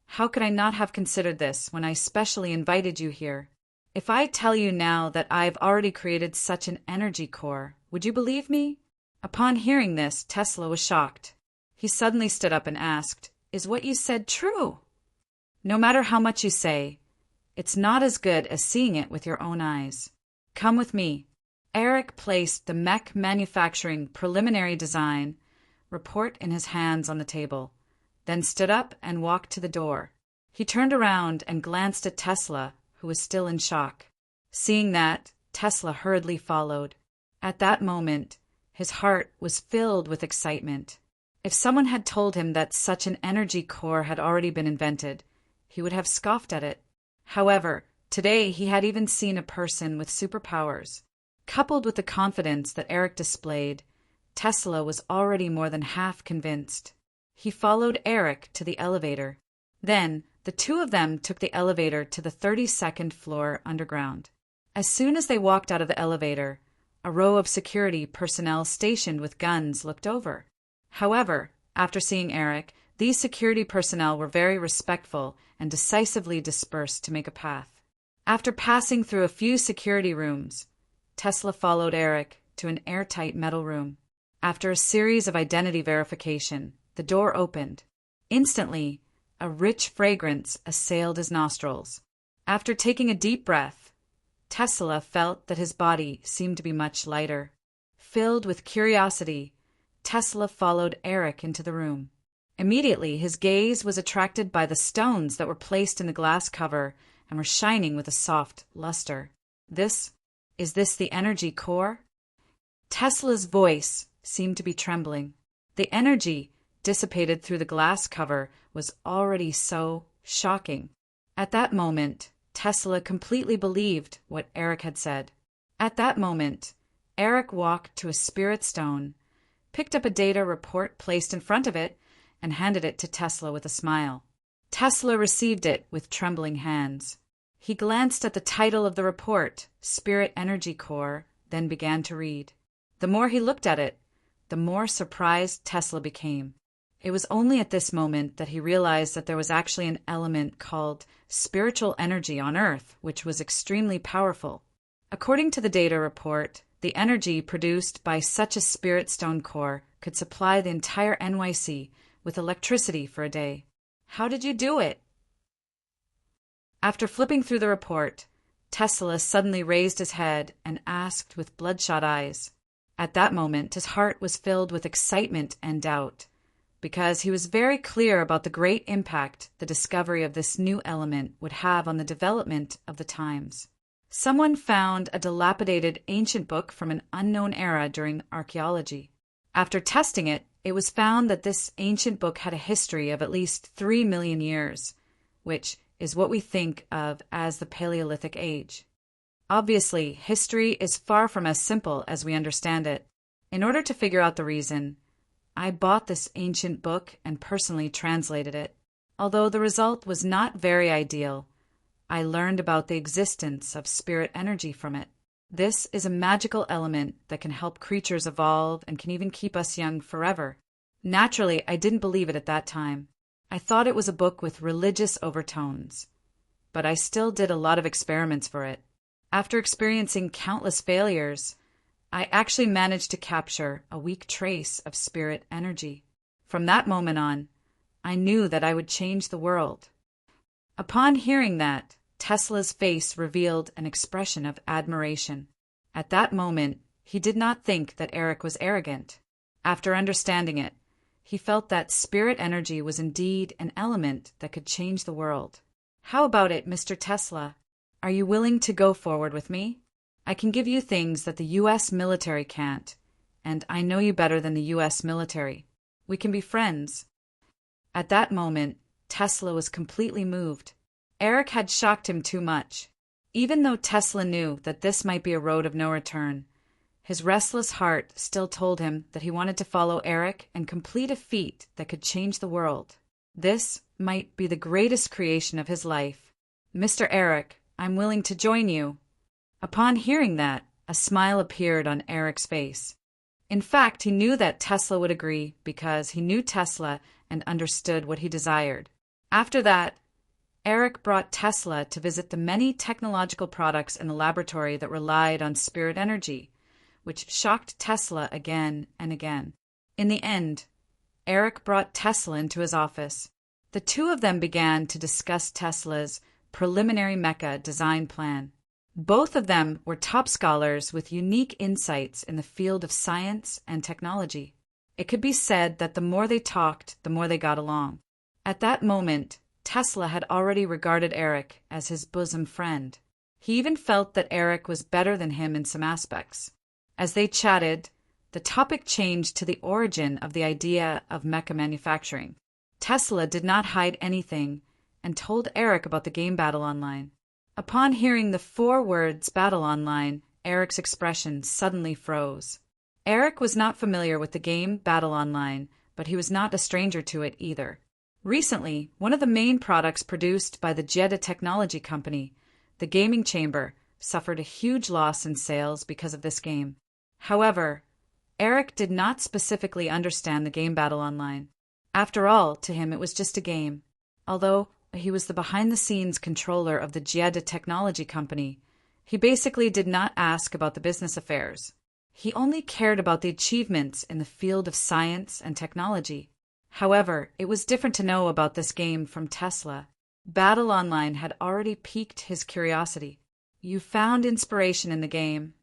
How could I not have considered this when I specially invited you here? If I tell you now that I've already created such an energy core, would you believe me? Upon hearing this, Tesla was shocked. He suddenly stood up and asked, Is what you said true? No matter how much you say, it's not as good as seeing it with your own eyes. Come with me. Eric placed the mech manufacturing preliminary design report in his hands on the table, then stood up and walked to the door. He turned around and glanced at Tesla, who was still in shock. Seeing that, Tesla hurriedly followed. At that moment, his heart was filled with excitement. If someone had told him that such an energy core had already been invented, he would have scoffed at it. However, today he had even seen a person with superpowers. Coupled with the confidence that Eric displayed, Tesla was already more than half convinced. He followed Eric to the elevator. Then, the two of them took the elevator to the 32nd floor underground. As soon as they walked out of the elevator, a row of security personnel stationed with guns looked over. However, after seeing Eric, these security personnel were very respectful and decisively dispersed to make a path. After passing through a few security rooms, Tesla followed Eric to an airtight metal room. After a series of identity verification, the door opened. Instantly, a rich fragrance assailed his nostrils. After taking a deep breath, Tesla felt that his body seemed to be much lighter. Filled with curiosity, Tesla followed Eric into the room. Immediately, his gaze was attracted by the stones that were placed in the glass cover and were shining with a soft luster. Is this the energy core? Tesla's voice seemed to be trembling. The energy dissipated through the glass cover was already so shocking. At that moment, Tesla completely believed what Eric had said. At that moment, Eric walked to a spirit stone, picked up a data report placed in front of it, and handed it to Tesla with a smile. Tesla received it with trembling hands. He glanced at the title of the report, Spirit Energy Core, then began to read. The more he looked at it, the more surprised Tesla became. It was only at this moment that he realized that there was actually an element called spiritual energy on Earth, which was extremely powerful. According to the data report, the energy produced by such a spirit stone core could supply the entire NYC with electricity for a day. How did you do it? After flipping through the report, Tesla suddenly raised his head and asked with bloodshot eyes. At that moment, his heart was filled with excitement and doubt, because he was very clear about the great impact the discovery of this new element would have on the development of the times. Someone found a dilapidated ancient book from an unknown era during archaeology. After testing it, it was found that this ancient book had a history of at least 3 million years, which is what we think of as the Paleolithic Age. Obviously, history is far from as simple as we understand it. In order to figure out the reason, I bought this ancient book and personally translated it. Although the result was not very ideal, I learned about the existence of spirit energy from it. This is a magical element that can help creatures evolve and can even keep us young forever. Naturally, I didn't believe it at that time. I thought it was a book with religious overtones, but I still did a lot of experiments for it. After experiencing countless failures, I actually managed to capture a weak trace of spirit energy. From that moment on, I knew that I would change the world." Upon hearing that, Tesla's face revealed an expression of admiration. At that moment, he did not think that Eric was arrogant. After understanding it, he felt that spirit energy was indeed an element that could change the world. "How about it, Mr. Tesla? Are you willing to go forward with me? I can give you things that the U.S. military can't, and I know you better than the U.S. military. We can be friends." At that moment, Tesla was completely moved. Eric had shocked him too much. Even though Tesla knew that this might be a road of no return, his restless heart still told him that he wanted to follow Eric and complete a feat that could change the world. This might be the greatest creation of his life. "Mr. Eric, I'm willing to join you." Upon hearing that, a smile appeared on Eric's face. In fact, he knew that Tesla would agree because he knew Tesla and understood what he desired. After that, Eric brought Tesla to visit the many technological products in the laboratory that relied on spirit energy, which shocked Tesla again and again. In the end, Eric brought Tesla into his office. The two of them began to discuss Tesla's preliminary mecha design plan. Both of them were top scholars with unique insights in the field of science and technology. It could be said that the more they talked, the more they got along. At that moment, Tesla had already regarded Eric as his bosom friend. He even felt that Eric was better than him in some aspects. As they chatted, the topic changed to the origin of the idea of mecha manufacturing. Tesla did not hide anything and told Eric about the game Battle Online. Upon hearing the 4 words Battle Online, Eric's expression suddenly froze. Eric was not familiar with the game Battle Online, but he was not a stranger to it either. Recently, one of the main products produced by the Jeda Technology Company, the gaming chamber, suffered a huge loss in sales because of this game. However, Eric did not specifically understand the game Battle Online. After all, to him it was just a game. Although he was the behind-the-scenes controller of the Jeda Technology Company, he basically did not ask about the business affairs. He only cared about the achievements in the field of science and technology. However, it was different to know about this game from Tesla. Battle Online had already piqued his curiosity. "You found inspiration in the game?"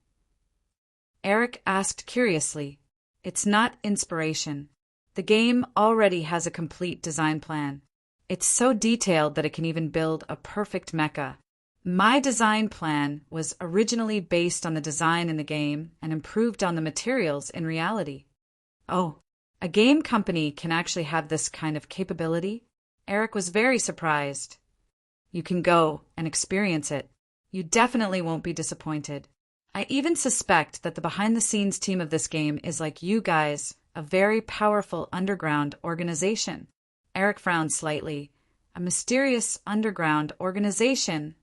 Eric asked curiously. "It's not inspiration. The game already has a complete design plan. It's so detailed that it can even build a perfect mecha. My design plan was originally based on the design in the game and improved on the materials in reality." "Oh, a game company can actually have this kind of capability?" Eric was very surprised. "You can go and experience it. You definitely won't be disappointed. I even suspect that the behind-the-scenes team of this game is like you guys, a very powerful underground organization." Eric frowned slightly. "A mysterious underground organization?"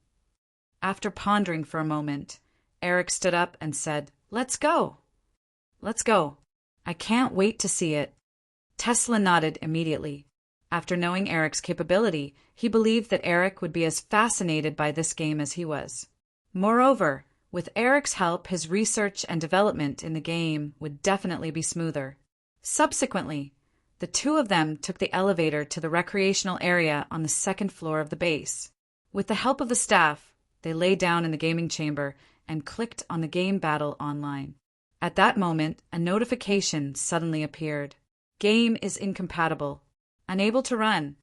After pondering for a moment, Eric stood up and said, "Let's go. Let's go. I can't wait to see it." Tesla nodded immediately. After knowing Eric's capability, he believed that Eric would be as fascinated by this game as he was. Moreover, with Eric's help, his research and development in the game would definitely be smoother. Subsequently, the two of them took the elevator to the recreational area on the 2nd floor of the base. With the help of the staff, they lay down in the gaming chamber and clicked on the game Battle Online. At that moment, a notification suddenly appeared. "Game is incompatible. Unable to run.